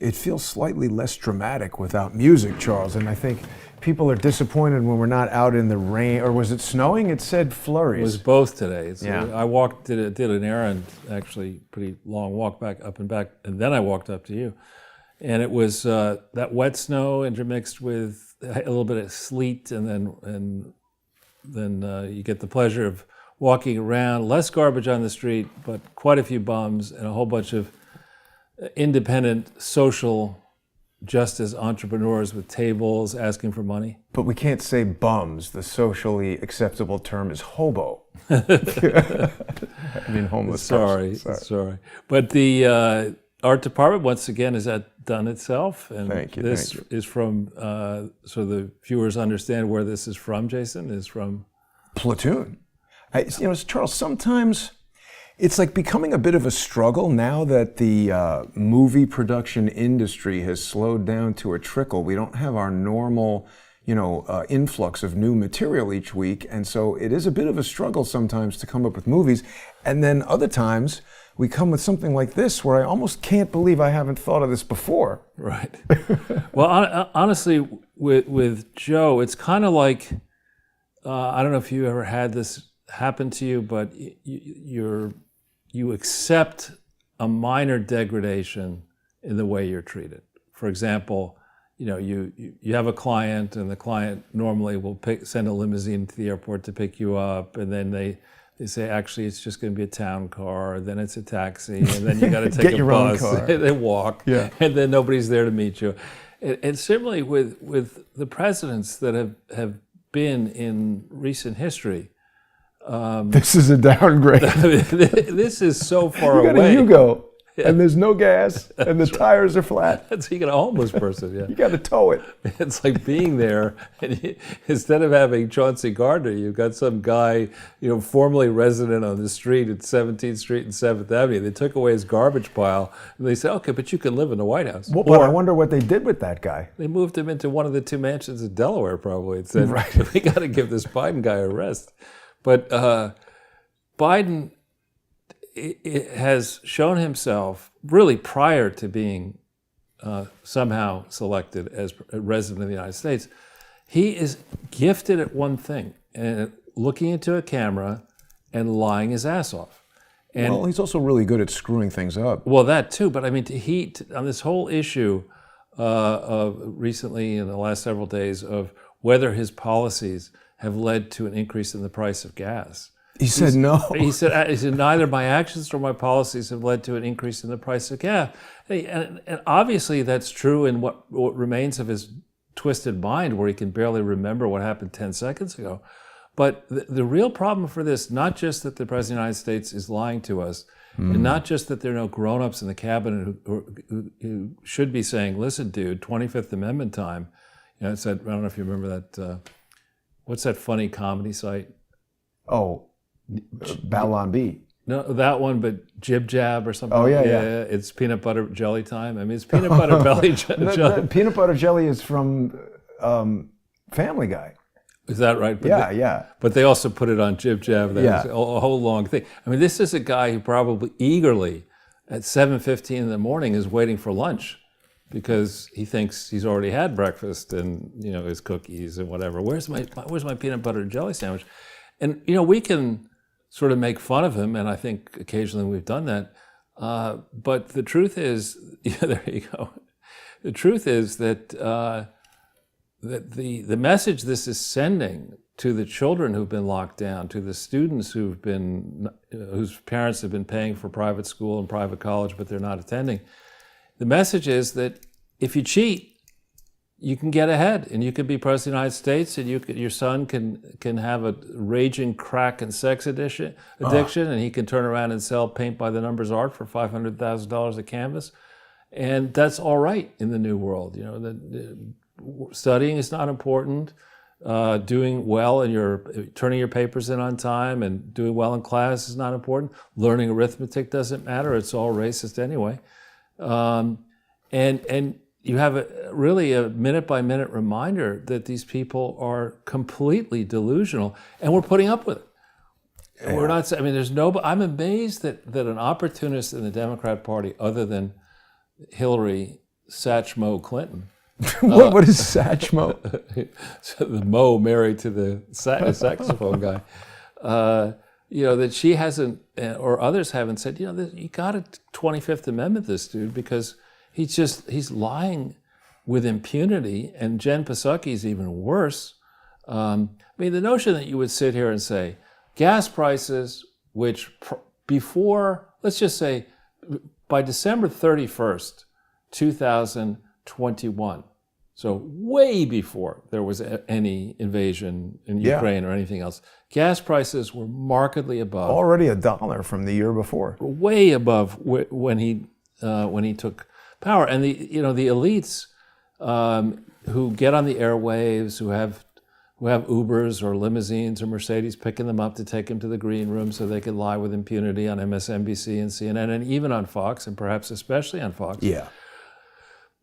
it feels slightly less dramatic without music, Charles. And I think people are disappointed when we're not out in the rain. Or was it snowing? It said flurries. It was both today. Yeah. I did an errand, actually, pretty long walk up and back, and then I walked up to you. And it was that wet snow intermixed with a little bit of sleet, and then you get the pleasure of walking around, less garbage on the street, but quite a few bums and a whole bunch of independent social justice entrepreneurs with tables asking for money. But we can't say bums. The socially acceptable term is hobo. I mean, homeless person. Sorry. But the art department, once again, has outdone itself. And thank you. This is from, so the viewers understand where this is from, Jason, is from? Platoon. Charles, sometimes it's like becoming a bit of a struggle now that the movie production industry has slowed down to a trickle. We don't have our normal, influx of new material each week. And so it is a bit of a struggle sometimes to come up with movies. And then other times we come with something like this where I almost can't believe I haven't thought of this before. Right. Well, honestly, with Joe, it's kind of like, I don't know if you ever had this happen to you, but you accept a minor degradation in the way you're treated. For example, you have a client, and the client normally will send a limousine to the airport to pick you up, and then they say, actually, it's just going to be a town car, then it's a taxi, and then you got to take a bus, and then walk, and then nobody's there to meet you. And similarly with the presidents that have been in recent history. This is a downgrade. This is so far away. You got a Yugo, and there's no gas, and the tires are flat. So you got a homeless person, yeah. You got to tow it. It's like being there, and instead of having Chauncey Gardner, you've got some guy, formerly resident on the street at 17th Street and 7th Avenue. They took away his garbage pile, and they said, okay, but you can live in the White House. Well, but I wonder what they did with that guy. They moved him into one of the 2 mansions in Delaware, probably, and said, right. We got to give this Biden guy a rest. But Biden has shown himself, really prior to being somehow selected as a resident of the United States, he is gifted at one thing, and looking into a camera and lying his ass off. And, well, he's also really good at screwing things up. Well, that too, but I mean, on this whole issue of recently in the last several days of whether his policies have led to an increase in the price of gas. He said no. He said neither my actions nor my policies have led to an increase in the price of gas. And obviously that's true in what remains of his twisted mind, where he can barely remember what happened 10 seconds ago. But the real problem for this, not just that the President of the United States is lying to us, and not just that there are no grown-ups in the cabinet who should be saying, listen, dude, 25th Amendment time. It said, I don't know if you remember that, what's that funny comedy site? Oh, Babylon Bee. No, that one, but Jib Jab or something. Oh, yeah. It's peanut butter jelly time. I mean, it's peanut butter jelly. Peanut butter jelly is from Family Guy. Is that right? But yeah. But they also put it on Jib Jab. That was a whole long thing. I mean, this is a guy who probably eagerly at 7:15 in the morning is waiting for lunch, because he thinks he's already had breakfast and his cookies and whatever. Where's my peanut butter and jelly sandwich? And we can sort of make fun of him, and I think occasionally we've done that. But the truth is, there you go. The truth is that that the message this is sending to the children who've been locked down, to the students whose parents have been paying for private school and private college, but they're not attending. The message is that if you cheat, you can get ahead, and you can be president of the United States, and your son can have a raging crack and sex addiction, and he can turn around and sell paint by the numbers art for $500,000 a canvas, and that's all right in the new world. Studying is not important. Doing well and turning your papers in on time and doing well in class is not important. Learning arithmetic doesn't matter. It's all racist anyway. And you have really a minute-by-minute reminder that these people are completely delusional, and we're putting up with it. Yeah. We're not. I mean, I'm amazed that an opportunist in the Democrat Party, other than Hillary, Satchmo Clinton. What is Satchmo? So the Mo married to the saxophone guy. That she hasn't, or others haven't said, you got to 25th Amendment this dude, because he's lying with impunity, and Jen Psaki is even worse. The notion that you would sit here and say, gas prices, which before, let's just say, by December 31st, 2021, so way before there was any invasion in Ukraine or anything else, gas prices were markedly above. Already $1 from the year before. Way above when he took power, and the elites who get on the airwaves, who have Ubers or limousines or Mercedes picking them up to take them to the green room so they can lie with impunity on MSNBC and CNN and even on Fox, and perhaps especially on Fox. Yeah.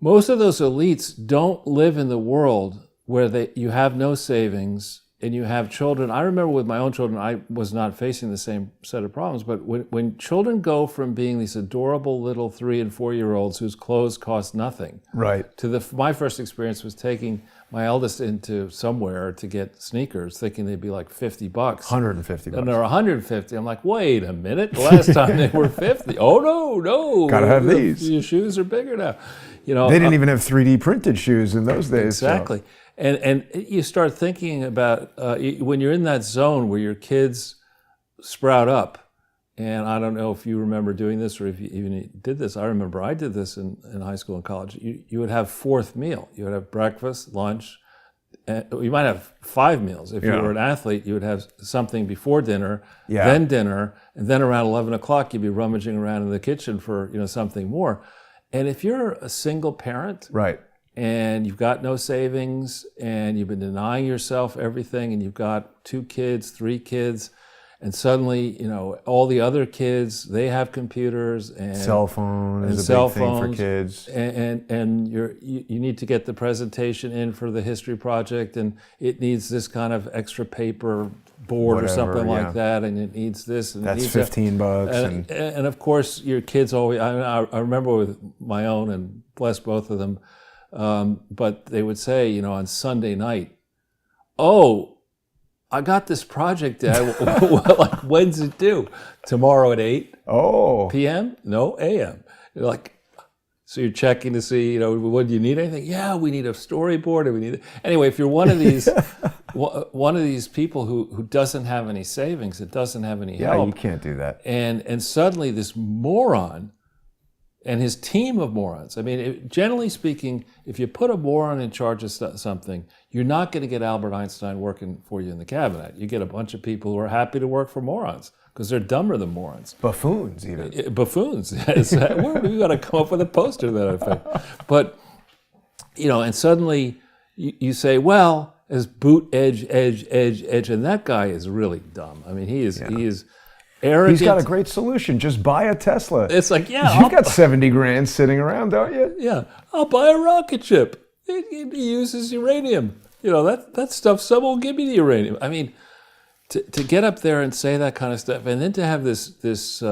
Most of those elites don't live in the world where you have no savings and you have children. I remember with my own children, I was not facing the same set of problems, but when children go from being these adorable little 3 and 4 year olds whose clothes cost nothing, right, to my first experience was taking my eldest into somewhere to get sneakers, thinking they'd be like $50. $150. And they're $150. I'm like, wait a minute. The last time they were $50. Oh no. Gotta have these. Your shoes are bigger now. They didn't even have 3D printed shoes in those days. Exactly. So. And you start thinking about when you're in that zone where your kids sprout up, and I don't know if you remember doing this or if you even did this. I remember I did this in high school and college. You would have fourth meal. You would have breakfast, lunch, and you might have 5 meals. If you were an athlete, you would have something before dinner, then dinner, and then around 11 o'clock you'd be rummaging around in the kitchen for something more. And if you're a single parent, right, and you've got no savings, and you've been denying yourself everything, and you've got 2 kids, 3 kids, and suddenly, all the other kids, they have computers and cell phone is a big thing for kids, and you need to get the presentation in for the history project, and it needs this kind of extra paper board or something like that, and it needs this, and that's it needs $15, and of course your kids always. I remember with my own, and bless both of them. But they would say, on Sunday night, oh, I got this project, Dad. Like, when's it due? Tomorrow at 8 p.m.? No, a.m. You're like, so you're checking to see, what do you need? Anything? Yeah, we need a storyboard. And we need anyway. If you're one of these people who doesn't have any savings, it doesn't have any help. Yeah, you can't do that. And suddenly this moron and his team of morons. Generally speaking, if you put a moron in charge of something, you're not going to get Albert Einstein working for you in the cabinet. You get a bunch of people who are happy to work for morons because they're dumber than morons. Buffoons, even. Buffoons. Yes. We've got to come up with a poster to that effect. But, and suddenly you say, well, as boot edge, and that guy is really dumb. He is arrogant. He's got a great solution. Just buy a Tesla. It's like, you've got 70 grand sitting around, don't you? Yeah, I'll buy a rocket ship. It uses uranium. That stuff. Someone will give me the uranium. To get up there and say that kind of stuff, and then to have this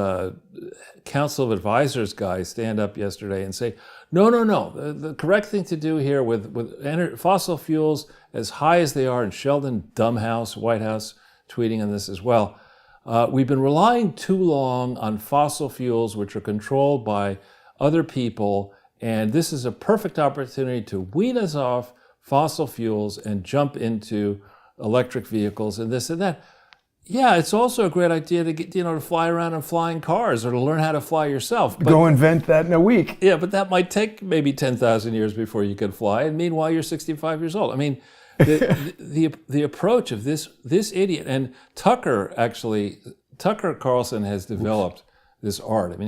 Council of Advisors guy stand up yesterday and say, no. The correct thing to do here with fossil fuels as high as they are, and Sheldon Dumbhouse, White House, tweeting on this as well. We've been relying too long on fossil fuels, which are controlled by other people, and this is a perfect opportunity to wean us off fossil fuels and jump into electric vehicles and this and that. Yeah, it's also a great idea to get, to fly around in flying cars or to learn how to fly yourself. But, go invent that in a week. Yeah, but that might take maybe 10,000 years before you can fly, and meanwhile you're 65 years old. The approach of this idiot, and Tucker Carlson has developed this art.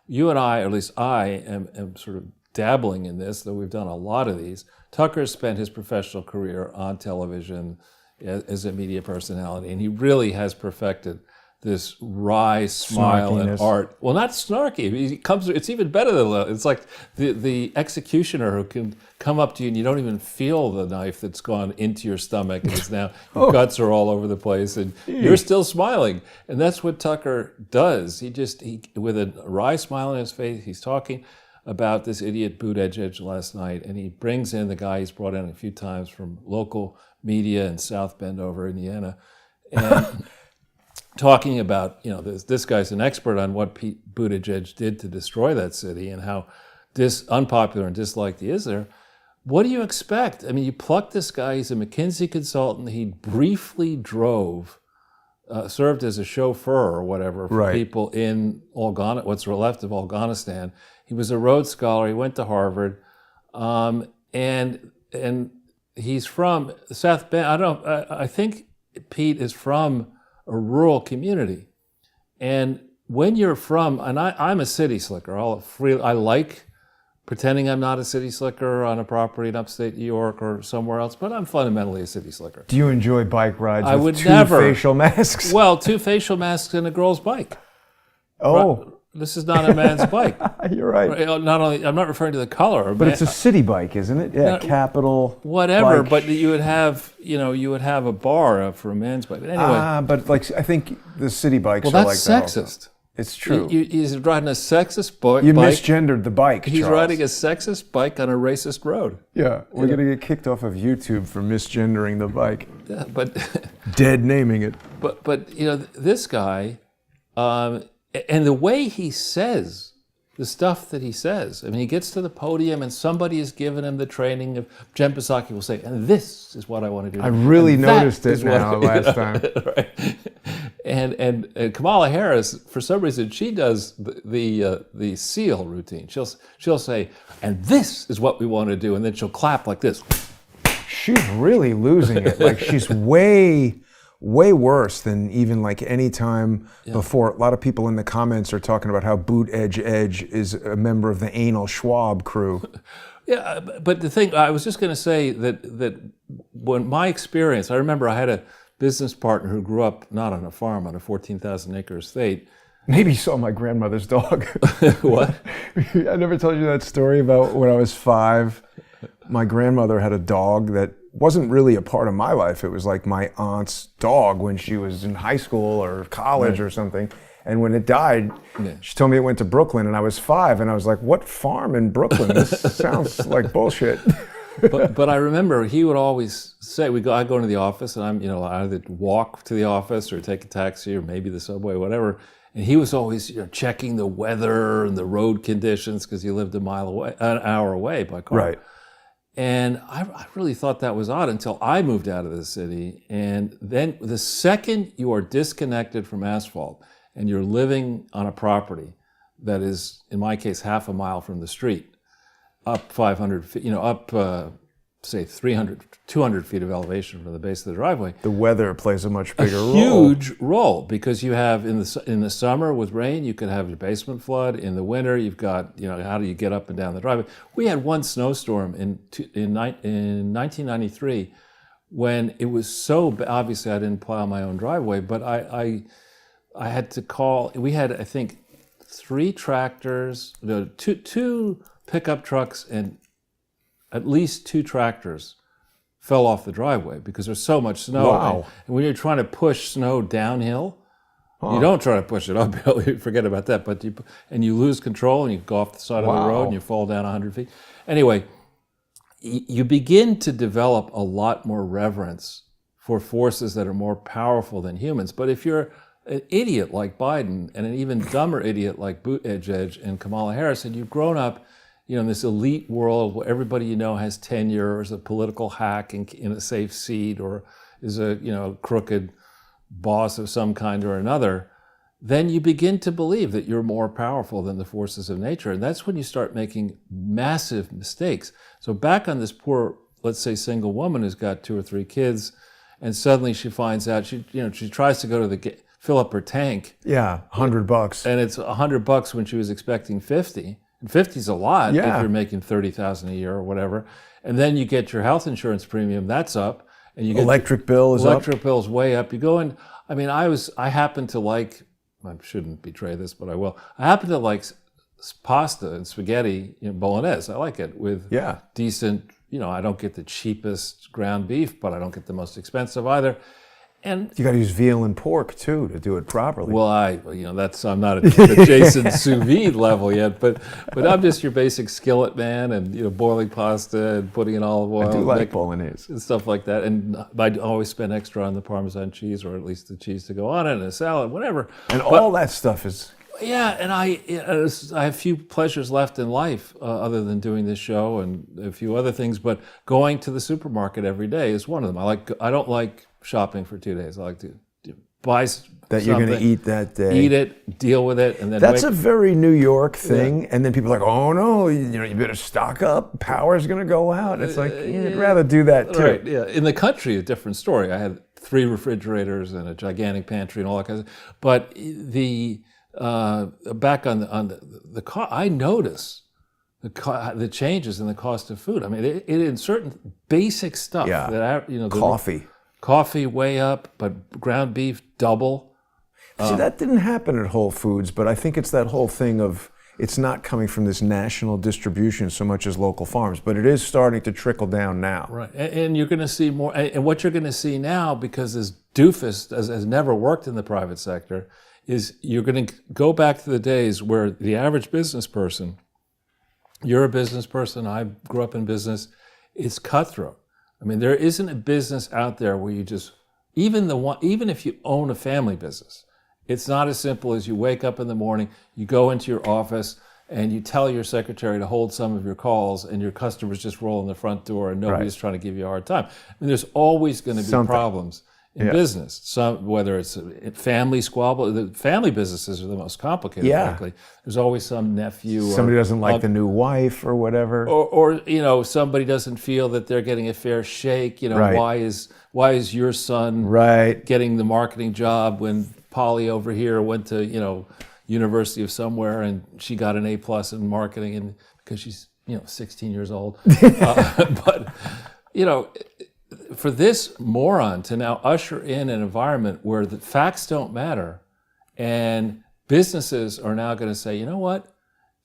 You and I, or at least I, am sort of dabbling in this, though we've done a lot of these. Tucker spent his professional career on television as a media personality, and he really has perfected this wry smile and art. Well, not snarky. It's even better than that. It's like the executioner who can come up to you and you don't even feel the knife that's gone into your stomach, and it's now your guts are all over the place, and you're still smiling. And that's what Tucker does. He with a wry smile on his face, he's talking. about this idiot Buttigieg last night, and he brings in the guy he's brought in a few times from local media in South Bend over Indiana, and talking about, this guy's an expert on what Pete Buttigieg did to destroy that city and how unpopular and disliked he is there. What do you expect? I mean, you pluck this guy, he's a McKinsey consultant, he briefly served as a chauffeur or whatever for people in what's left of Afghanistan. He was a Rhodes Scholar, he went to Harvard, and he's from South Bend. I think Pete is from a rural community. And when you're from, and I'm a city slicker, I like pretending I'm not a city slicker on a property in upstate New York or somewhere else, but I'm fundamentally a city slicker. Do you enjoy bike rides I with would two never. facial masks? Well, 2 facial masks and a girl's bike. Oh. This is not a man's bike. You're right. Not only, I'm not referring to the color. But it's a city bike, isn't it? Yeah, Capital. Whatever, bike. but you would have a bar for a man's bike. But anyway. But I think the city bikes are that's like that sexist. also. It's true. He's riding a sexist bike. You misgendered the bike, He's Charles. riding a sexist bike on a racist road. Yeah, we're going to get kicked off of YouTube for misgendering the bike. Yeah, but dead naming it. But this guy, and the way he says the stuff that he says. I mean, he gets to the podium and somebody has given him the training of Jen Psaki will say, and this is what I want to do. I really noticed it now last time. Right. And Kamala Harris, for some reason, she does the SEAL routine. She'll say, and this is what we want to do, and then she'll clap like this. She's really losing it. Like she's way worse than even like any time before. A lot of people in the comments are talking about how Buttigieg is a member of the anal Schwab crew. Yeah, but the thing, I was just going to say that when my experience, I remember I had a business partner who grew up not on a farm, on a 14,000 acre estate. Maybe you saw my grandmother's dog. What? I never told you that story about when I was 5. My grandmother had a dog that wasn't really a part of my life. It was like my aunt's dog when she was in high school or college or something. And when it died, she told me it went to Brooklyn, and I was 5, and I was like, what farm in Brooklyn? This sounds like bullshit. But I remember he would always say, I'd go into the office, and I either walk to the office or take a taxi or maybe the subway, whatever. And he was always checking the weather and the road conditions because he lived an hour away by car. Right. And I really thought that was odd until I moved out of the city. And then the second you are disconnected from asphalt and you're living on a property that is, in my case, half a mile from the street, up 500 feet, say 300, 200 feet of elevation from the base of the driveway. The weather plays a much bigger role. Huge role, because you have in the summer with rain, you could have your basement flood. In the winter, you've got, how do you get up and down the driveway? We had one snowstorm in 1993 when it was so, obviously I didn't plow my own driveway, but I had to call, we had, I think, 3 tractors, two pickup trucks and at least 2 tractors fell off the driveway because there's so much snow. Wow. And when you're trying to push snow downhill, you don't try to push it uphill, you forget about that, but you lose control and you go off the side of the road and you fall down 100 feet. Anyway, you begin to develop a lot more reverence for forces that are more powerful than humans. But if you're an idiot like Biden and an even dumber idiot like Buttigieg and Kamala Harris, and you've grown up in this elite world where everybody has tenure or is a political hack in a safe seat or is a crooked boss of some kind or another, then you begin to believe that you're more powerful than the forces of nature. And that's when you start making massive mistakes. So back on this poor, let's say, single woman who's got 2 or 3 kids, and suddenly she finds out, she tries to go to fill up her tank. Yeah, $100. And it's $100 when she was expecting 50. And 50's a lot if you're making $30,000 a year or whatever. And then you get your health insurance premium, that's up. And you get electric bill is up. Electric bill's way up. You go in, I happen to like, I shouldn't betray this, but I will. I happen to like pasta and spaghetti, bolognese. I like it with decent, I don't get the cheapest ground beef, but I don't get the most expensive either. And you got to use veal and pork too to do it properly. well, I'm not at the Jason sous vide level yet, but I'm just your basic skillet man, and boiling pasta and putting in olive oil. I do like bolognese and stuff like that. And I always spend extra on the Parmesan cheese, or at least the cheese to go on it, and a salad, whatever. And all that stuff is. Yeah, and I have few pleasures left in life other than doing this show and a few other things. But going to the supermarket every day is one of them. I don't like shopping for 2 days. I like to buy that you're going to eat that day. Eat it, deal with it, and then that's a very New York thing. Yeah. And then people are like, oh no, you better stock up. Power's going to go out. It's like you'd rather do that too. Right? Yeah. In the country, a different story. I had 3 refrigerators and a gigantic pantry and all that kind of stuff. But the back on the cost, I notice the changes in the cost of food. I mean, it in certain basic stuff that coffee way up, but ground beef double. See, that didn't happen at Whole Foods, but I think it's that whole thing of it's not coming from this national distribution so much as local farms, but it is starting to trickle down now. Right, and you're going to see more. And what you're going to see now, because this doofus has never worked in the private sector, is you're going to go back to the days where the average business person, you're a business person, I grew up in business, it's cutthroat. I mean, there isn't a business out there where you just, even if you own a family business, it's not as simple as you wake up in the morning, you go into your office, and you tell your secretary to hold some of your calls, and your customers just roll in the front door, and nobody's trying to give you a hard time. I mean, there's always going to be problems in business. Whether it's a family squabble, the family businesses are the most complicated, frankly. There's always some nephew. Somebody doesn't like the new wife or whatever. Or somebody doesn't feel that they're getting a fair shake. Why is your son getting the marketing job when Polly over here went to, University of somewhere and she got an A+ in marketing, and because she's, 16 years old. But, for this moron to now usher in an environment where the facts don't matter, and businesses are now going to say, you know what,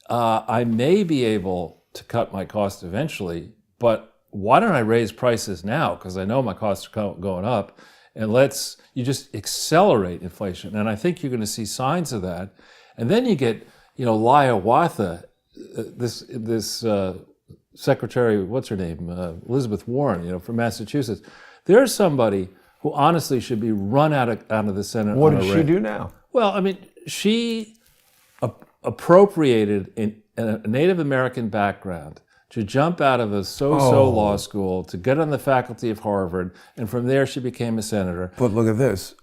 I may be able to cut my costs eventually, but why don't I raise prices now? Because I know my costs are going up, and you just accelerate inflation. And I think you're going to see signs of that. And then you get, Liawatha, this Secretary, what's her name, Elizabeth Warren, from Massachusetts. There's somebody who honestly should be run out of the Senate. What did she do now? Well, I mean, she appropriated a Native American background to jump out of a so-so law school, to get on the faculty of Harvard, and from there she became a senator. But look at this.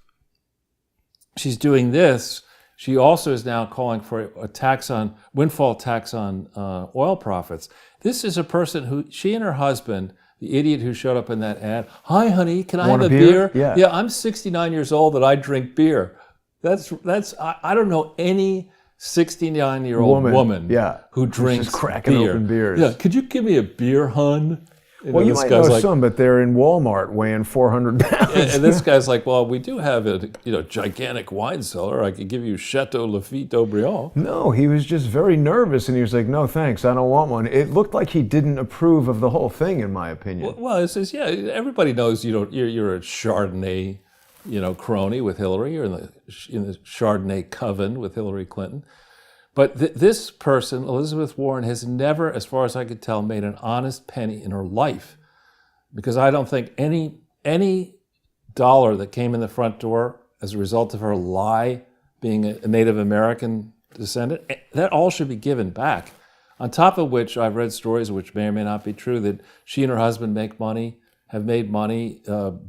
She's doing this. She also is now calling for a windfall tax on oil profits. This is a person who, she and her husband, the idiot who showed up in that ad, hi honey, can I have a beer? Yeah, I'm 69 years old and I drink beer. I don't know any 69-year-old woman who drinks cracking open beers. Yeah, could you give me a beer, hun? Well, you might know some, but they're in Walmart weighing 400 pounds. And this guy's like, well, we do have a gigantic wine cellar. I could give you Chateau Lafite d'Aubryon. No, he was just very nervous, and he was like, no, thanks, I don't want one. It looked like he didn't approve of the whole thing, in my opinion. Well, it says, everybody knows you're a Chardonnay, crony with Hillary. You're in the Chardonnay coven with Hillary Clinton. But this person, Elizabeth Warren, has never, as far as I could tell, made an honest penny in her life. Because I don't think any dollar that came in the front door as a result of her lie, being a Native American descendant, that all should be given back. On top of which, I've read stories, which may or may not be true, that she and her husband have made money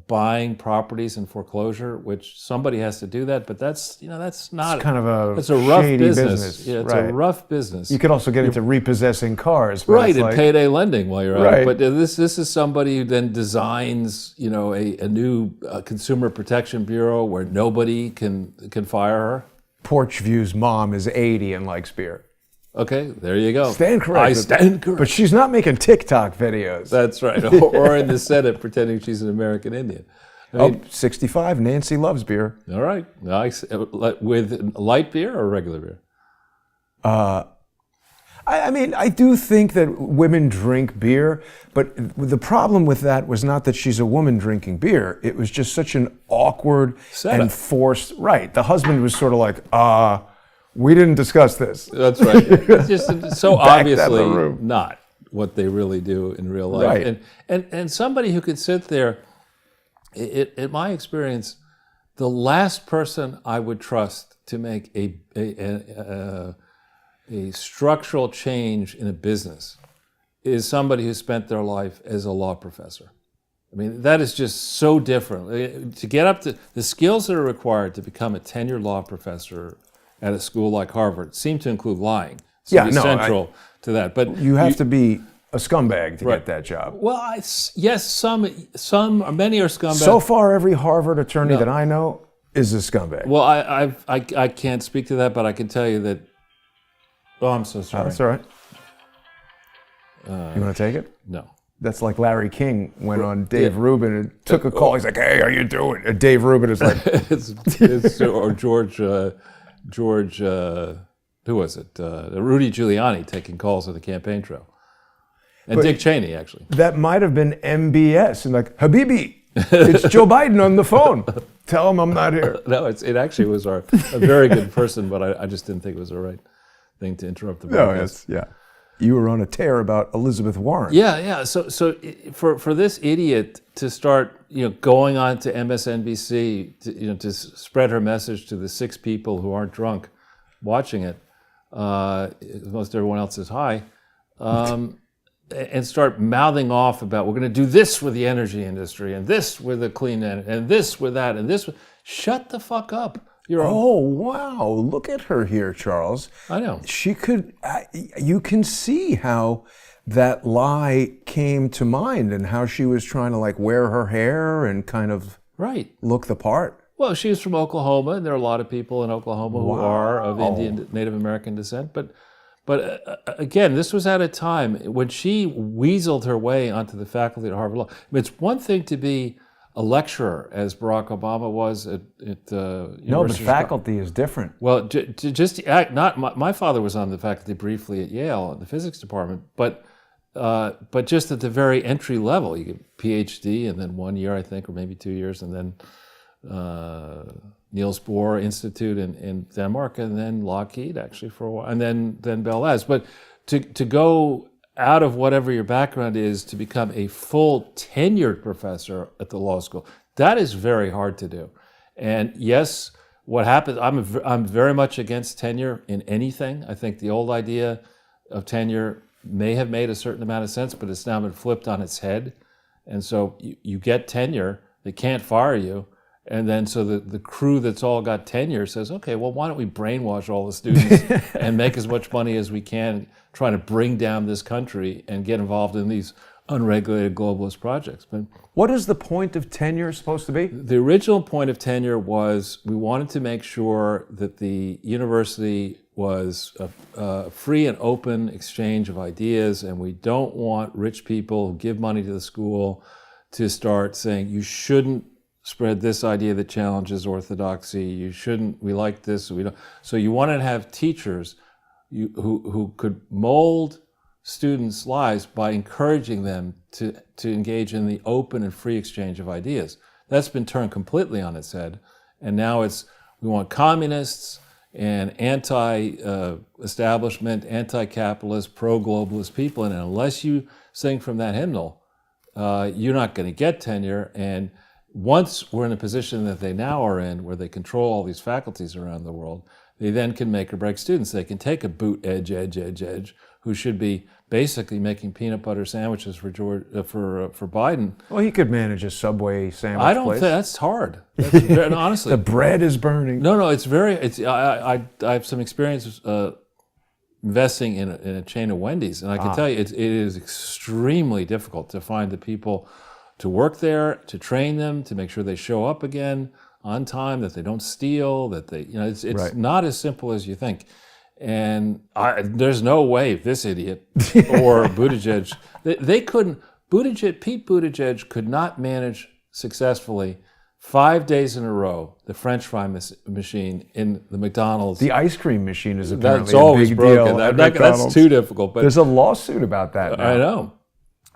buying properties in foreclosure, which somebody has to do that, but that's not. It's kind of it's a rough business. Yeah, it's a rough business. You could also get into repossessing cars, right? And payday lending while you're at it. But this is somebody who then designs, a new consumer protection bureau where nobody can fire her. Porchview's mom is 80 and likes beer. Okay, there you go. Stand corrected. I stand corrected. But she's not making TikTok videos. That's right. Or in the Senate pretending she's an American Indian. 65, Nancy loves beer. All right. Nice. With light beer or regular beer? I I mean, I do think that women drink beer, but the problem with that was not that she's a woman drinking beer. It was just such an awkward Setup. and forced. Right. The husband was sort of like, we didn't discuss this. That's right. It's just so Back down the obviously room. not what they really do in real life. Right. And somebody who could sit there, in my experience, the last person I would trust to make a structural change in a business is somebody who spent their life as a law professor. I mean, that is just so different. To get up to the skills that are required to become a tenured law professor at a school like Harvard seem to include lying. Central to that. But You have to be a scumbag to get that job. Well, yes, many are scumbags. So far, every Harvard attorney that I know is a scumbag. Well, I can't speak to that, but I can tell you that. Oh, I'm so sorry. That's all right. You want to take it? No. That's like Larry King went on Dave Rubin and took a call. He's like, "Hey, how you doing?" And Dave Rubin is like, it's or George, who was it? Rudy Giuliani taking calls on the campaign trail, and Dick Cheney actually. that might have been MBS and like, Habibi, it's Joe Biden on the phone. Tell him I'm not here. No, it actually was a very good person, but I just didn't think it was the right thing to interrupt the broadcast. Yeah. You were on a tear about Elizabeth Warren. Yeah. So for this idiot to start, going on to MSNBC, to spread her message to the 6 people who aren't drunk, watching it, most everyone else is high, and start mouthing off about we're going to do this with the energy industry and this with the clean energy and this with that and this. Shut the fuck up. Oh, wow. Look at her here, Charles. I know. She could, you can see how that lie came to mind and how she was trying to like wear her hair and kind of look the part. Well, she's from Oklahoma, and there are a lot of people in Oklahoma who are of Indian, Native American descent. But again, this was at a time when she weaseled her way onto the faculty at Harvard Law. I mean, it's one thing to be a lecturer, as Barack Obama was at University. No, but faculty is different. Well, my father was on the faculty briefly at Yale in the physics department, but just at the very entry level, you get PhD and then 1 year, I think, or maybe 2 years, and then Niels Bohr Institute in Denmark, and then Lockheed actually for a while, and then Bell Labs. But to go out of whatever your background is to become a full tenured professor at the law school, that is very hard to do. And yes, what happens, I'm very much against tenure in anything. I think the old idea of tenure may have made a certain amount of sense, but it's now been flipped on its head. And so you get tenure, they can't fire you. And then so the crew that's all got tenure says, okay, well, why don't we brainwash all the students and make as much money as we can trying to bring down this country and get involved in these unregulated globalist projects. But what is the point of tenure supposed to be? The original point of tenure was we wanted to make sure that the university was a free and open exchange of ideas, and we don't want rich people who give money to the school to start saying you shouldn't spread this idea that challenges orthodoxy. You shouldn't. We like this. We don't. So you want to have teachers who could mold students' lives by encouraging them to engage in the open and free exchange of ideas. That's been turned completely on its head, and now we want communists and anti-establishment, anti-capitalist, pro-globalist people, and unless you sing from that hymnal, you're not going to get tenure. And once we're in a position that they now are in, where they control all these faculties around the world, they then can make or break students. They can take a boot edge, who should be basically making peanut butter sandwiches for Biden. Well, he could manage a Subway sandwich I don't place. think that's hard. That's honestly, the bread is burning. No, it's very. I have some experience investing in a chain of Wendy's, and I can tell you it is extremely difficult to find the people to work there, to train them, to make sure they show up again on time, that they don't steal, that they, it's right. Not as simple as you think. And there's no way this idiot or Buttigieg, they couldn't, Pete Buttigieg could not manage successfully 5 days in a row, the French fry machine in the McDonald's. The ice cream machine is apparently That's always a big broken. deal at That's McDonald's. too difficult. But there's a lawsuit about that now. I know.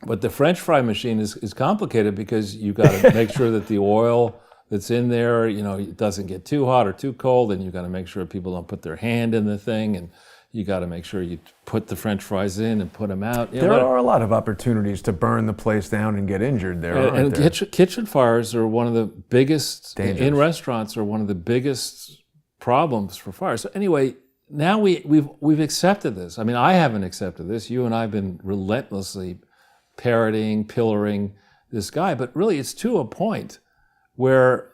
But the French fry machine is complicated because you got to make sure that the oil that's in there, it doesn't get too hot or too cold, and you got to make sure people don't put their hand in the thing, and you got to make sure you put the French fries in and put them out. There are a lot of opportunities to burn the place down and get injured there. And kitchen fires are one of the biggest in restaurants. Are one of the biggest problems for fires. So anyway, now we've accepted this. I mean, I haven't accepted this. You and I have been relentlessly parroting, pillaring this guy, but really, it's to a point where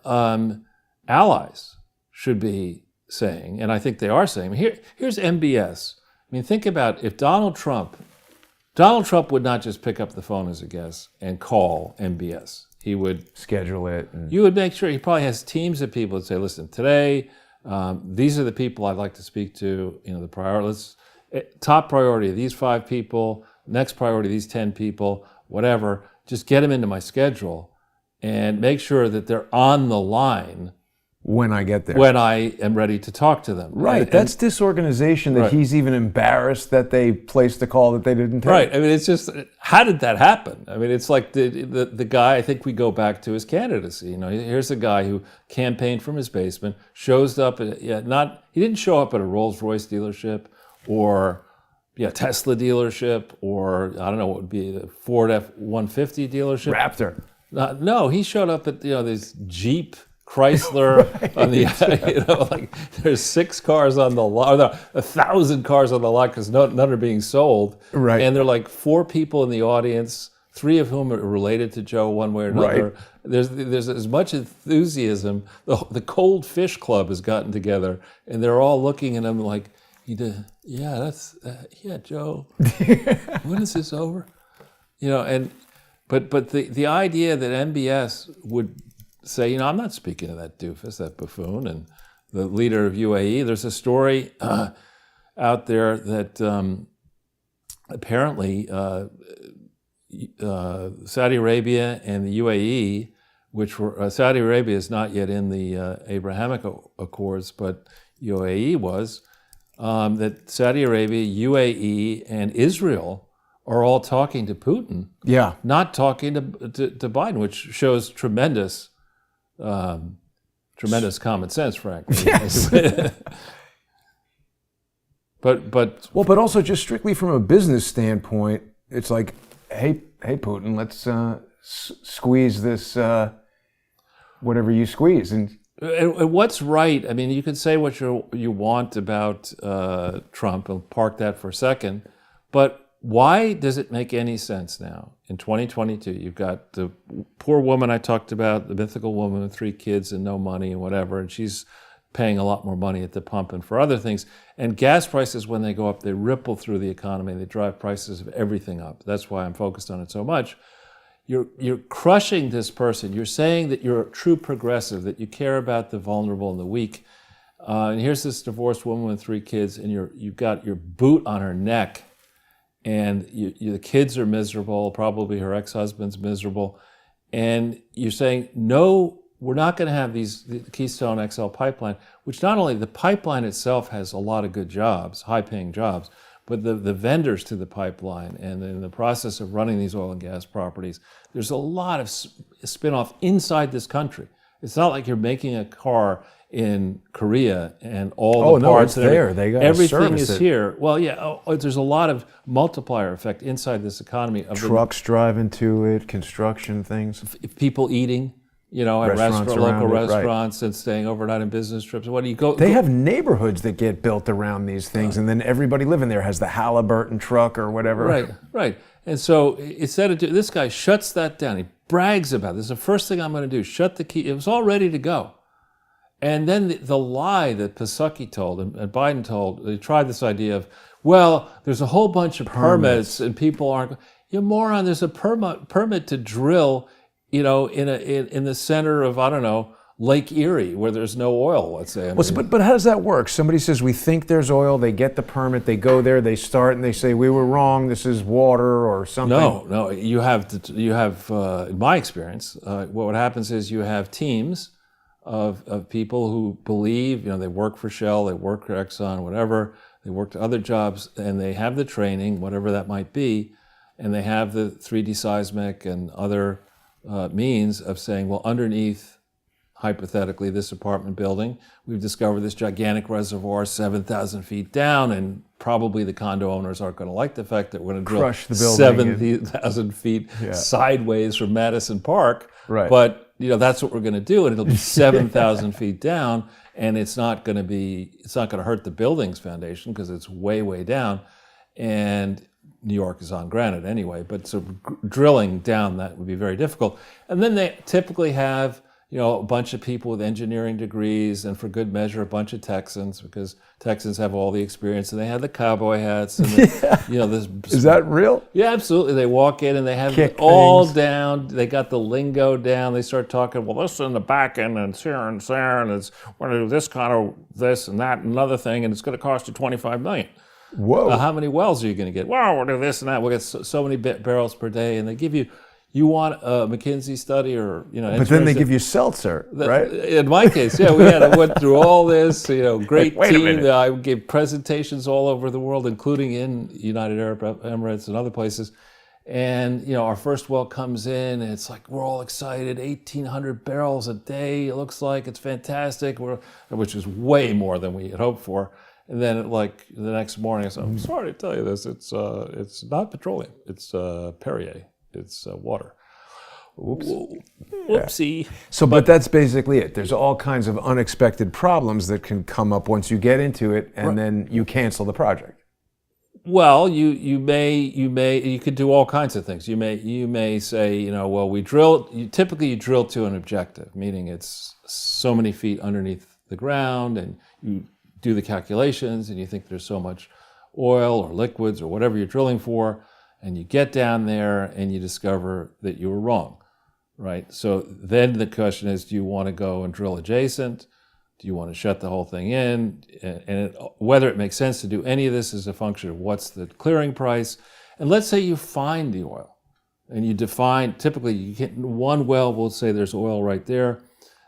allies should be saying, and I think they are saying, here's MBS. I mean, think about if Donald Trump would not just pick up the phone as a guest and call MBS. He would schedule it. You would make sure he probably has teams of people that say, listen, today, these are the people I'd like to speak to, top priority of these 5 people, next priority, these 10 people, whatever, just get them into my schedule and make sure that they're on the line when I get there. When I am ready to talk to them. Right. That's disorganization that he's even embarrassed that they placed a call that they didn't take. Right. I mean, it's just, how did that happen? I mean, it's like the guy, I think we go back to his candidacy. Here's a guy who campaigned from his basement, shows up, he didn't show up at a Rolls-Royce dealership or Tesla dealership, or I don't know what would be the Ford F-150 dealership. Raptor. No, he showed up at this Jeep Chrysler on the there's 6 cars on the lot, 1,000 cars on the lot because none are being sold. Right. And there are like 4 people in the audience, 3 of whom are related to Joe one way or another. Right. There's as much enthusiasm. The Cold Fish Club has gotten together, and they're all looking at him like, Joe. When is this over? But the idea that MBS would say, I'm not speaking to that doofus, that buffoon, and the leader of UAE. There's a story out there that apparently Saudi Arabia and the UAE, which were Saudi Arabia is not yet in the Abrahamic Accords, but UAE was, that Saudi Arabia, UAE, and Israel are all talking to Putin, not talking to Biden, which shows tremendous common sense, frankly. Yes. but also just strictly from a business standpoint, it's like, hey Putin, let's squeeze this whatever you squeeze. And what's right? I mean, you can say what you want about Trump, and park that for a second, but why does it make any sense now in 2022? You've got the poor woman I talked about, the mythical woman with 3 kids and no money and whatever, and she's paying a lot more money at the pump and for other things. And gas prices, when they go up, they ripple through the economy. They drive prices of everything up. That's why I'm focused on it so much. You're crushing this person. You're saying that you're a true progressive, that you care about the vulnerable and the weak. And here's this divorced woman with 3 kids, and you've got your boot on her neck. And the kids are miserable, probably her ex-husband's miserable. And you're saying, no, we're not going to have the Keystone XL pipeline, which not only the pipeline itself has a lot of good jobs, high-paying jobs, but the vendors to the pipeline and in the process of running these oil and gas properties, there's a lot of spin-off inside this country. It's not like you're making a car in Korea and all the parts it's there. They got everything is here. Well, there's a lot of multiplier effect inside this economy. Of trucks driving to it, construction things, people eating, at local restaurants, and staying overnight in business trips. What do you go? They have neighborhoods that get built around these things, and then everybody living there has the Halliburton truck or whatever. Right. And so instead of this guy shuts that down. He brags about this. The first thing I'm going to do, shut the key. It was all ready to go. And then the lie that Psaki told and Biden told, they tried this idea of, well, there's a whole bunch of permits and people aren't. You moron! There's a permit to drill, in the center of Lake Erie where there's no oil, let's say. But how does that work? Somebody says, we think there's oil, they get the permit, they go there, they start, and they say, we were wrong, this is water or something. No, you have, in my experience, what happens is you have teams of people who believe, they work for Shell, they work for Exxon, whatever, they work to other jobs, and they have the training, whatever that might be, and they have the 3D seismic and other means of saying, well, underneath, hypothetically, this apartment building, we've discovered this gigantic reservoir 7,000 feet down, and probably the condo owners aren't going to like the fact that we're going to drill crush the building 7,000 feet sideways from Madison Park. Right. But that's what we're going to do, and it'll be 7,000 feet down, and it's not going to hurt the building's foundation because it's way, way down, and New York is on granite anyway. But so drilling down that would be very difficult, and then they typically have a bunch of people with engineering degrees, and for good measure, a bunch of Texans, because Texans have all the experience, and they have the cowboy hats. And this. Is that real? Yeah, absolutely. They walk in and they have Kick it all things down. They got the lingo down. They start talking, well, this is in the back end, and it's here and there, and it's we're going to do this kind of this and that and another thing, and it's going to cost you $25 million. Whoa. How many wells are you going to get? Well, we'll do this and that. We'll get so many barrels per day, and they give you. You want a McKinsey study or, But then they give you seltzer, right? In my case, we went through all this, great team. I gave presentations all over the world, including in United Arab Emirates and other places. And, our first well comes in, and it's like, we're all excited, 1,800 barrels a day, it looks like, it's fantastic, which is way more than we had hoped for. And then, the next morning, I said, I'm sorry to tell you this, it's not petroleum, it's Perrier. It's water. Oops. Whoopsie. So, but that's basically it. There's all kinds of unexpected problems that can come up once you get into it, and then you cancel the project. Well, you could do all kinds of things. You may say, well, we drill. Typically, you drill to an objective, meaning it's so many feet underneath the ground, and you do the calculations, and you think there's so much oil or liquids or whatever you're drilling for. And you get down there and you discover that you were wrong, right? So then the question is, do you want to go and drill adjacent? Do you want to shut the whole thing in? And whether it makes sense to do any of this is a function of what's the clearing price. And let's say you find the oil and you define, typically you get one well, we'll say there's oil right there,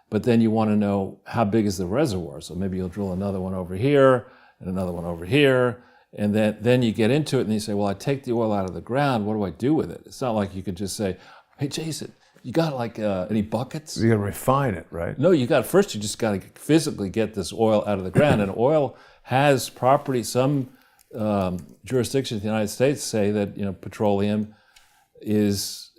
but then you want to know how big is the reservoir. So maybe you'll drill another one over here and another one over here. And then you get into it and you say, well, I take the oil out of the ground. What do I do with it? It's not like you could just say, hey, Jason, you got any buckets? You got to refine it, right? No, you just got to physically get this oil out of the ground. And oil has properties. Some jurisdictions in the United States say that, petroleum is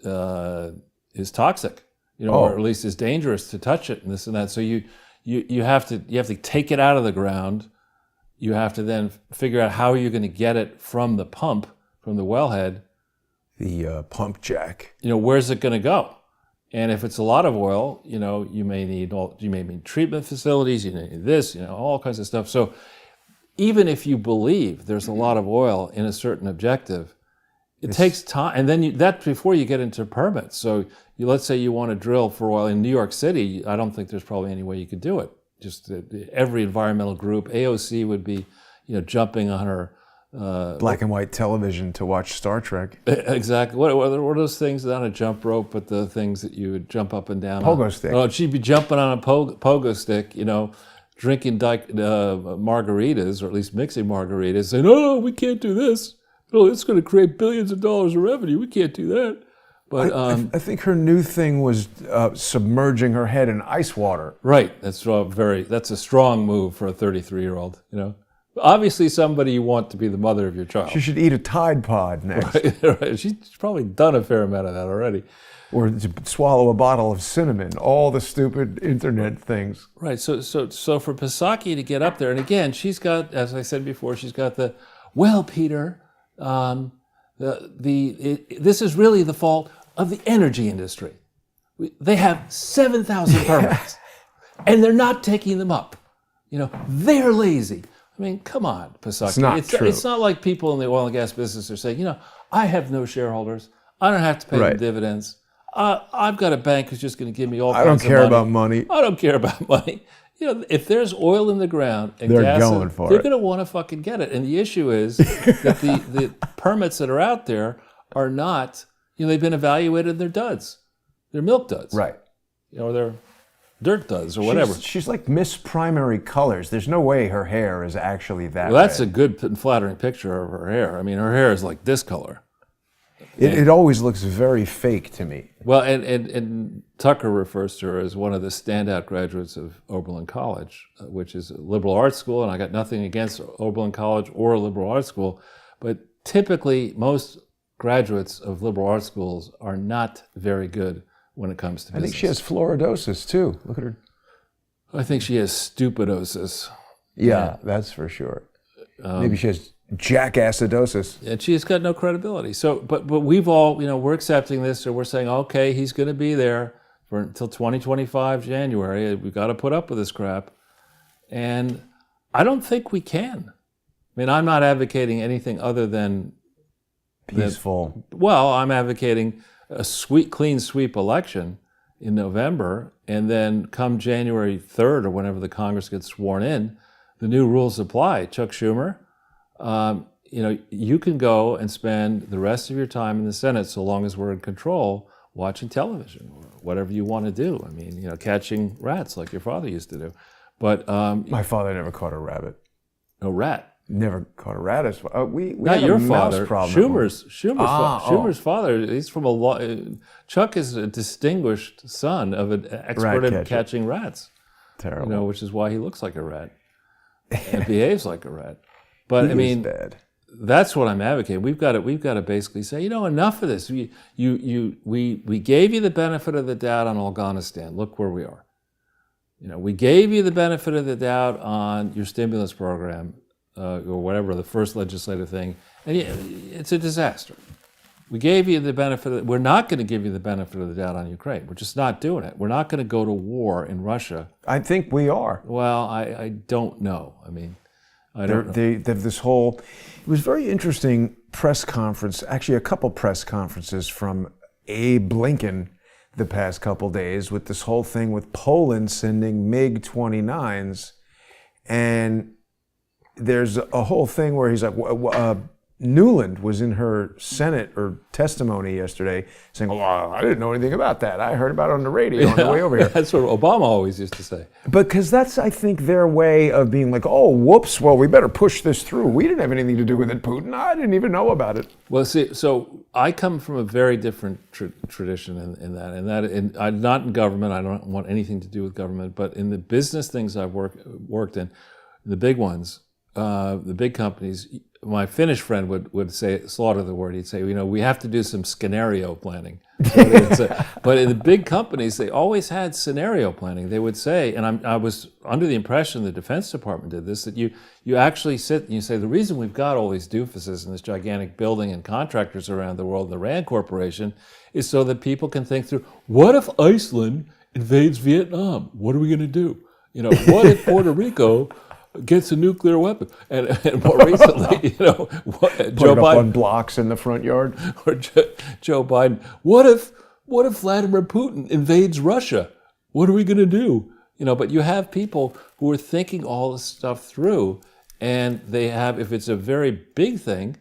toxic, or at least is dangerous to touch it and this and that. So you have to take it out of the ground. You have to then figure out how you're going to get it from the pump, from the wellhead. The pump jack. Where's it going to go? And if it's a lot of oil, you may need treatment facilities, you need this, all kinds of stuff. So even if you believe there's a lot of oil in a certain objective, it takes time. And then that's before you get into permits. So let's say you want to drill for oil in New York City. I don't think there's probably any way you could do it. Just every environmental group, AOC would be, jumping on her black and white television to watch Star Trek. Exactly. What are those things? Not a jump rope, but the things that you would jump up and down. Pogo stick. Oh, she'd be jumping on a pogo stick, drinking margaritas, or at least mixing margaritas, saying, "Oh, we can't do this. Oh, it's going to create billions of dollars of revenue. We can't do that." But I think her new thing was submerging her head in ice water. Right. That's a strong move for a 33-year-old. Obviously somebody you want to be the mother of your child. She should eat a Tide Pod next. Right. She's probably done a fair amount of that already. Or swallow a bottle of cinnamon. All the stupid internet things. Right. So for Psaki to get up there, and again, she's got, as I said before, she's got Peter, this is really the fault of the energy industry. They have 7,000 permits, and they're not taking them up. They're lazy. I mean, come on, Psaki. It's not true. It's not like people in the oil and gas business are saying, I have no shareholders. I don't have to pay them dividends. I've got a bank who's just going to give me all I don't kinds of care money. about money. I don't care about money. If there's oil in the ground and They're gas, going for they're it. going to want to fucking get it. And the issue is that the permits that are out there are not, they've been evaluated, they're duds. They're milk duds. Right. Or they're dirt duds or whatever. She's like Miss Primary Colors. There's no way her hair is actually that Well, that's red. a good and flattering picture of her hair. I mean, her hair is like this color. It always looks very fake to me. Well, and Tucker refers to her as one of the standout graduates of Oberlin College, which is a liberal arts school, and I got nothing against Oberlin College or a liberal arts school, but typically most graduates of liberal arts schools are not very good when it comes to business. I think she has fluoridosis too. Look at her. I think she has stupidosis. Yeah, that's for sure. Maybe she has jackacidosis. And she's got no credibility. So, but we've all, we're accepting this, or we're saying, okay, he's going to be there until 2025 January. We've got to put up with this crap. And I don't think we can. I mean, I'm not advocating anything other than Peaceful. I'm advocating a clean sweep election in November, and then come January 3rd or whenever the Congress gets sworn in, the new rules apply. Chuck Schumer, you can go and spend the rest of your time in the Senate, so long as we're in control, watching television or whatever you want to do. I mean, catching rats like your father used to do. But My father never caught a rabbit. no rat. Never caught a rat. We Not had a your mouse father. problem. Schumer's father. He's from Chuck is a distinguished son of an expert at catching rats. Terrible. Which is why he looks like a rat and behaves like a rat. But He I mean, is bad. that's what I'm advocating. We've got to basically say, enough of this. We gave you the benefit of the doubt on Afghanistan. Look where we are. We gave you the benefit of the doubt on your stimulus program. Or whatever, the first legislative thing, and it's a disaster. We gave you the benefit we're not going to give you the benefit of the doubt on Ukraine. We're just not doing it. We're not going to go to war in Russia. I think we are. Well, I don't know. I mean, I don't know. They have this whole, it was very interesting press conference, actually a couple press conferences from Abe Lincoln the past couple days with this whole thing with Poland sending MiG-29s, and there's a whole thing where he's like, Nuland was in her Senate or testimony yesterday saying, I didn't know anything about that. I heard about it on the radio on the way over here. That's what Obama always used to say. Because that's, I think, their way of being like, oh, whoops, well, we better push this through. We didn't have anything to do with it, Putin. I didn't even know about it. Well, see, so I come from a very different tradition in that. I'm not in government. I don't want anything to do with government. But in the business things I've worked in, the big ones, the big companies, my Finnish friend would say, slaughter the word, he'd say, we have to do some scenario planning. But in the big companies, they always had scenario planning. They would say, and I was under the impression the Defense Department did this, that you actually sit and you say, the reason we've got all these doofuses in this gigantic building and contractors around the world, the RAND Corporation, is so that people can think through, what if Iceland invades Vietnam? What are we going to do? What if Puerto Rico gets a nuclear weapon? And more recently, Joe Biden on blocks in the front yard. or Joe Biden. What if Vladimir Putin invades Russia? What are we going to do? But you have people who are thinking all this stuff through, and they have, if it's a very big thing,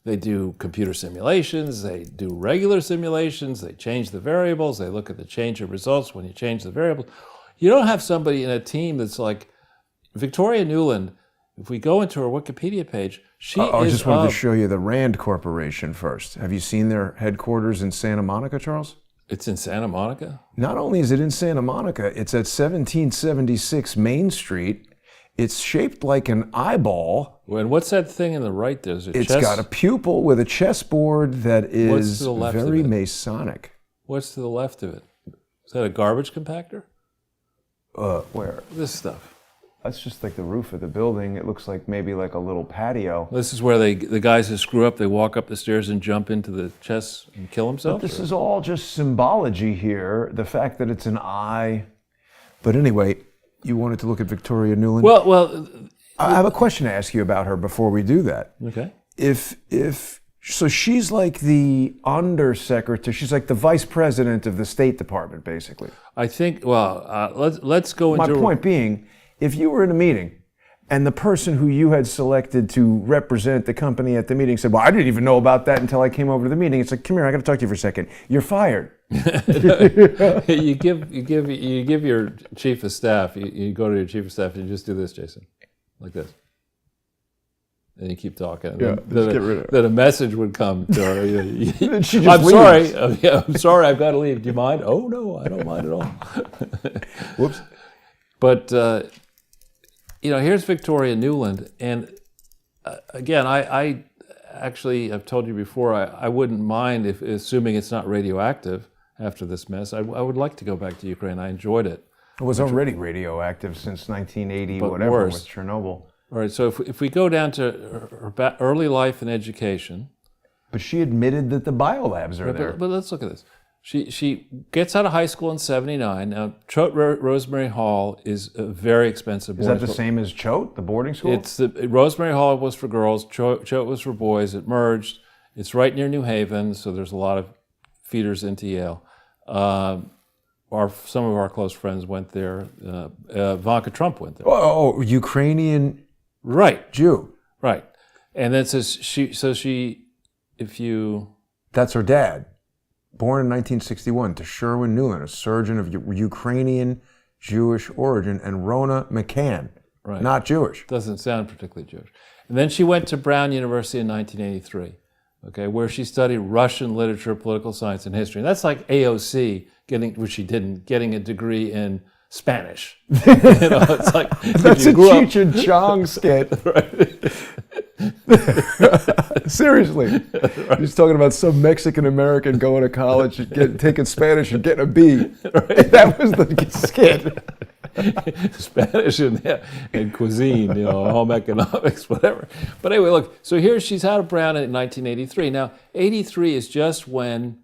they do computer simulations, they do regular simulations, they change the variables, they look at the change of results when you change the variables. You don't have somebody in a team that's like Victoria Nuland. If we go into her Wikipedia page, I just wanted to show you the RAND Corporation first. Have you seen their headquarters in Santa Monica, Charles? It's in Santa Monica? Not only is it in Santa Monica, it's at 1776 Main Street. It's shaped like an eyeball. And what's that thing in the right there? It's got a pupil with a chessboard that is very Masonic. What's to the left of it? Is that a garbage compactor? Where? This stuff. That's just like the roof of the building. It looks like maybe like a little patio. This is where the guys who screw up, they walk up the stairs and jump into the chess and kill themselves? But this is all just symbology here. The fact that it's an eye. But anyway, you wanted to look at Victoria Nuland? Well, I have a question to ask you about her before we do that. Okay. If So she's like the undersecretary. She's like the vice president of the State Department, basically. I think. Well, let's go into. My point being, if you were in a meeting and the person who you had selected to represent the company at the meeting said, "Well, I didn't even know about that until I came over to the meeting," it's like, "Come here, I got to talk to you for a second. You're fired." you give your chief of staff. You go to your chief of staff and you just do this, Jason, like this. And you keep talking. Yeah, just get rid of it. Then a message would come to her. She just I'm leaves. sorry. I'm sorry. I've got to leave. Do you mind? Oh no, I don't mind at all. Whoops. But here's Victoria Nuland, and again, I actually I've told you before. I wouldn't mind if, assuming it's not radioactive after this mess. I would like to go back to Ukraine. I enjoyed it. It was already radioactive since 1980, But whatever, worse. with Chernobyl. All right, so if we go down to her early life and education. But she admitted that the biolabs are there. But let's look at this. She gets out of high school in '79. Now, Choate Rosemary Hall is a very expensive boarding Is that the same as Choate, the boarding school? Rosemary Hall was for girls, Choate was for boys. It merged. It's right near New Haven, so there's a lot of feeders into Yale. Some of our close friends went there. Ivanka Trump went there. Oh, Ukrainian Right. Jew. Right. And then says That's her dad. Born in 1961 to Sherwin Nuland, a surgeon of Ukrainian Jewish origin, and Rona McCann, Right. not Jewish. Doesn't sound particularly Jewish. And then she went to Brown University in 1983, okay, where she studied Russian literature, political science, and history. And that's like AOC, getting a degree in Spanish. It's like That's a Cheech and Chong skit. Seriously. Right. He's talking about some Mexican American going to college, taking Spanish and getting a B. Right. That was the skit. Spanish and cuisine, home economics, whatever. But anyway, look, so here she's out of Brown in 1983. Now, 83 is just when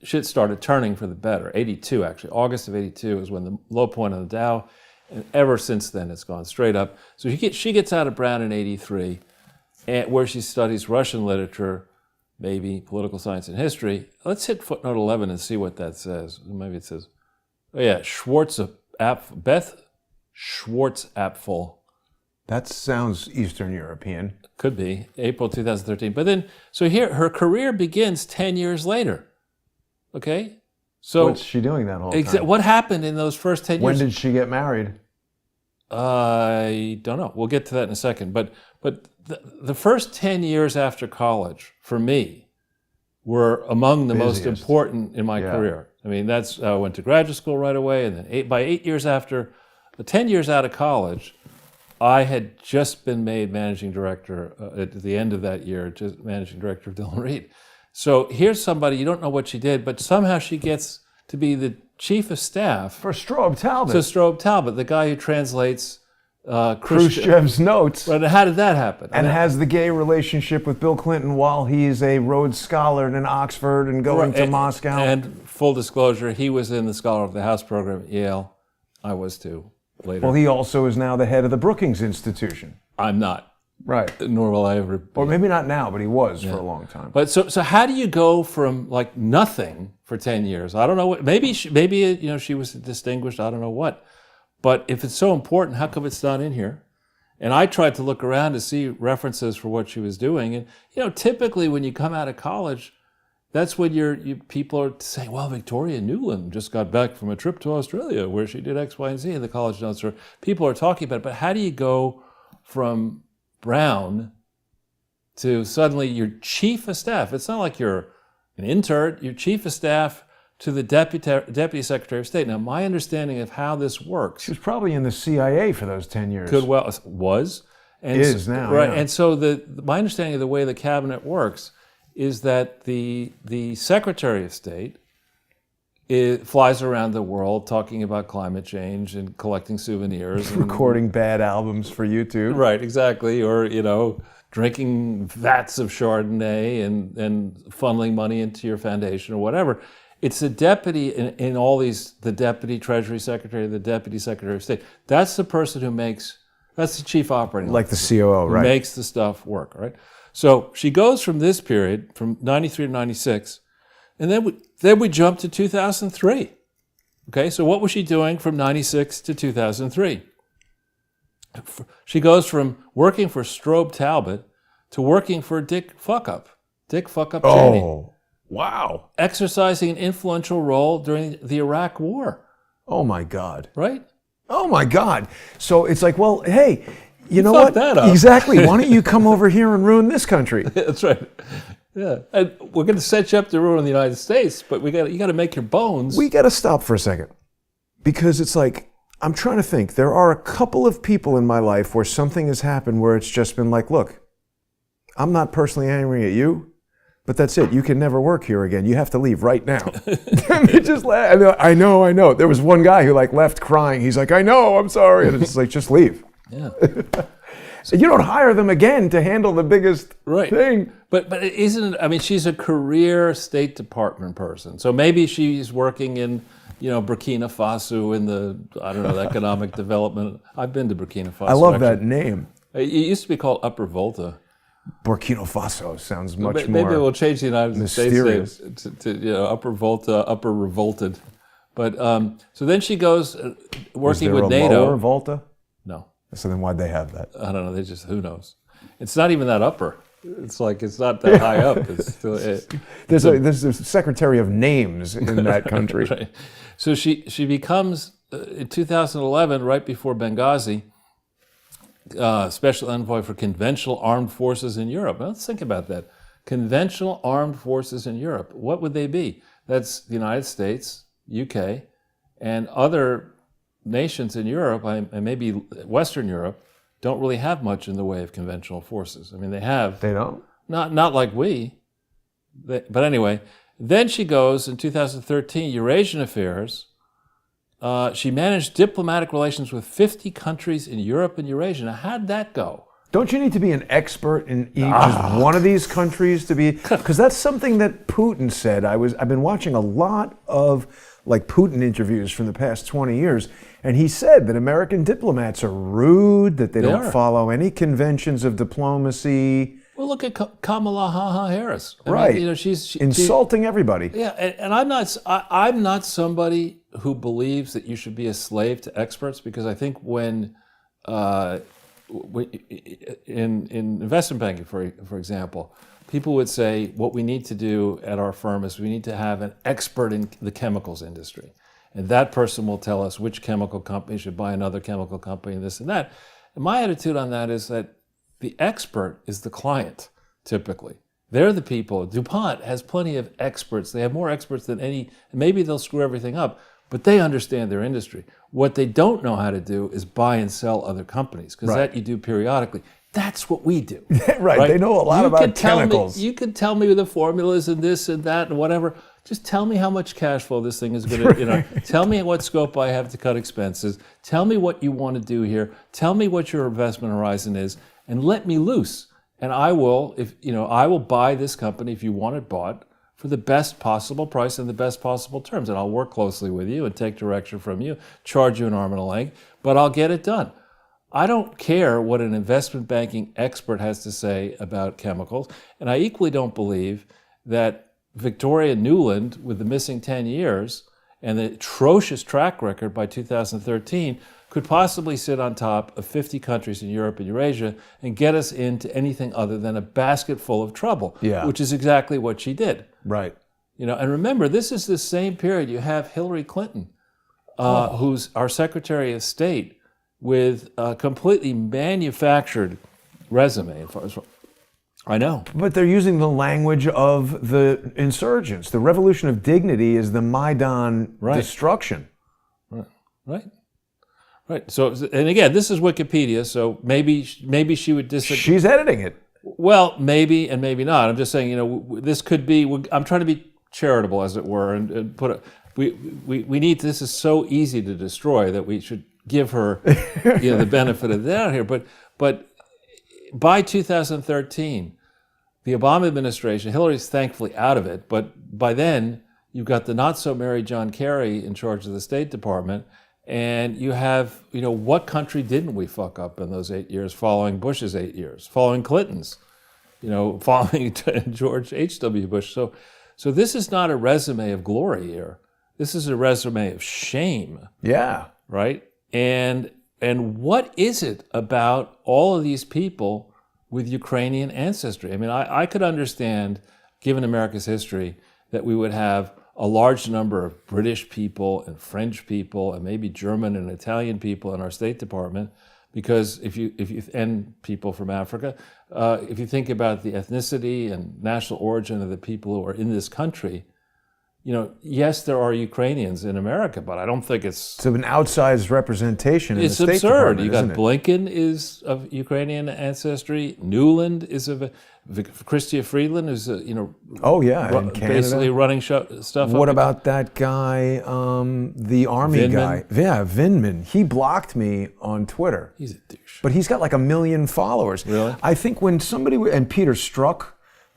shit started turning for the better. 82, actually. August of 82 is when the low point on the Dow, and ever since then it's gone straight up. So she gets out of Brown in 83, where she studies Russian literature, maybe political science and history. Let's hit footnote 11 and see what that says. Maybe it says, oh yeah, Beth Schwartz-Apfel. That sounds Eastern European. Could be, April 2013. But then, so here, her career begins 10 years later. Okay? So what's she doing that whole time? What happened in those first 10 years? When did she get married? I don't know. We'll get to that in a second. But the first 10 years after college, for me, were among the most important in my career. I mean, I went to graduate school right away, and then by 8 years after, 10 years out of college, I had just been made managing director at the end of that year, just managing director of Dillon Reed. So here's somebody, you don't know what she did, but somehow she gets to be the chief of staff. For Strobe Talbot. So Strobe Talbot, the guy who translates Khrushchev's notes. But how did that happen? And has the gay relationship with Bill Clinton while he's a Rhodes Scholar in Oxford and going to Moscow. And full disclosure, he was in the Scholar of the House program at Yale. I was too, later. Well, he also is now the head of the Brookings Institution. I'm not. Right. Nor will I ever be. Or maybe not now, but he was for a long time. But so how do you go from like nothing for 10 years? I don't know what, maybe she was distinguished, I don't know what. But if it's so important, how come it's not in here? And I tried to look around to see references for what she was doing. And, typically when you come out of college, that's when people are saying, well, Victoria Nuland just got back from a trip to Australia where she did X, Y, and Z in the college notes. Or people are talking about it. But how do you go from Brown to suddenly your chief of staff? It's not like you're an intern, you're chief of staff to the deputy secretary of state. Now, my understanding of how this works. She was probably in the CIA for those 10 years. Was. And is now. Right. Yeah. And so my understanding of the way the cabinet works is that the secretary of state flies around the world talking about climate change and collecting souvenirs. And recording bad albums for YouTube. Right, exactly. Or, drinking vats of Chardonnay and funneling money into your foundation or whatever. It's the deputy in all these, the deputy treasury secretary, the deputy secretary of state. That's the person that's the chief operating like the COO, right? Makes the stuff work, right? So she goes from this period, from 93 to 96, and then we jump to 2003. Okay, so what was she doing from 96 to 2003? She goes from working for Strobe Talbot to working for Dick Fuckup Cheney. Oh, wow. Exercising an influential role during the Iraq War. Oh, my God. Right? Oh, my God. So it's like, well, hey, you know fucked what? that up. Exactly. Why don't you come over here and ruin this country? That's right. Yeah. And we're going to set you up to ruin the United States, but you got to make your bones. We got to stop for a second. Because it's like, I'm trying to think. There are a couple of people in my life where something has happened where it's just been like, look, I'm not personally angry at you, but that's it. You can never work here again. You have to leave right now. And they just laugh. I know. There was one guy who left crying. He's like, I know, I'm sorry. And it's like, just leave. Yeah. So you don't hire them again to handle the biggest thing. But isn't it, I mean, she's a career State Department person. So maybe she's working in, Burkina Faso in the, economic development. I've been to Burkina Faso. I love that name. It used to be called Upper Volta. Burkina Faso sounds much more Maybe we'll change the United mysterious. States to Upper Volta, Upper Revolted. But so then she goes working with NATO. Lower Volta? No. So then why'd they have that? I don't know. They just, who knows? It's not even that upper. It's like, it's not that high up. It's still, there's a secretary of names in that country. Right. So she becomes, in 2011, right before Benghazi, Special Envoy for Conventional Armed Forces in Europe. Now, let's think about that. Conventional Armed Forces in Europe. What would they be? That's the United States, UK, and other nations in Europe, and maybe Western Europe, don't really have much in the way of conventional forces. I mean, they have. They don't? Not like we. But anyway, then she goes in 2013, Eurasian Affairs. She managed diplomatic relations with 50 countries in Europe and Eurasia. Now, how'd that go? Don't you need to be an expert in just one of these countries to be? Because that's something that Putin said. I've been watching a lot of Putin interviews from the past 20 years, and he said that American diplomats are rude, that they don't follow any conventions of diplomacy. Well, look at Kamala Harris. I mean, she's insulting everybody. Yeah, and I'm not somebody who believes that you should be a slave to experts, because I think when in investment banking, for example, people would say what we need to do at our firm is we need to have an expert in the chemicals industry, and that person will tell us which chemical company should buy another chemical company and this and that. And my attitude on that is that the expert is the client, typically. They're the people. DuPont has plenty of experts. They have more experts than any. Maybe they'll screw everything up, but they understand their industry. What they don't know how to do is buy and sell other companies, because that you do periodically. That's what we do. Right. They know a lot about chemicals. You could tell me the formulas and this and that and whatever. Just tell me how much cash flow this thing is going to, tell me what scope I have to cut expenses. Tell me what you want to do here. Tell me what your investment horizon is, and let me loose. And I will, I will buy this company if you want it bought for the best possible price and the best possible terms. And I'll work closely with you and take direction from you, charge you an arm and a leg, but I'll get it done. I don't care what an investment banking expert has to say about chemicals. And I equally don't believe that Victoria Nuland, with the missing 10 years and the atrocious track record by 2013, could possibly sit on top of 50 countries in Europe and Eurasia and get us into anything other than a basket full of trouble, which is exactly what she did. Right. And remember, this is the same period you have Hillary Clinton, who's our Secretary of State, with a completely manufactured resume. I know. But they're using the language of the insurgents. The Revolution of Dignity is the Maidan destruction. Right. So, and again, this is Wikipedia, so maybe she would disagree. She's editing it. Well, maybe and maybe not. I'm just saying, this could be. I'm trying to be charitable, as it were, and put we need. This is so easy to destroy that we should give her the benefit of the doubt here. But by 2013, the Obama administration, Hillary's thankfully out of it, but by then you've got the not so merry John Kerry in charge of the State Department. And you have, what country didn't we fuck up in those 8 years following Bush's 8 years, following Clinton's? following George H.W. Bush. So this is not a resume of glory here. This is a resume of shame. Yeah. Right? And what is it about all of these people with Ukrainian ancestry? I mean, I could understand, given America's history, that we would have a large number of British people and French people and maybe German and Italian people in our State Department, because if you and people from Africa, if you think about the ethnicity and national origin of the people who are in this country, yes, there are Ukrainians in America, but I don't think it's an outsized representation in the State Department. It's absurd. You got it? Blinken is of Ukrainian ancestry. Nuland is of Chrystia Freeland, who's in Canada, basically running stuff. What about that guy, the army Vindman? guy? Yeah, Vindman. He blocked me on Twitter. He's a douche. But he's got like 1 million followers. Really? I think when and Peter Strzok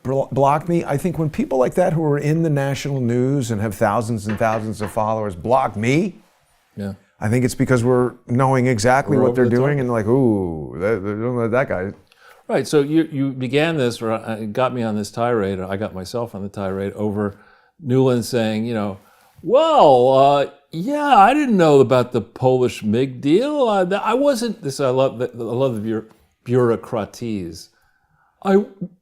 blocked me, I think when people like that who are in the national news and have thousands and thousands of followers block me, yeah, I think it's because we're knowing exactly what they're doing and like, ooh, don't let that guy. Right, so you began this, or got me on this tirade, or I got myself on the tirade over Nuland saying, yeah, I didn't know about the Polish MiG deal. I wasn't, I love the bureaucraties.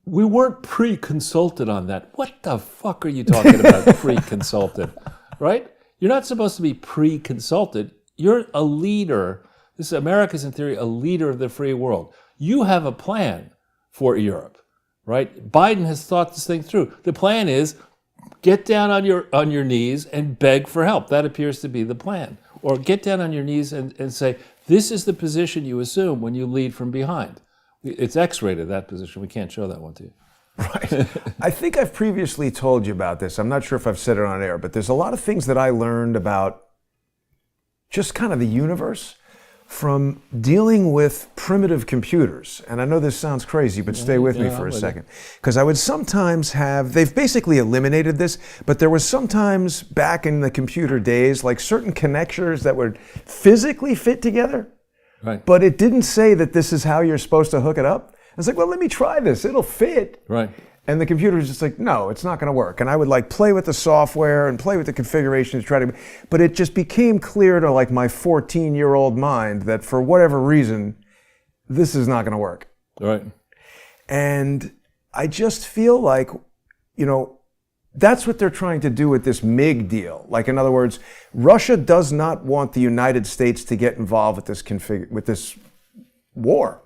We weren't pre-consulted on that. What the fuck are you talking about, pre-consulted, right? You're not supposed to be pre-consulted. You're a leader. America's, in theory, a leader of the free world. You have a plan for Europe, right? Biden has thought this thing through. The plan is get down on your knees and beg for help. That appears to be the plan. Or get down on your knees and say, this is the position you assume when you lead from behind. It's X-rated, that position. We can't show that one to you. Right. I think I've previously told you about this. I'm not sure if I've said it on air, but there's a lot of things that I learned about just kind of the universe from dealing with primitive computers. And I know this sounds crazy, but stay with me for a second. Because I would sometimes they've basically eliminated this, but there was sometimes back in the computer days, like certain connectors that would physically fit together, right, but it didn't say that this is how you're supposed to hook it up. I was like, well, let me try this. It'll fit. Right. And the computer was just like, no, it's not going to work. And I would like play with the software and play with the configuration to try to, but it just became clear to like my 14-year-old mind that for whatever reason, this is not going to work. Right. And I just feel like, that's what they're trying to do with this MiG deal. Like, in other words, Russia does not want the United States to get involved with this war.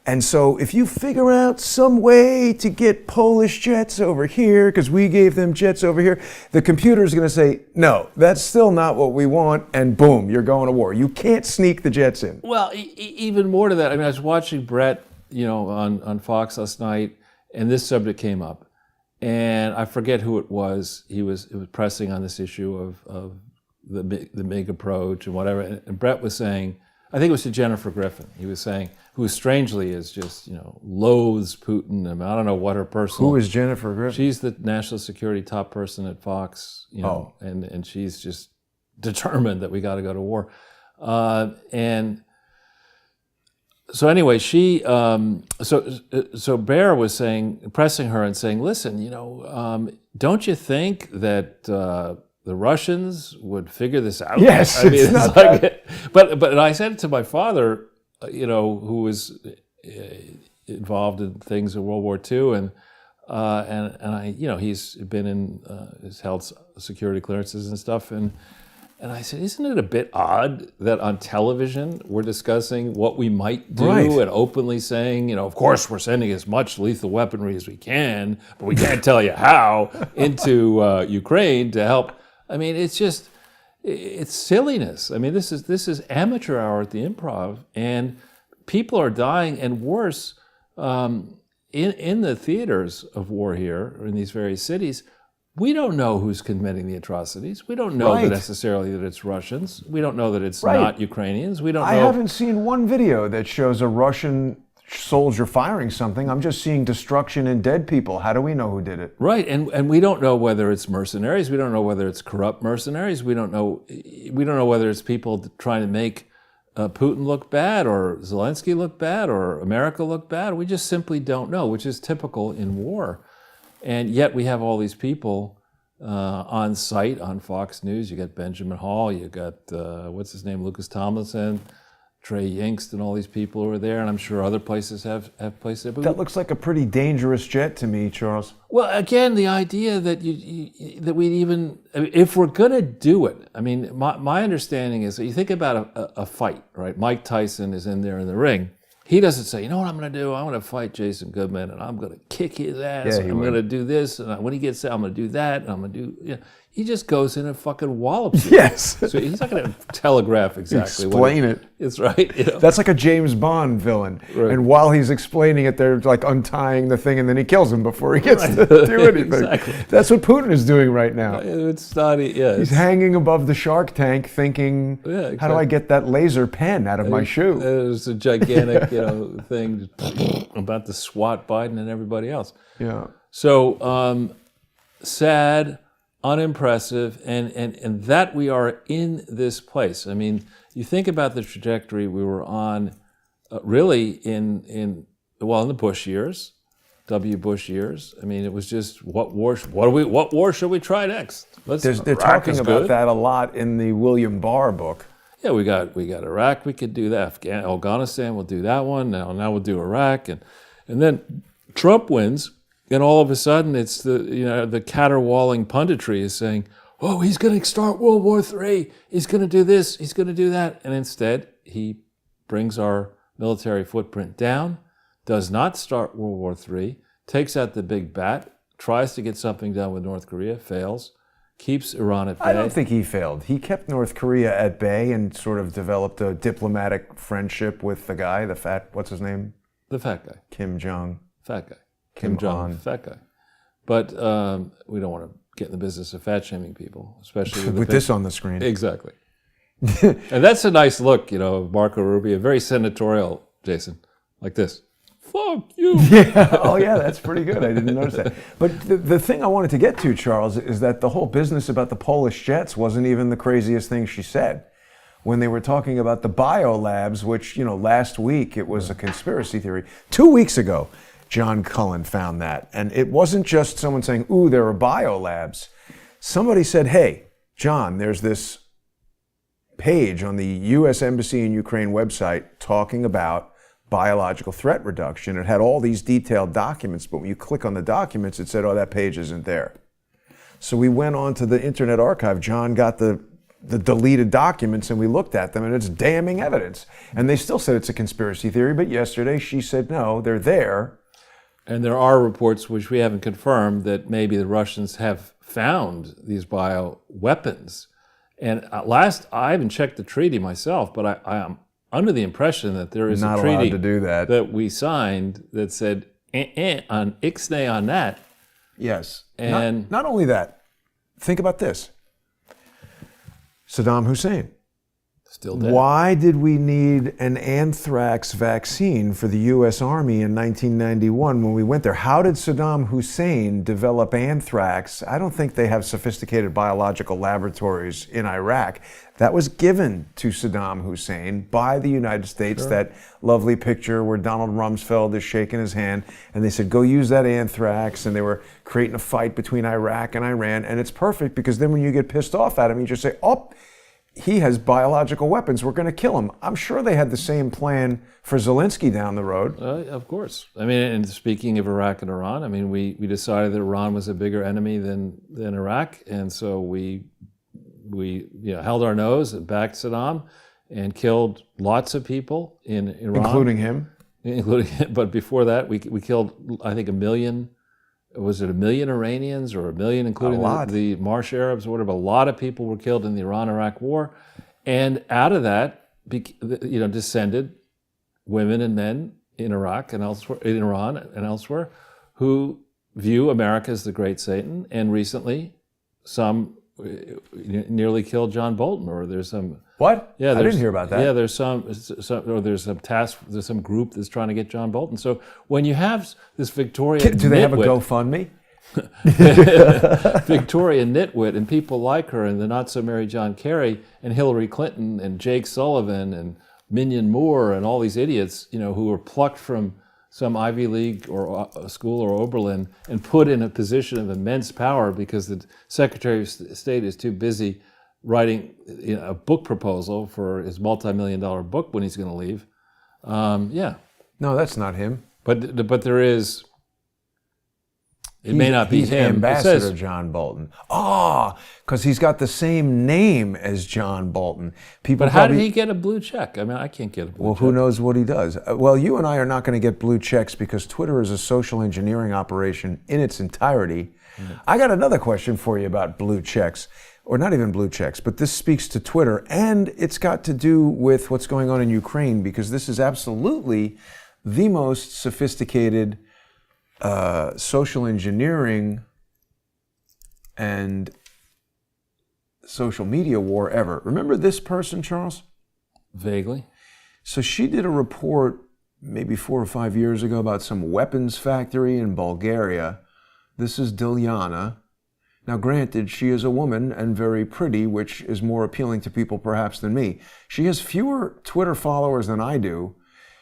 And so if you figure out some way to get Polish jets over here, because we gave them jets over here, the computer's going to say, no, that's still not what we want, and boom, you're going to war. You can't sneak the jets in. Well, even more to that, I mean, I was watching Brett, on Fox last night, and this subject came up. And I forget who it was. It was pressing on this issue of the MiG approach and whatever. And Brett was saying, I think it was to Jennifer Griffin. He was saying, who strangely is just, loathes Putin. I mean, I don't know what her personal... Who is Jennifer Griffin? She's the national security top person at Fox, and she's just determined that we got to go to war. And so anyway, she, so Bear was pressing her and saying, listen, don't you think that the Russians would figure this out? Yes, I mean, it's not like but I said it to my father, who was involved in things in World War II, and I, he's been he's held security clearances and stuff, and I said, isn't it a bit odd that on television we're discussing what we might do and openly saying, of course we're sending as much lethal weaponry as we can, but we can't tell you how into Ukraine to help. I mean, it's silliness. I mean, this is amateur hour at the Improv, and people are dying, and worse, in the theaters of war here, or in these various cities. We don't know who's committing the atrocities. We don't know necessarily that it's Russians. We don't know that it's not Ukrainians. We don't know. I haven't seen one video that shows a Russian soldier firing something. I'm just seeing destruction and dead people. How do we know who did it? Right, and we don't know whether it's mercenaries. We don't know whether it's corrupt mercenaries. We don't know whether it's people trying to make Putin look bad, or Zelensky look bad, or America look bad. We just simply don't know, which is typical in war. And yet we have all these people on site on Fox News. You got Benjamin Hall, you got, what's his name, Lucas Tomlinson, Trey Yingst, and all these people who are there, and I'm sure other places have places there. But that looks like a pretty dangerous jet to me, Charles. Well, again, the idea that that we'd even, if we're going to do it, I mean, my understanding is that you think about a fight, right? Mike Tyson is in there in the ring. He doesn't say, you know what I'm going to do? I'm going to fight Jason Goodman, and I'm going to kick his ass. I'm going to do this, and when he gets out, I'm going to do that, and I'm going to do. You know, he just goes in and fucking wallops you. Yes. So he's not going to telegraph exactly. Explain it. It's right. You know? That's like a James Bond villain. Right. And while he's explaining it, they're like untying the thing, and then he kills him before he gets to do anything. Exactly. That's what Putin is doing right now. It's not. Yeah. He's hanging above the Shark Tank, thinking, exactly. How do I get that laser pen out of my shoe? There's a gigantic, thing about to swat Biden and everybody else. Yeah. So sad, unimpressive, and that we are in this place. I mean, you think about the trajectory we were on, really in the Bush years, W. Bush years. I mean, it was just what war should we try next? They're talking about that a lot in the William Barr book. Yeah, we got Iraq. We could do that. Afghanistan. We'll do that one. Now we'll do Iraq, and then Trump wins, and all of a sudden it's the caterwauling punditry is saying, "Oh, he's going to start World War III. He's going to do this. He's going to do that." And instead, he brings our military footprint down, does not start World War III, takes out the big bat, tries to get something done with North Korea, fails. Keeps Iran at bay. I don't think he failed. He kept North Korea at bay and sort of developed a diplomatic friendship with the guy, what's his name? The fat guy. Kim Jong. Fat guy. Kim Jong, fat guy. But we don't want to get in the business of fat shaming people, especially with this on the screen. Exactly. And that's a nice look, of Marco Rubio, very senatorial, Jason, like this. Fuck you. Yeah. Oh, yeah, that's pretty good. I didn't notice that. But the thing I wanted to get to, Charles, is that the whole business about the Polish jets wasn't even the craziest thing she said. When they were talking about the biolabs, which, last week it was a conspiracy theory. 2 weeks ago, John Cullen found that. And it wasn't just someone saying, ooh, there are biolabs. Somebody said, hey, John, there's this page on the U.S. Embassy in Ukraine website talking about biological threat reduction. It had all these detailed documents, but when you click on the documents, it said, oh, that page isn't there. So we went on to the Internet Archive. John got the deleted documents, and we looked at them, and it's damning evidence. And they still said it's a conspiracy theory, but yesterday she said, no, they're there. And there are reports, which we haven't confirmed, that maybe the Russians have found these bioweapons. And I haven't checked the treaty myself, but I am under the impression that there is not a treaty allowed to do that. That we signed that said on ixnay on that. Yes. And not only that, think about this. Saddam Hussein. Still dead. Why did we need an anthrax vaccine for the U.S. Army in 1991 when we went there? How did Saddam Hussein develop anthrax? I don't think they have sophisticated biological laboratories in Iraq. That was given to Saddam Hussein by the United States, sure. That lovely picture where Donald Rumsfeld is shaking his hand, and they said, go use that anthrax, and they were creating a fight between Iraq and Iran, and it's perfect because then when you get pissed off at him, you just say, oh, he has biological weapons, we're going to kill him. I'm sure they had the same plan for Zelensky down the road. Of course. I mean, and speaking of Iraq and Iran, I mean, we decided that Iran was a bigger enemy than Iraq, and so we held our nose and backed Saddam and killed lots of people in Iran. Including him? But before that, we killed, I think, 1 million. Was it 1 million Iranians or 1 million, including the Marsh Arabs or whatever? A lot of people were killed in the Iran-Iraq war. And out of that, descended women and men in Iraq and elsewhere, in Iran and elsewhere, who view America as the great Satan. And recently, some nearly killed John Bolton, or there's some. What? Yeah, I didn't hear about that. Yeah, there's some group that's trying to get John Bolton. So when you have this Victoria, do they have a GoFundMe? Victoria Nitwit and people like her, and the not so merry John Kerry and Hillary Clinton and Jake Sullivan and Minion Moore and all these idiots, who were plucked from some Ivy League or school or Oberlin and put in a position of immense power because the Secretary of State is too busy writing a book proposal for his multi-million-dollar book when he's going to leave. No, that's not him. But there is. It may not be he's him. Ambassador John Bolton. Because he's got the same name as John Bolton. But how did he get a blue check? I mean, I can't get a blue check. Well, who knows what he does? Well, you and I are not going to get blue checks because Twitter is a social engineering operation in its entirety. I got another question for you about blue checks. Or not even blue checks, but this speaks to Twitter, and it's got to do with what's going on in Ukraine, because this is absolutely the most sophisticated social engineering and social media war ever. Remember this person, Charles? Vaguely. So she did a report maybe 4 or 5 years ago about some weapons factory in Bulgaria. This is Dilyana. Now, granted, she is a woman and very pretty, which is more appealing to people perhaps than me. She has fewer Twitter followers than I do.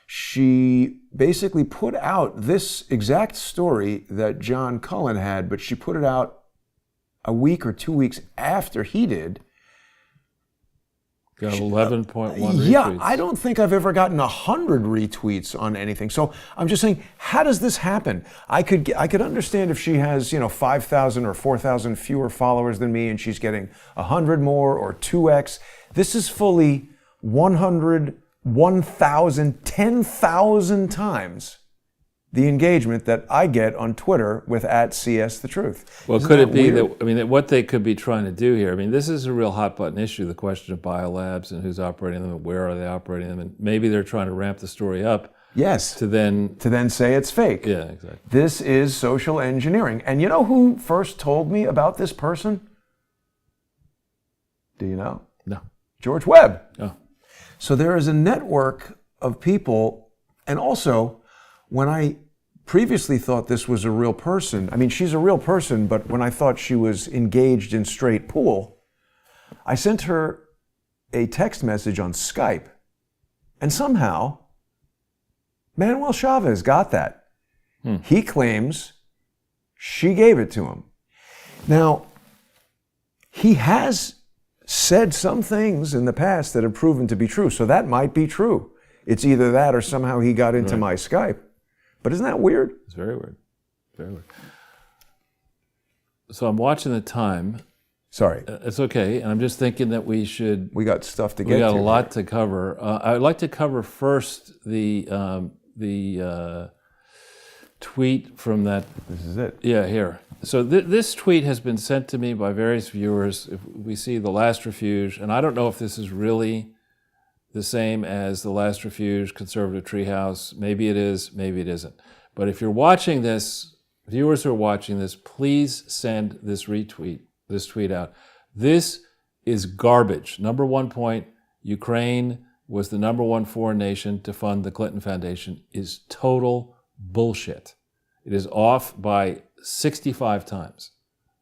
She basically put out this exact story that John Cullen had, but she put it out a week or 2 weeks after he did. Got 11.1 retweets. Yeah, I don't think I've ever gotten 100 retweets on anything. So I'm just saying, how does this happen? I could understand if she has 5,000 or 4,000 fewer followers than me, and she's getting 100 more or 2x. This is fully 100, 1,000, 10,000 times the engagement that I get on Twitter with @CSTheTruth. Well, could it be that, what they could be trying to do here, this is a real hot button issue, the question of biolabs and who's operating them and where are they operating them, and maybe they're trying to ramp the story up. Yes. To then say it's fake. Yeah, exactly. This is social engineering. And you know who first told me about this person? Do you know? No. George Webb. Oh. So there is a network of people, and also when I previously thought this was a real person, she's a real person, but when I thought she was engaged in straight pool, I sent her a text message on Skype, and somehow Manuel Chavez got that. He claims she gave it to him. Now, he has said some things in the past that have proven to be true, so that might be true. It's either that or somehow he got into my Skype. But isn't that weird? It's very weird. Very weird. So I'm watching the time. Sorry. It's okay. And I'm just thinking that we got stuff to get to. We got a lot to cover. I'd like to cover first the tweet from that. This is it. Yeah, here. So this tweet has been sent to me by various viewers. If we see The Last Refuge, and I don't know if this is really the same as The Last Refuge, Conservative Treehouse. Maybe it is, maybe it isn't. But if you're watching this, viewers who are watching this, please send this tweet out. This is garbage. Number one point, Ukraine was the number one foreign nation to fund the Clinton Foundation is total bullshit. It is off by 65 times.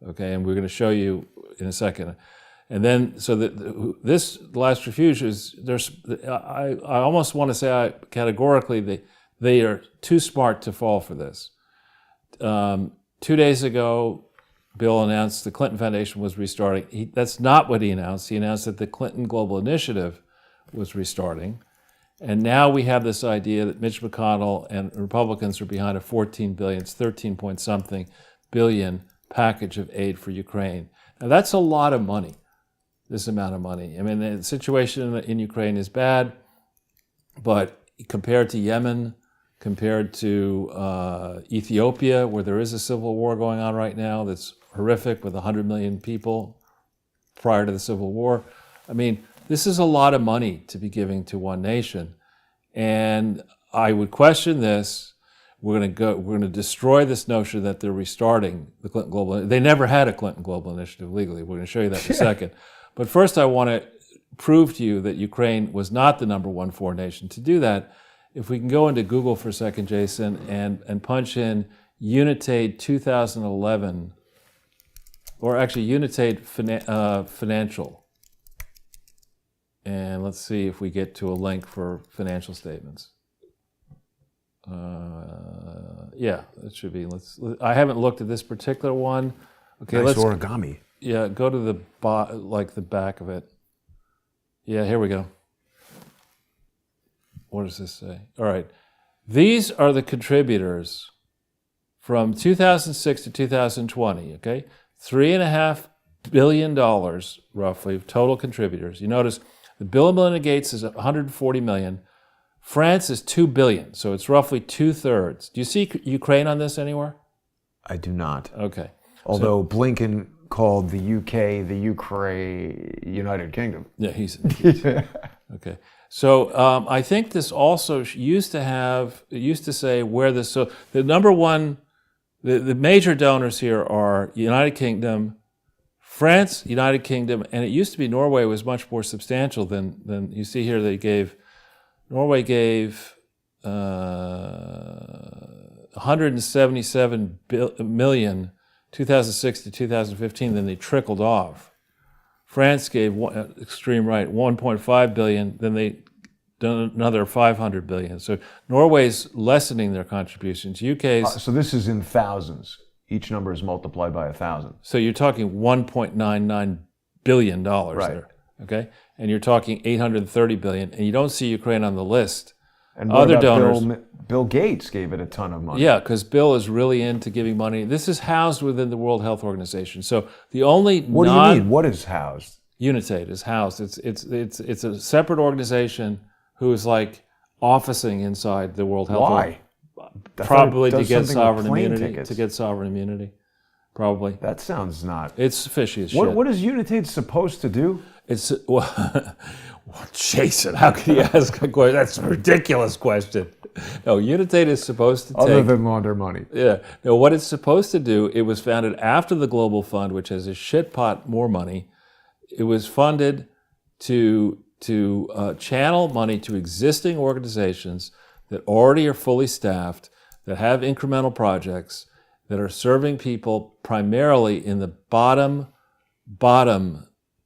Okay, and we're going to show you in a second. And then, so this Last Refuge is, I almost want to say categorically they are too smart to fall for this. 2 days ago, Bill announced the Clinton Foundation was restarting. That's not what he announced. He announced that the Clinton Global Initiative was restarting. And now we have this idea that Mitch McConnell and Republicans are behind a 14 billion, it's 13 point something billion package of aid for Ukraine. Now that's a lot of money. This amount of money. The situation in Ukraine is bad, but compared to Yemen, compared to Ethiopia, where there is a civil war going on right now that's horrific with 100 million people prior to the civil war, this is a lot of money to be giving to one nation. And I would question this. We're going to destroy this notion that they're restarting the Clinton Global Initiative. They never had a Clinton Global Initiative legally. We're going to show you that in a second. But first, I want to prove to you that Ukraine was not the number one foreign nation. To do that, if we can go into Google for a second, Jason, and punch in Unitate 2011, or actually Unitate Financial. And let's see if we get to a link for financial statements. Yeah, it should be. I haven't looked at this particular one. Okay, nice let's origami. Yeah, go to the the back of it. Yeah, here we go. What does this say? All right. These are the contributors from 2006 to 2020, okay? $3.5 billion, roughly, of total contributors. You notice the Bill and Melinda Gates is $140 million. France is $2 billion, so it's roughly 2/3. Do you see Ukraine on this anywhere? I do not. Okay. Although Blinken called the UK the Ukraine United Kingdom. Yeah, he's okay. So I think this also used to say where this. So the number one, the major donors here are United Kingdom, France, United Kingdom, and it used to be Norway was much more substantial than you see here. Norway gave 177 million 2006 to 2015. Then they trickled off. France gave extreme right 1.5 billion. Then they done another 500 billion. So Norway's lessening their contributions. UK's. So this is in thousands. Each number is multiplied by 1,000. So you're talking 1.99 billion dollars right. there. Okay, and you're talking 830 billion, and you don't see Ukraine on the list. And other donors. Bill Gates gave it a ton of money. Yeah, because Bill is really into giving money. This is housed within the World Health Organization. So the only what do you mean? What is housed? UNITAID is housed. It's a separate organization who is like officing inside the World Health Organization. Why? Probably to get sovereign immunity. Tickets. To get sovereign immunity, probably. That sounds not. It's fishy as shit. What is UNITAID supposed to do? It's well, Jason. How can you ask a question? That's a ridiculous question. No, UNITAID is supposed to other than launder money. Yeah. No, what it's supposed to do. It was founded after the Global Fund, which has a shit pot more money. It was funded to channel money to existing organizations that already are fully staffed, that have incremental projects, that are serving people primarily in the bottom,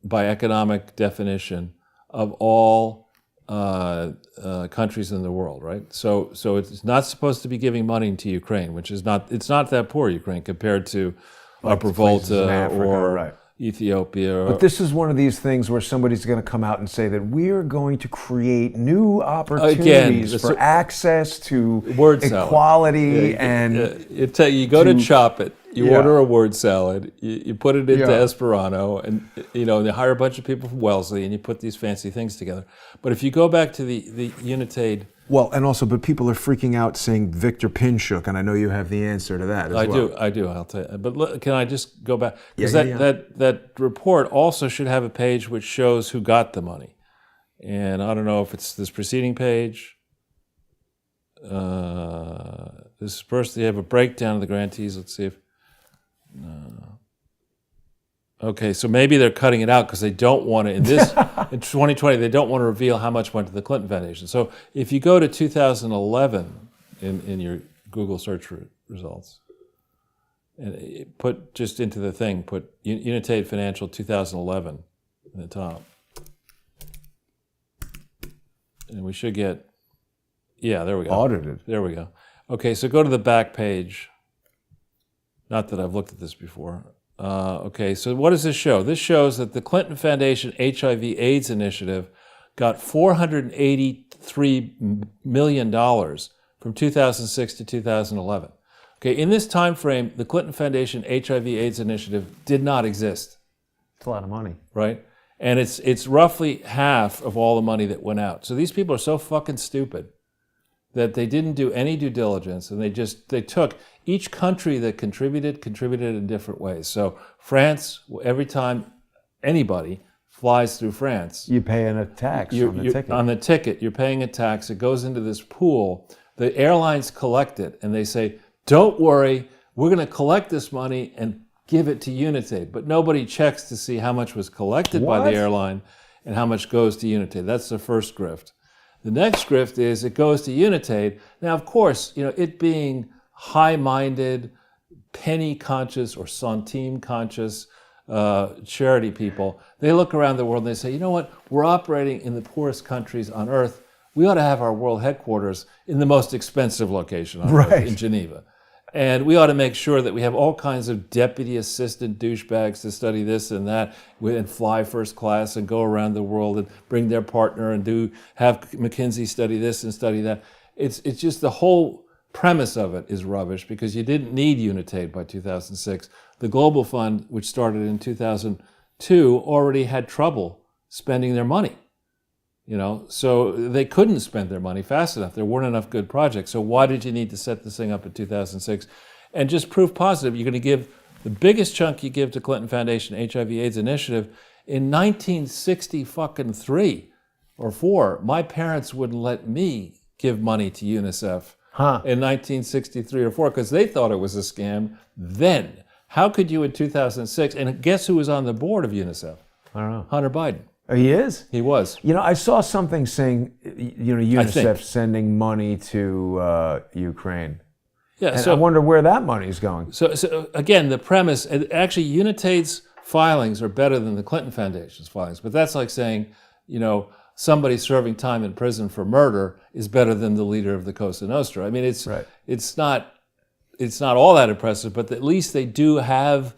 by economic definition, of all countries in the world, right? So it's not supposed to be giving money to Ukraine, which is not, it's not that poor, Ukraine, compared to Upper Volta or right. Ethiopia. But this is one of these things where somebody's going to come out and say that we're going to create new opportunities for access to word equality salad. You go to Chop It, you order a word salad, you put it into Esperanto, and they hire a bunch of people from Wellesley, and you put these fancy things together. But if you go back to the UNITAID. Well, and also, but people are freaking out saying Victor Pinchuk, and I know you have the answer to that as well. I do. I'll tell you. But look, can I just go back? Because that report also should have a page which shows who got the money. And I don't know if it's this preceding page. This first, they have a breakdown of the grantees. Let's see if. Okay, so maybe they're cutting it out because they don't want to, in 2020, they don't want to reveal how much went to the Clinton Foundation. So if you go to 2011 in your Google search results, and put just into the thing, put UNITAID Financial 2011 in the top. And we should get, there we go. Audited. There we go. Okay, so go to the back page. Not that I've looked at this before. Okay, so what does this show? This shows that the Clinton Foundation HIV/AIDS initiative got $483 million from 2006 to 2011. Okay, in this time frame, the Clinton Foundation HIV/AIDS initiative did not exist. It's a lot of money. Right? And it's roughly half of all the money that went out. So these people are so fucking stupid that they didn't do any due diligence, and they took each country that contributed in different ways. So France, every time anybody flies through France, you pay a tax on the ticket. On the ticket, you're paying a tax. It goes into this pool. The airlines collect it, and they say, "Don't worry, we're going to collect this money and give it to UNITAID." But nobody checks to see how much was collected by the airline and how much goes to UNITAID. That's the first grift. The next grift is it goes to UNITAID. Now, of course, it being high-minded, penny-conscious or centime-conscious charity people, they look around the world and they say, you know what, we're operating in the poorest countries on earth. We ought to have our world headquarters in the most expensive location on earth, in Geneva. And we ought to make sure that we have all kinds of deputy assistant douchebags to study this and that and fly first class and go around the world and bring their partner and have McKinsey study this and study that. It's just the whole premise of it is rubbish because you didn't need Unitate by 2006. The Global Fund, which started in 2002, already had trouble spending their money. So they couldn't spend their money fast enough. There weren't enough good projects. So why did you need to set this thing up in 2006? And just proof positive, you're going to give the biggest chunk you give to Clinton Foundation HIV/AIDS Initiative in 1963 or 4. My parents wouldn't let me give money to UNICEF in 1963 or 4 because they thought it was a scam then. How could you in 2006? And guess who was on the board of UNICEF? I don't know. Hunter Biden. He is? He was. I saw something saying, UNICEF sending money to Ukraine. Yeah, and I wonder where that money's going. So again, the premise, actually Unitate's filings are better than the Clinton Foundation's filings, but that's like saying, somebody serving time in prison for murder is better than the leader of the Cosa Nostra. I mean, it's not all that impressive, but at least they do have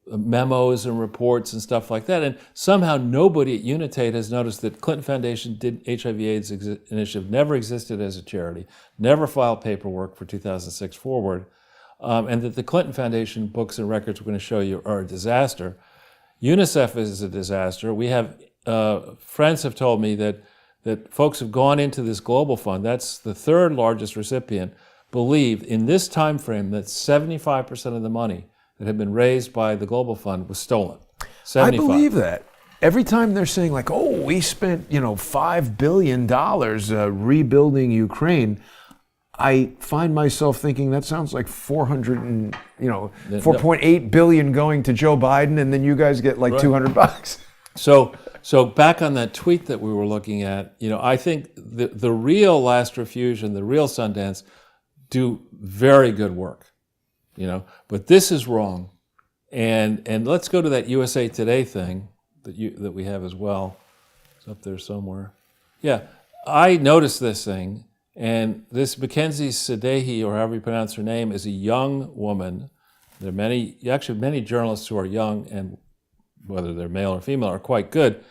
memos and reports and stuff like that. And somehow nobody at Unitate has noticed that Clinton Foundation HIV/AIDS Initiative never existed as a charity, never filed paperwork for 2006 forward, and that the Clinton Foundation books and records we're going to show you are a disaster. UNICEF is a disaster. We have friends have told me that folks have gone into this global fund, that's the third largest recipient, believe in this time frame that 75% of the money that had been raised by the Global Fund was stolen. 75. I believe that. Every time they're saying like, oh, we spent, $5 billion rebuilding Ukraine, I find myself thinking that sounds like 4.8 billion going to Joe Biden, and then you guys get like $200. So back on that tweet that we were looking at, I think the real Last Refuge, the real Sundance do very good work. But this is wrong, and let's go to that USA Today thing that we have as well. It's up there somewhere. Yeah, I noticed this thing, and this Mackenzie Sadehi, or however you pronounce her name, is a young woman. There are many journalists who are young, and whether they're male or female, are quite good.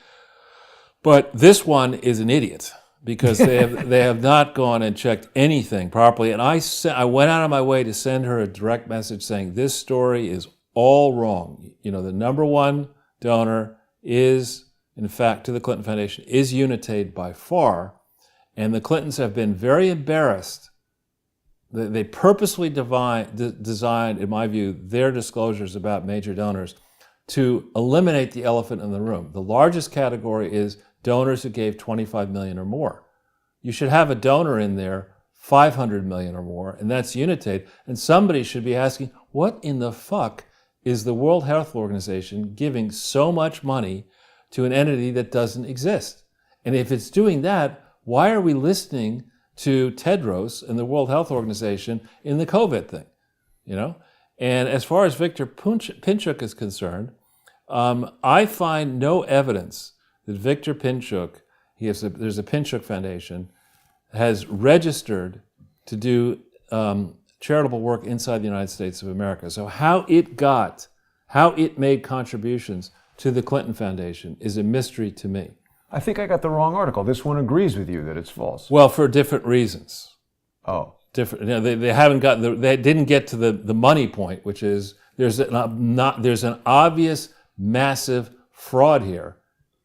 But this one is an idiot, because they have not gone and checked anything properly. And I went out of my way to send her a direct message saying this story is all wrong. The number one donor is, in fact, to the Clinton Foundation, is Unitate by far. And the Clintons have been very embarrassed. They purposely designed, in my view, their disclosures about major donors to eliminate the elephant in the room. The largest category is donors who gave $25 million or more. You should have a donor in there, $500 million or more, and that's Unitate. And somebody should be asking, what in the fuck is the World Health Organization giving so much money to an entity that doesn't exist? And if it's doing that, why are we listening to Tedros and the World Health Organization in the COVID thing? And as far as Victor Pinchuk is concerned, I find no evidence that Victor Pinchuk, there's a Pinchuk Foundation, has registered to do charitable work inside the United States of America. So how it made contributions to the Clinton Foundation is a mystery to me. I think I got the wrong article. This one agrees with you that it's false. Well, for different reasons. Oh. Different. They haven't gotten they didn't get to the money point, which is there's an obvious massive fraud here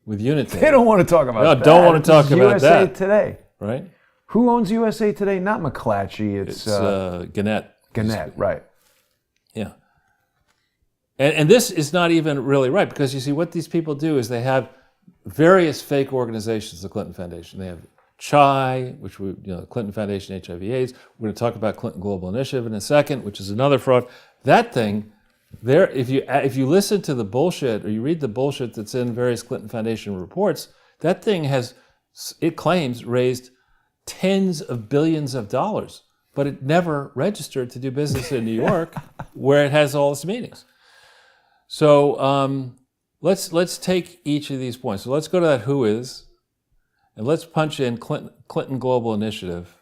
with Unitate. They don't want to talk about that. No, don't want to talk about USA that. Today. Right? Who owns USA Today? Not McClatchy. It's Gannett. Gannett, right. Yeah. And this is not even really right, because you see what these people do is they have various fake organizations, the Clinton Foundation. They have CHI, which Clinton Foundation HIV/AIDS. We're going to talk about Clinton Global Initiative in a second, which is another fraud. That thing, if you listen to the bullshit or you read the bullshit that's in various Clinton Foundation reports, that thing it claims raised tens of billions of dollars, but it never registered to do business in New York, where it has all its meetings. So let's take each of these points. So let's go to that who is, and let's punch in Clinton Global Initiative,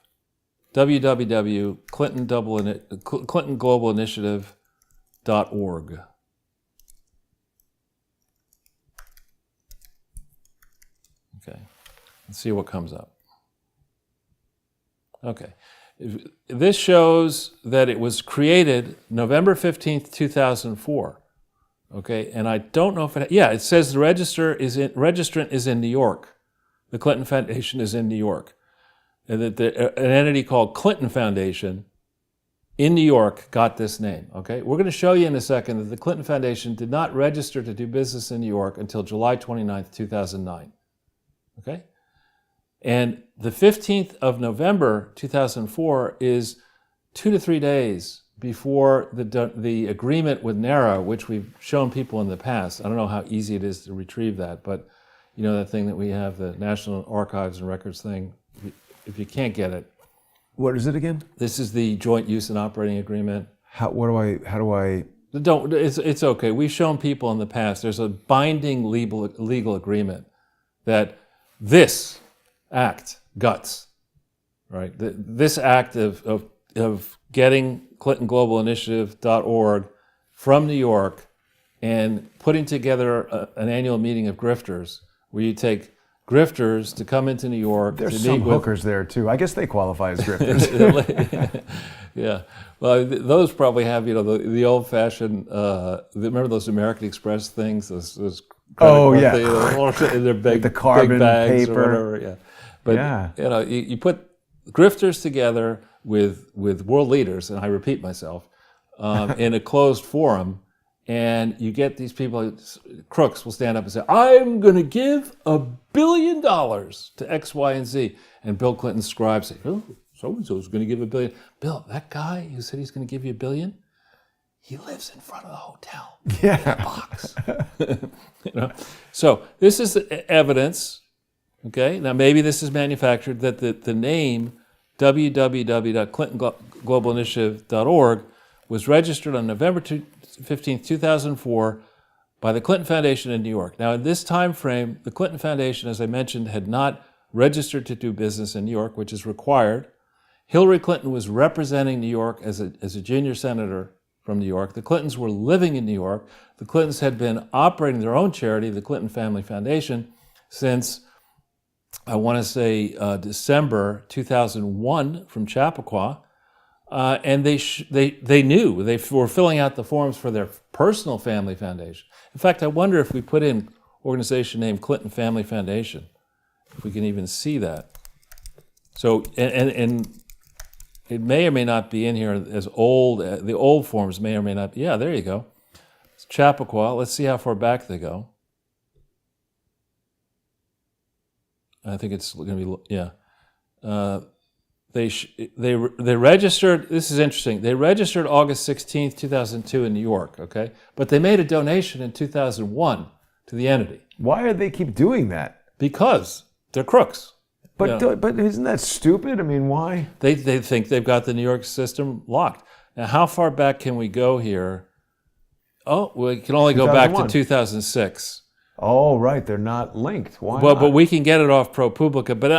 www.clintonglobal.org. Okay, let's see what comes up. Okay, this shows that it was created November 15th, 2004. Okay, and I don't know if it says the registrant is in New York. The Clinton Foundation is in New York. And that an entity called Clinton Foundation in New York got this name. Okay, we're going to show you in a second that the Clinton Foundation did not register to do business in New York until July 29th, 2009. Okay, and the 15th of November 2004 is 2 to 3 days before the agreement with NARA, which we've shown people in the past. I don't know how easy it is to retrieve that, but you know that thing that we have, the National Archives and Records thing. If you can't get it, what is it again? This is the Joint Use and Operating Agreement. How do I? Don't. It's okay. We've shown people in the past. There's a binding legal agreement that this act guts, right? This act of getting ClintonGlobalInitiative.org from New York and putting together an annual meeting of grifters where you take grifters to come into New York. There's some hookers there too. I guess they qualify as grifters. Yeah. Well, those probably have, the old-fashioned, remember those American Express things? Those in their big, the carbon big bags paper. Or whatever. Yeah. But, you put grifters together with world leaders, and I repeat myself, in a closed forum, and you get these people, crooks will stand up and say, I'm going to give $1 billion to X, Y, and Z. And Bill Clinton's scribe say, oh, so-and-so's going to give $1 billion. Bill, that guy who said he's going to give you $1 billion, he lives in front of the hotel. Yeah. In a box. So this is evidence, okay? Now maybe this is manufactured, that the name www.clintonglobalinitiative.org was registered on November 15, 2004 by the Clinton Foundation in New York. Now, in this time frame, the Clinton Foundation, as I mentioned, had not registered to do business in New York, which is required. Hillary Clinton was representing New York as a junior senator from New York. The Clintons were living in New York. The Clintons had been operating their own charity, the Clinton Family Foundation, since, I want to say, December 2001 from Chappaqua. And they knew. They were filling out the forms for their personal family foundation. In fact, I wonder if we put in organization name Clinton Family Foundation, if we can even see that. So, and it may or may not be in here as old. The old forms may or may not be. Yeah, there you go. It's Chappaqua. Let's see how far back they go. I think it's going to be, yeah. They registered, this is interesting, they registered August 16th, 2002 in New York, okay? But they made a donation in 2001 to the entity. Why do they keep doing that? Because they're crooks. But isn't that stupid? I mean, why? They think they've got the New York system locked. Now, how far back can we go here? Oh, we can only go back to 2006. Oh, right. They're not linked. Why well, not? But we can get it off ProPublica. But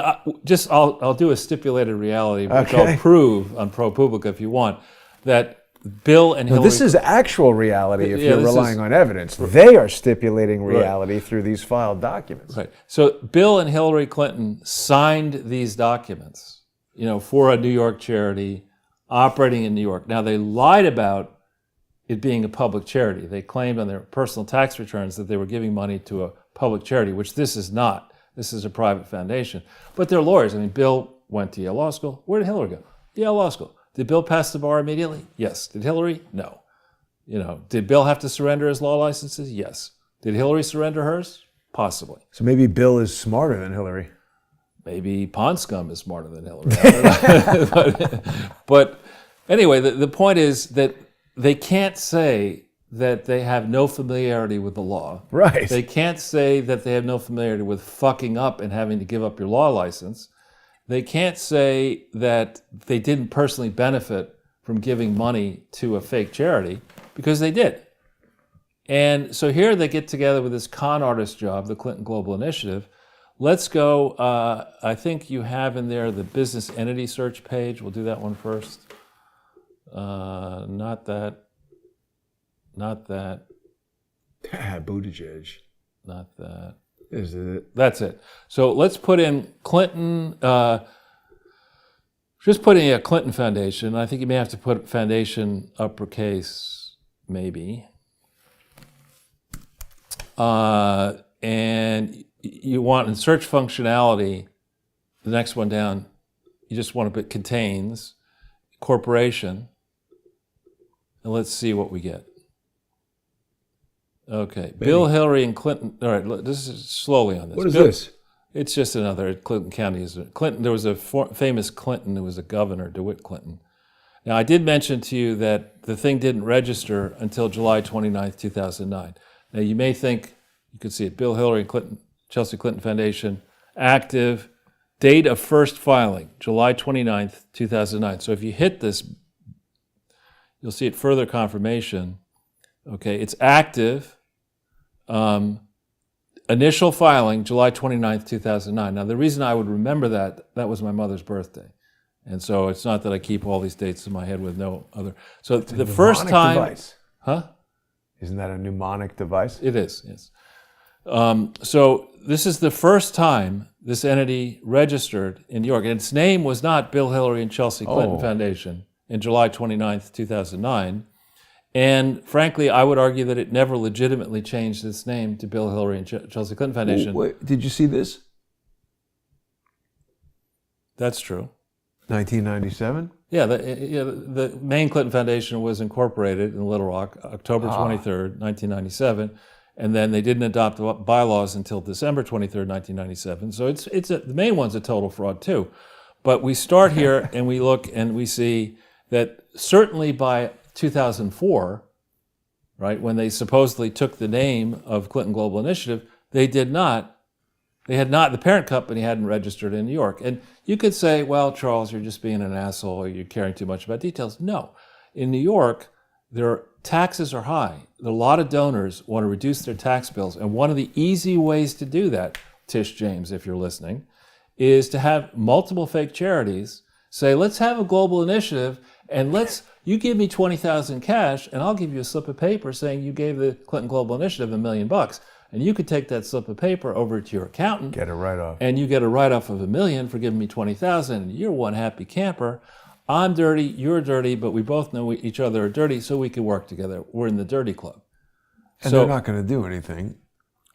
I'll do a stipulated reality, which I'll prove on ProPublica if you want, that Bill and Hillary... This is actual reality if you're relying on evidence. They are stipulating reality through these filed documents. Right. So Bill and Hillary Clinton signed these documents, for a New York charity operating in New York. Now, they lied about it being a public charity. They claimed on their personal tax returns that they were giving money to a public charity, which this is not. This is a private foundation. But they're lawyers. I mean, Bill went to Yale Law School. Where did Hillary go? Yale Law School. Did Bill pass the bar immediately? Yes. Did Hillary? No. Did Bill have to surrender his law licenses? Yes. Did Hillary surrender hers? Possibly. So maybe Bill is smarter than Hillary. Maybe Pond Scum is smarter than Hillary. I don't know. But anyway, the point is that they can't say that they have no familiarity with the law. Right. They can't say that they have no familiarity with fucking up and having to give up your law license. They can't say that they didn't personally benefit from giving money to a fake charity, because they did. And so here they get together with this con artist job, the Clinton Global Initiative. Let's go, I think you have in there the business entity search page. We'll do that one first. Not that. Buttigieg. Not that. Is it? That's it. So let's put in Clinton, just put in a Clinton Foundation. I think you may have to put foundation uppercase, maybe. And you want in search functionality, the next one down, you just want to put contains, corporation, and let's see what we get. Okay, Bill, Hillary, and Clinton. All right, this is slowly on this. What is this? It's just another Clinton County. Clinton. There was a famous Clinton who was a governor, DeWitt Clinton. Now, I did mention to you that the thing didn't register until July 29th, 2009. Now, you may think, you could see it, Bill, Hillary, and Clinton, Chelsea Clinton Foundation, active, date of first filing, July 29th, 2009. So if you hit this, you'll see it further confirmation. Okay, it's active. Initial filing, July 29th, 2009. Now, the reason I would remember that was my mother's birthday. And so it's not that I keep all these dates in my head with no other. So It's the first time. Device. Huh? Isn't that a mnemonic device? It is, yes. So this is the first time this entity registered in New York. And its name was not Bill, Hillary, and Chelsea Clinton Foundation in July 29th, 2009. And frankly, I would argue that it never legitimately changed its name to Bill, Hillary, and Chelsea Clinton Foundation. Wait, did you see this? That's true. 1997? Yeah, the main Clinton Foundation was incorporated in Little Rock, October 23rd, 1997. And then they didn't adopt the bylaws until December 23rd, 1997. So the main one's a total fraud too. But we start here and we look and we see that certainly by 2004, right, when they supposedly took the name of Clinton Global Initiative, the parent company hadn't registered in New York. And you could say, well, Charles, you're just being an asshole or you're caring too much about details. No. In New York, their taxes are high. A lot of donors want to reduce their tax bills. And one of the easy ways to do that, Tish James, if you're listening, is to have multiple fake charities say, let's have a global initiative and you give me $20,000 cash and I'll give you a slip of paper saying you gave the Clinton Global Initiative $1 million. And you could take that slip of paper over to your accountant. Get a write-off. And you get a write-off of $1 million for giving me $20,000. And you're one happy camper. I'm dirty, you're dirty, but we both know each other are dirty, so we can work together. We're in the dirty club. And they're not going to do anything.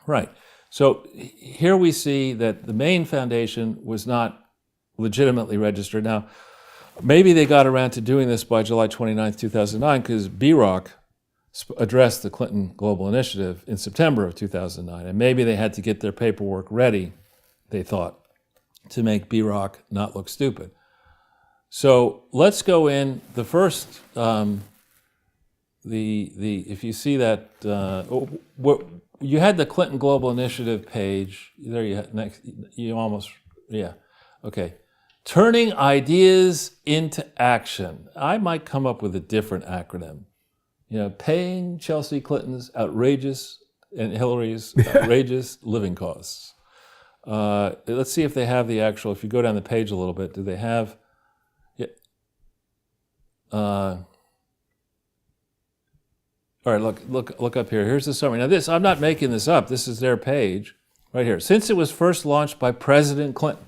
Right. So here we see that the main foundation was not legitimately registered. Now, maybe they got around to doing this by July 29th, 2009, because B-Rock addressed the Clinton Global Initiative in September of 2009. And maybe they had to get their paperwork ready, they thought, to make B-Rock not look stupid. So let's go in. The first, if you see that, you had the Clinton Global Initiative page. There you had next. You almost, yeah, okay. Turning ideas into action. I might come up with a different acronym. Paying Chelsea Clinton's outrageous and Hillary's outrageous living costs. Let's see if they have the actual. If you go down the page a little bit, do they have? All right, look up here. Here's the summary. Now this, I'm not making this up. This is their page right here. Since it was first launched by President Clinton.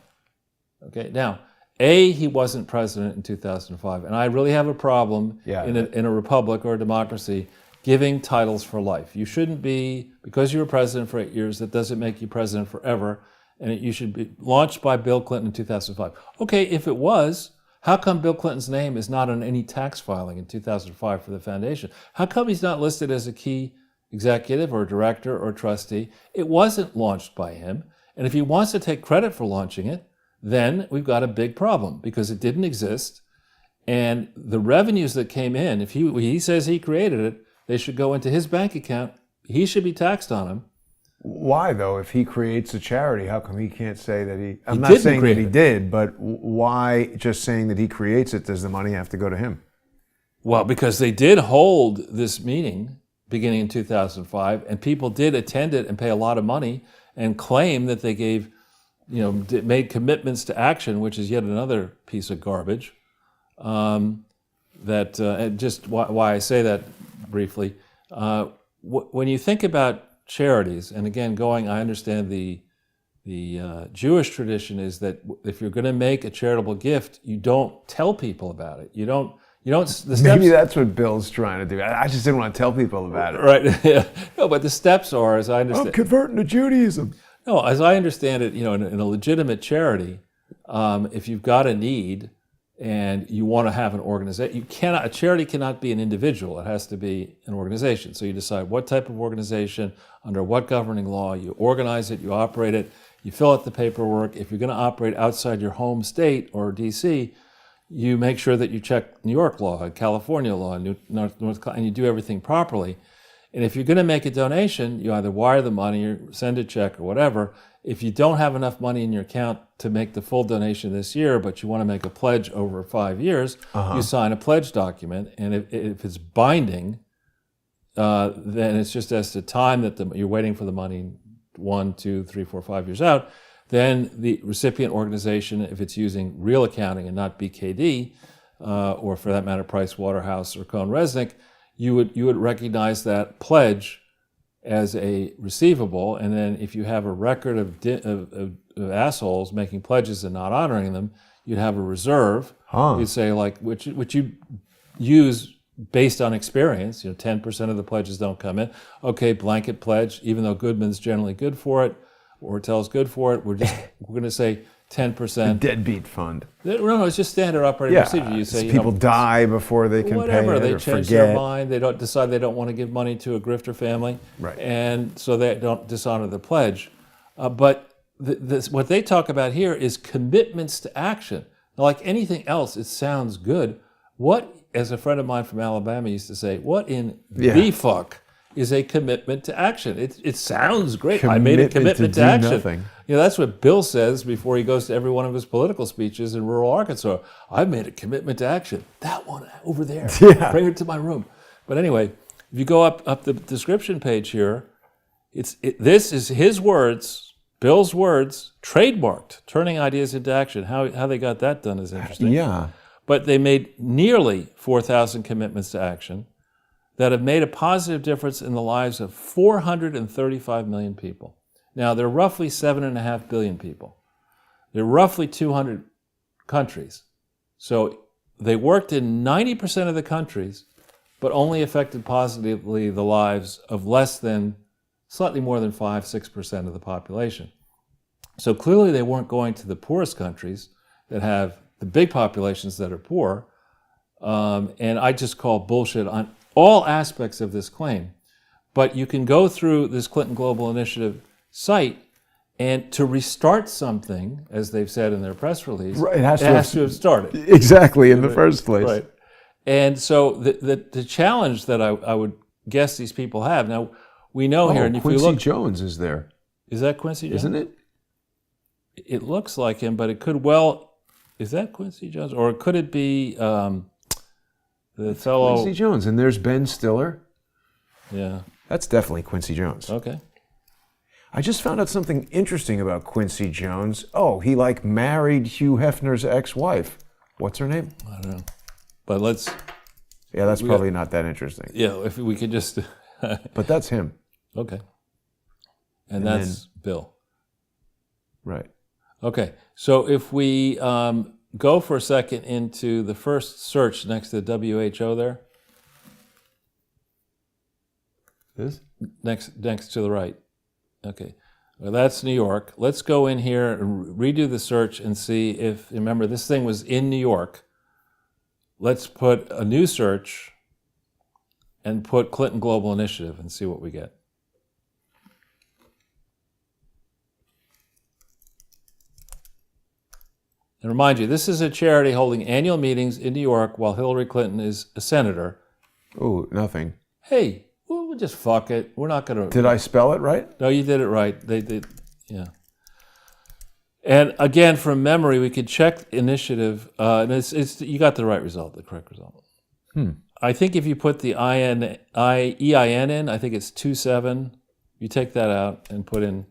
Okay, now, he wasn't president in 2005, and I really have a problem in a republic or a democracy giving titles for life. You shouldn't be, because you were president for 8 years, that doesn't make you president forever, and you should be launched by Bill Clinton in 2005. Okay, if it was, how come Bill Clinton's name is not on any tax filing in 2005 for the foundation? How come he's not listed as a key executive or director or trustee? It wasn't launched by him. And if he wants to take credit for launching it, then we've got a big problem because it didn't exist. And the revenues that came in, if he says he created it, they should go into his bank account. He should be taxed on them. Why, though? If he creates a charity, how come he can't say that he... I'm not saying that he did, but why just saying that he creates it, does the money have to go to him? Well, because they did hold this meeting. beginning in 2005, and people did attend it and pay a lot of money and claim that they gave, made commitments to action, which is yet another piece of garbage. And just why I say that briefly, when you think about charities, and again, I understand the Jewish tradition is that if you're going to make a charitable gift, you don't tell people about it. You don't. The steps, maybe that's what Bill's trying to do. I just didn't want to tell people about it. Right. Yeah. No, but the steps are, as I understand. I'm converting to Judaism. No, as I understand it, in a legitimate charity, if you've got a need and you want to have an organization, a charity cannot be an individual. It has to be an organization. So you decide what type of organization, under what governing law, you organize it, you operate it, you fill out the paperwork. If you're going to operate outside your home state or D.C., you make sure that you check New York law, California law, and you do everything properly. And if you're going to make a donation, you either wire the money or send a check or whatever. If you don't have enough money in your account to make the full donation this year, but you want to make a pledge over 5 years, you sign a pledge document. And if it's binding, then it's just as the time that you're waiting for the money 1, 2, 3, 4, 5 years out. Then the recipient organization, if it's using real accounting and not BKD, or for that matter, Price Waterhouse or Cohn Resnick, you would recognize that pledge as a receivable, and then if you have a record of assholes making pledges and not honoring them, you'd have a reserve. You'd say which you use based on experience. 10% of the pledges don't come in. Okay, blanket pledge, even though Goodman's generally good for it, Ortel's good for it. We're going to say 10%. Deadbeat fund. No, it's just standard operating procedure. You say people die before they can pay it, they or change forget. their mind. They don't decide they don't want to give money to a grifter family, right? And so they don't dishonor the pledge. But what they talk about here is commitments to action. Now, like anything else, it sounds good. What, as a friend of mine from Alabama used to say, what in the fuck is a commitment to action? It sounds great. I made a commitment to action. Nothing. That's what Bill says before he goes to every one of his political speeches in rural Arkansas. I've made a commitment to action. That one over there. Bring it to my room. But anyway, if you go up the description page here, this is his words, Bill's words, trademarked, turning ideas into action. How they got that done is interesting. Yeah. But they made nearly 4,000 commitments to action that have made a positive difference in the lives of 435 million people. Now, there are roughly 7.5 billion people. There are roughly 200 countries. So they worked in 90% of the countries, but only affected positively the lives of slightly more than 5-6% of the population. So clearly they weren't going to the poorest countries that have the big populations that are poor. And I just call bullshit on all aspects of this claim. But you can go through this Clinton Global Initiative site, and to restart something, as they've said in their press release, it has to have started. Exactly, in the first place. Right. And so the challenge that I would guess these people have, now we know here, and if Quincy you look... Jones is there. Is that Quincy Jones? Isn't it? It looks like him, but it could is that Quincy Jones? Or could it be the fellow... Quincy Jones, and there's Ben Stiller. Yeah. That's definitely Quincy Jones. Okay. I just found out something interesting about Quincy Jones. He married Hugh Hefner's ex-wife. What's her name? I don't know. But let's... Yeah, that's probably not that interesting. Yeah, if we could just... But that's him. Okay. And that's Bill. Right. Okay. So if we go for a second into the first search next to the WHO there. This? Next to the right. Okay. Well, that's New York. Let's go in here and redo the search and see if, remember, this thing was in New York. Let's put a new search and put Clinton Global Initiative and see what we get. And remind you, this is a charity holding annual meetings in New York while Hillary Clinton is a senator. Oh, nothing. Hey, we'll just fuck it. We're not going to... Did I spell it right? No, you did it right. They did, yeah. And again, from memory, we could check initiative. And it's you got the right result, the correct result. I think if you put the EIN in, I think it's 27. You take that out and put in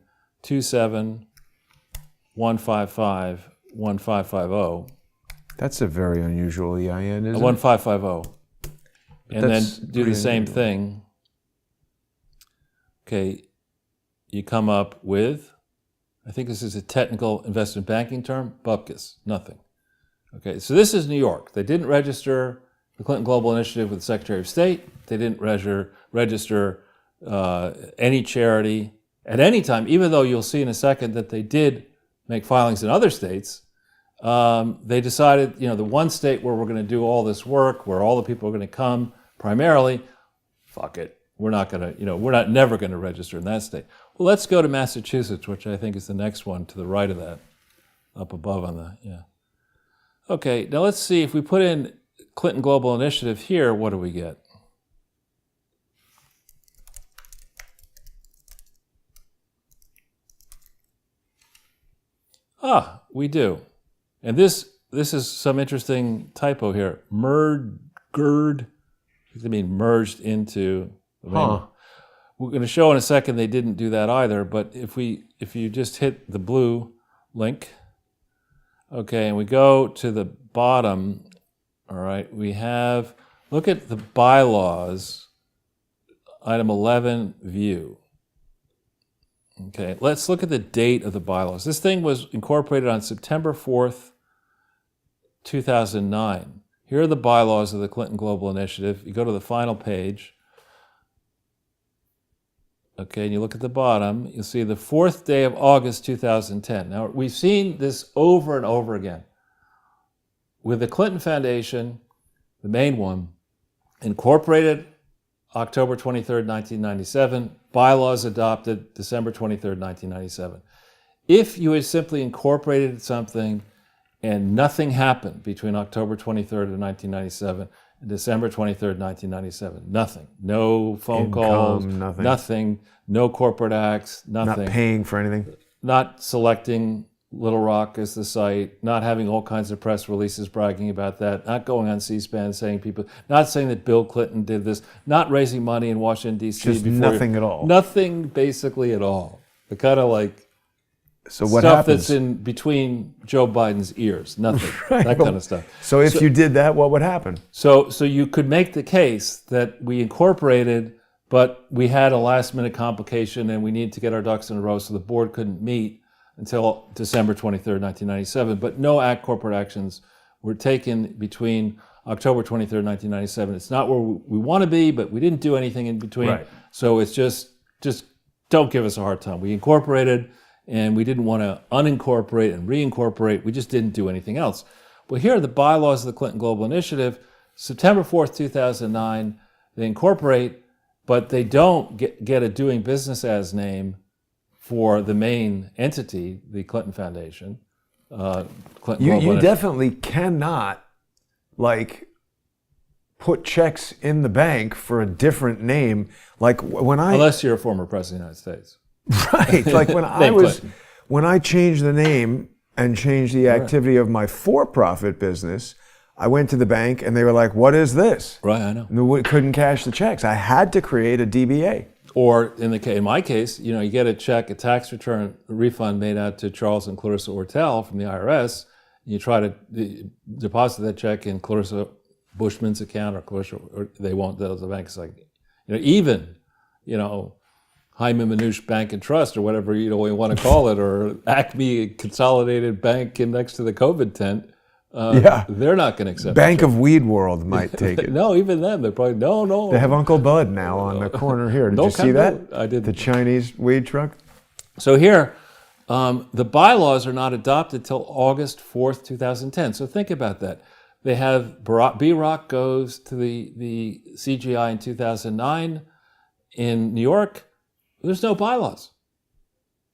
27-155-1550. That's a very unusual EIN, isn't it? 1550. And then That's do the same thing. Okay, you come up with, I think this is a technical investment banking term, bupkis, nothing. Okay, so this is New York. They didn't register the Clinton Global Initiative with the Secretary of State. They didn't register any charity at any time, even though you'll see in a second that they did make filings in other states. They decided, the one state where we're going to do all this work, where all the people are going to come primarily, fuck it. We're not going to, we're never going to register in that state. Well, let's go to Massachusetts, which I think is the next one to the right of that, up above on the, yeah. Okay, now let's see, if we put in Clinton Global Initiative here, what do we get? Ah, we do. And this is some interesting typo here. Merged, I mean merged into the main one. We're going to show in a second they didn't do that either, but if you just hit the blue link, okay, and we go to the bottom, all right, we have, look at the bylaws, item 11, view. Okay, let's look at the date of the bylaws. This thing was incorporated on September 4th, 2009. Here are the bylaws of the Clinton Global Initiative. You go to the final page. Okay, and you look at the bottom, you'll see the 4th day of August 2010. Now, we've seen this over and over again. With the Clinton Foundation, the main one, incorporated October 23rd, 1997, bylaws adopted December 23rd, 1997. If you had simply incorporated something and nothing happened between October 23rd of 1997 and December 23rd, 1997, nothing. No phone calls, nothing, no corporate acts, nothing. Not paying for anything. Not selecting Little Rock as the site, not having all kinds of press releases bragging about that, not going on C-SPAN not saying that Bill Clinton did this, not raising money in Washington, D.C. Just nothing at all. Nothing basically at all. The kind of like so what stuff happens? That's in between Joe Biden's ears, nothing, Right. that kind of stuff. So if you did that, what would happen? So you could make the case that we incorporated, but we had a last minute complication and we need to get our ducks in a row, so the board couldn't meet until December 23rd, 1997. But no corporate actions were taken between October 23rd, 1997. It's not where we want to be, but we didn't do anything in between. Right. So it's just don't give us a hard time. We incorporated, and we didn't want to unincorporate and reincorporate. We just didn't do anything else. Well, here are the bylaws of the Clinton Global Initiative. September 4th, 2009, they incorporate, but they don't get a doing business as name for the main entity, the Clinton Foundation. Clinton You definitely cannot, put checks in the bank for a different name. Unless you're a former president of the United States. Right. When I changed the name and changed the activity of my for-profit business, I went to the bank and they were like, "What is this?" Right, I know. And we couldn't cash the checks. I had to create a DBA. Or in my case, you get a check, a tax return, a refund made out to Charles and Clarissa Ortel from the IRS. And you try to deposit that check in Clarissa Bushman's account or they won't. The bank's like, Jaime Manouche Bank and Trust or whatever you want to call it, or Acme Consolidated Bank next to the COVID tent. They're not going to accept Bank of Weed World might take it. No, even them. They're probably, no. They have Uncle Bud now on the corner here. Did you see that? I did. The Chinese weed truck? So here, the bylaws are not adopted till August 4th, 2010. So think about that. They have B-Rock goes to the CGI in 2009 in New York. There's no bylaws.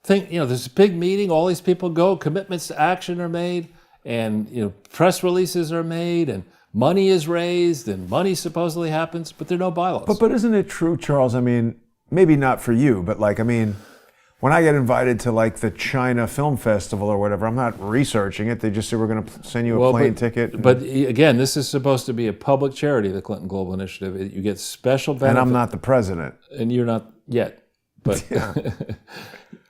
There's a big meeting. All these people go. Commitments to action are made. And press releases are made, and money is raised, and money supposedly happens, but there are no bylaws. But isn't it true, Charles? I mean, maybe not for you, but When I get invited to like the China Film Festival or whatever, I'm not researching it. They just say we're going to send you a plane ticket. But again, this is supposed to be a public charity, the Clinton Global Initiative. You get special benefits. And I'm not the president. And you're not yet. But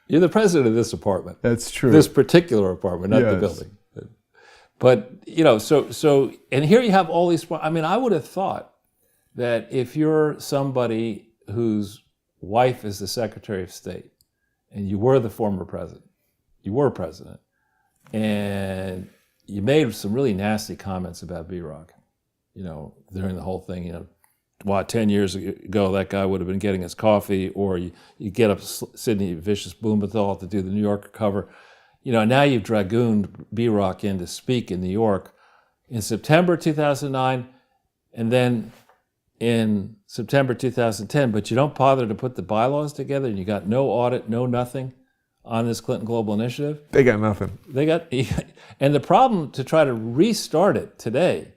you're the president of this apartment. That's true. This particular apartment, not the building. But, so and here you have all these, I mean, I would have thought that if you're somebody whose wife is the Secretary of State, and you were the former president, and you made some really nasty comments about B-Rock, during the whole thing, 10 years ago, that guy would have been getting his coffee, or you get up Sidney Vicious Blumenthal to do the New Yorker cover. Now you've dragooned B-Rock in to speak in New York in September 2009, and then in September 2010, but you don't bother to put the bylaws together, and you got no audit, no nothing on this Clinton Global Initiative. They got nothing. And the problem to try to restart it today,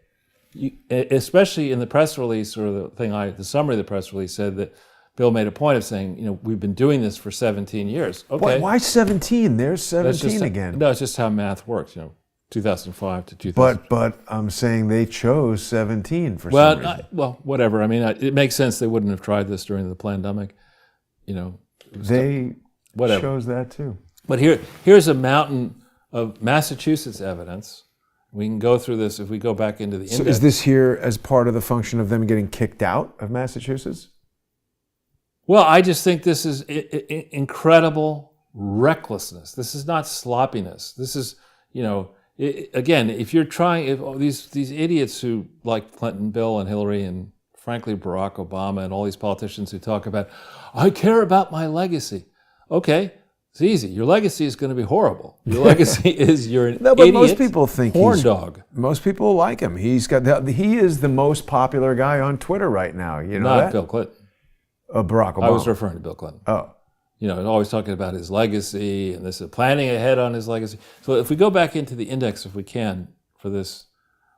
especially in the press release, or the summary of the press release said that Bill made a point of saying, we've been doing this for 17 years. Okay. Why 17? There's 17 again. No, it's just how math works, 2005 to 2000. But I'm saying they chose 17 for some reason. Well, whatever. I mean, it makes sense they wouldn't have tried this during the pandemic. They chose that too. But here's a mountain of Massachusetts evidence. We can go through this if we go back into the index. So is this here as part of the function of them getting kicked out of Massachusetts? Well, I just think this is incredible recklessness. This is not sloppiness. This is, again, if you're trying, these idiots who like Clinton, Bill, and Hillary, and frankly Barack Obama, and all these politicians who talk about, I care about my legacy. Okay, it's easy. Your legacy is going to be horrible. Your legacy is you're an idiot. Most people think horn dog. Most people like him. He is the most popular guy on Twitter right now. Not Bill Clinton. Barack Obama. I was referring to Bill Clinton. Oh. Always talking about his legacy, and this is planning ahead on his legacy. So if we go back into the index, if we can, for this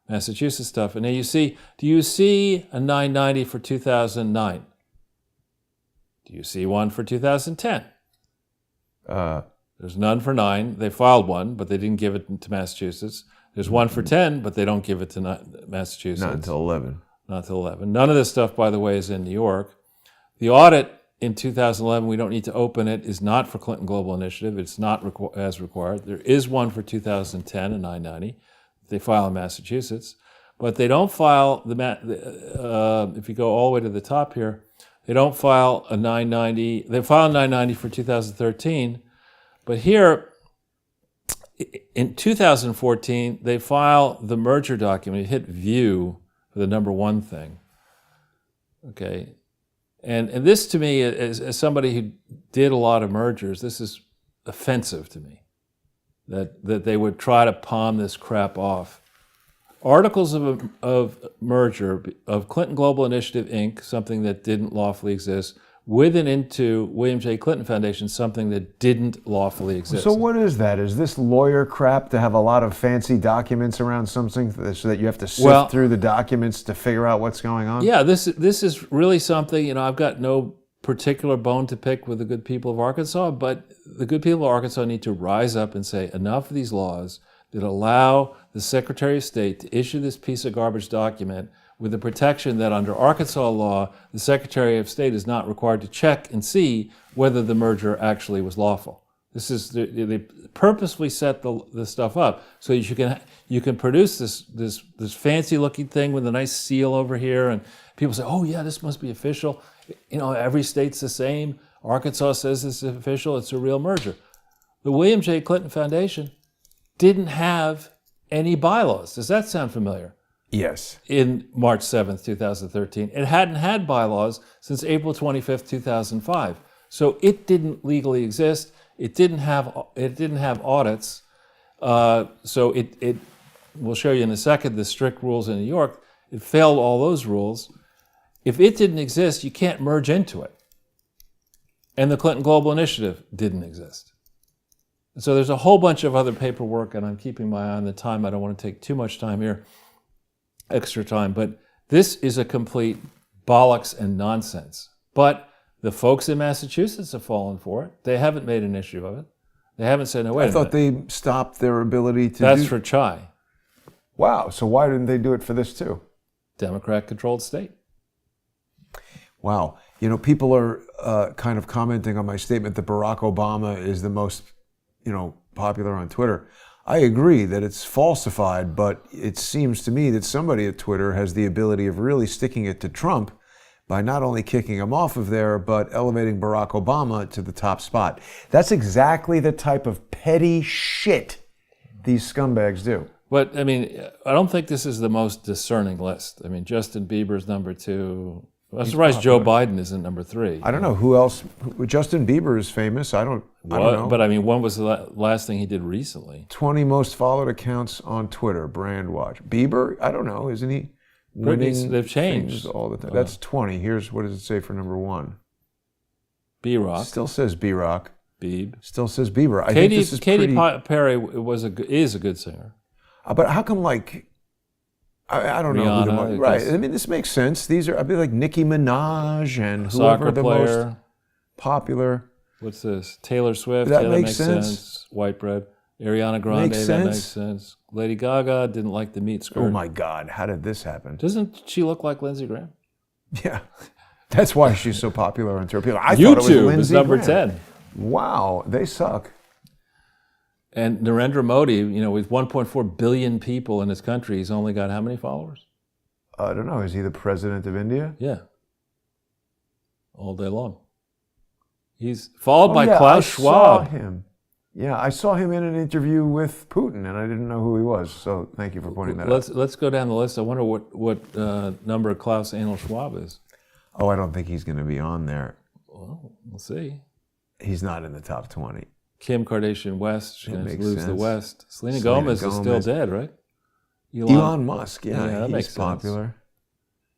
Massachusetts stuff, and now do you see a 990 for 2009? Do you see one for 2010? There's none for 9. They filed one, but they didn't give it to Massachusetts. There's one for 10, but they don't give it to Massachusetts. Not until 11. None of this stuff, by the way, is in New York. The audit in 2011, we don't need to open it, is not for Clinton Global Initiative. It's not as required. There is one for 2010, a 990. They file in Massachusetts. But they don't file, if you go all the way to the top here, they don't file a 990. They file a 990 for 2013. But here, in 2014, they file the merger document. You hit view for the number 1 thing. Okay. And this, to me, as somebody who did a lot of mergers, this is offensive to me, that they would try to palm this crap off. Articles of merger of Clinton Global Initiative, Inc., something that didn't lawfully exist, with and into William J. Clinton Foundation, something that didn't lawfully exist. So what is that? Is this lawyer crap to have a lot of fancy documents around something so that you have to sift through the documents to figure out what's going on? Yeah, this is really something, I've got no particular bone to pick with the good people of Arkansas, but the good people of Arkansas need to rise up and say, enough of these laws that allow the Secretary of State to issue this piece of garbage document with the protection that under Arkansas law, the Secretary of State is not required to check and see whether the merger actually was lawful. This is they purposefully set the stuff up so you can produce this fancy looking thing with a nice seal over here, and people say, oh yeah, this must be official. Every state's the same. Arkansas says this is official. It's a real merger. The William J. Clinton Foundation didn't have any bylaws. Does that sound familiar? Yes. In March 7th, 2013. It hadn't had bylaws since April 25th, 2005. So it didn't legally exist. It didn't have audits. So it we'll show you in a second the strict rules in New York. It failed all those rules. If it didn't exist, you can't merge into it. And the Clinton Global Initiative didn't exist. So there's a whole bunch of other paperwork, and I'm keeping my eye on the time. I don't want to take too much time here, extra time, but this is a complete bollocks and nonsense. But The folks in Massachusetts have fallen for it. They haven't made an issue of it. They haven't said, no, wait a minute. I thought they stopped their ability to That's for Chai. Wow, so why didn't they do it for this too? Democrat-controlled state. Wow. You know, people are kind of commenting on my statement that Barack Obama is the most, popular on Twitter. I agree that it's falsified, but it seems to me that somebody at Twitter has the ability of really sticking it to Trump by not only kicking him off of there, but elevating Barack Obama to the top spot. That's exactly the type of petty shit these scumbags do. But, I mean, I don't think this is the most discerning list. I mean, Justin Bieber's number 2. I'm surprised Joe Biden isn't number 3. I don't know who else. Justin Bieber is famous. I don't know. But I mean, when was the last thing he did recently? 20 most followed accounts on Twitter, Brand Watch. Bieber, I don't know, isn't he winning? They've changed all the time. That's 20. Here's what does it say for number 1? B-Rock. Still says B-Rock. Beeb. Still says Bieber. I Katy think this is Perry is a good singer. But how come I don't know who Rihanna, right? I mean, this makes sense. I'd be like Nicki Minaj and whoever Soccer the player. most popular. What's this? Taylor Swift. That That makes sense. White bread. Ariana Grande. Makes that sense. makes sense. Lady Gaga didn't like the meat skirt. Oh my God! How did this happen? Doesn't she look like Lindsey Graham? Yeah, that's why she's so popular on Twitter. I thought YouTube it was Lindsey is number Graham. 10. Wow, they suck. And Narendra Modi, with 1.4 billion people in his country, he's only got how many followers? I don't know. Is he the president of India? Yeah. All day long. He's followed by Klaus Schwab. I saw him. Yeah, I saw him in an interview with Putin, and I didn't know who he was. So thank you for pointing that out. Let's go down the list. I wonder what number Klaus Anal Schwab is. Oh, I don't think he's going to be on there. Well, we'll see. He's not in the top 20. Kim Kardashian West, she's going to lose sense. the West. Selena Gomez is still dead, right? Elon Musk, that he's makes popular.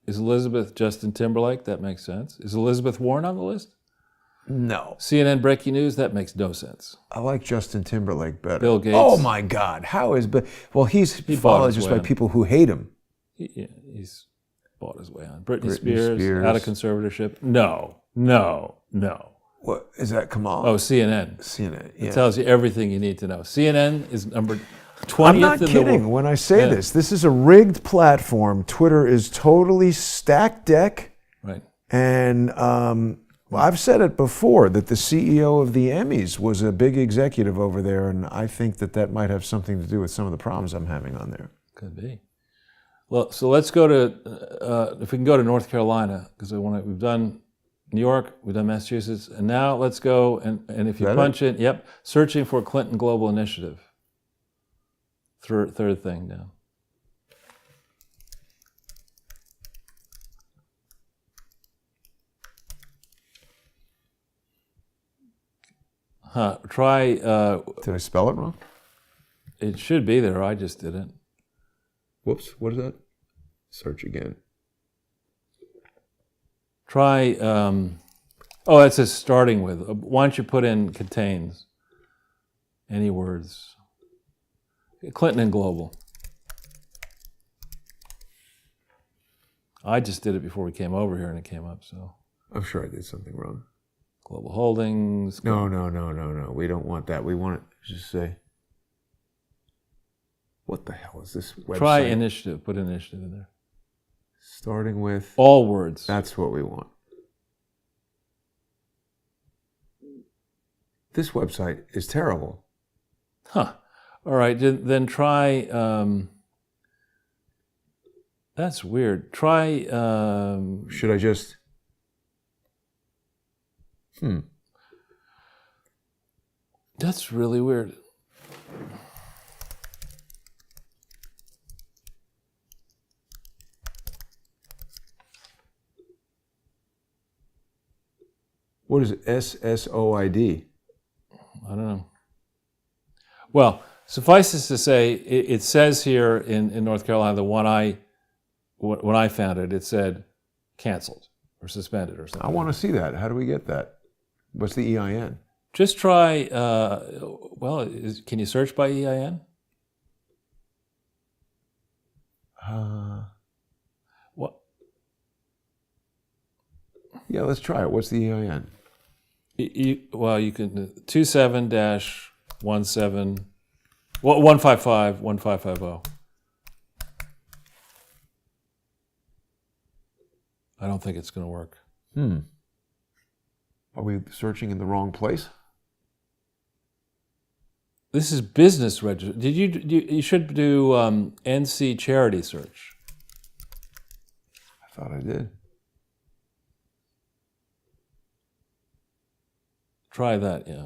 Sense. Is Elizabeth Justin Timberlake? That makes sense. Is Elizabeth Warren on the list? No. CNN breaking news? That makes no sense. I like Justin Timberlake better. Bill Gates. Oh my God, how is? Well, he's followed just by people who hate him. He's bought his way on. Britney Spears out of conservatorship? No. What is that? Kamal? Oh, CNN. CNN. Yeah. It tells you everything you need to know. CNN is number 20th I'm not in the kidding world. when I say this. This is a rigged platform. Twitter is totally stacked deck. Right. And I've said it before that the CEO of the Emmys was a big executive over there, and I think that might have something to do with some of the problems I'm having on there. Could be. Well, so let's go to, if we can go to North Carolina, because we've done New York, we've done Massachusetts, and now let's go, and if you punch in, searching for Clinton Global Initiative. Third thing down. Try. Did I spell it wrong? It should be there. I just didn't. Whoops. What is that? Search again. Try. It says starting with. Why don't you put in contains any words? Clinton and Global. I just did it before we came over here and it came up. So I'm sure I did something wrong. Global Holdings. No. We don't want that. We want it to just say, what the hell is this website? Try initiative. Put initiative in there. Starting with all words. That's what we want. This website is terrible. Huh. All right. Then try. That's weird. Try. Should I just? That's really weird. What is it? SSOID? I don't know. Well, suffices to say, it says here in North Carolina, the one when I found it, it said canceled or suspended or something. I want to see that. How do we get that? What's the EIN? Just try, can you search by EIN? What? Yeah, let's try it. What's the EIN? Well, you can 27-17 155-1550. I don't think it's going to work. Are we searching in the wrong place? This is business register. You should do NC charity search. I thought I did. Try that, yeah.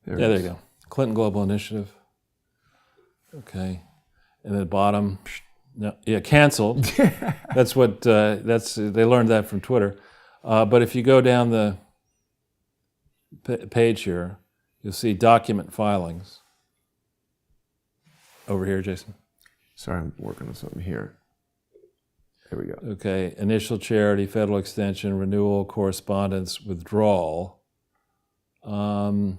There you go. Clinton Global Initiative. Okay. And then bottom, no, yeah, canceled. That's what, they learned that from Twitter. But if you go down the page here, you'll see document filings. Over here, Jason. Sorry, I'm working on something here. Here we go. Okay, initial charity, federal extension, renewal, correspondence, withdrawal. Let's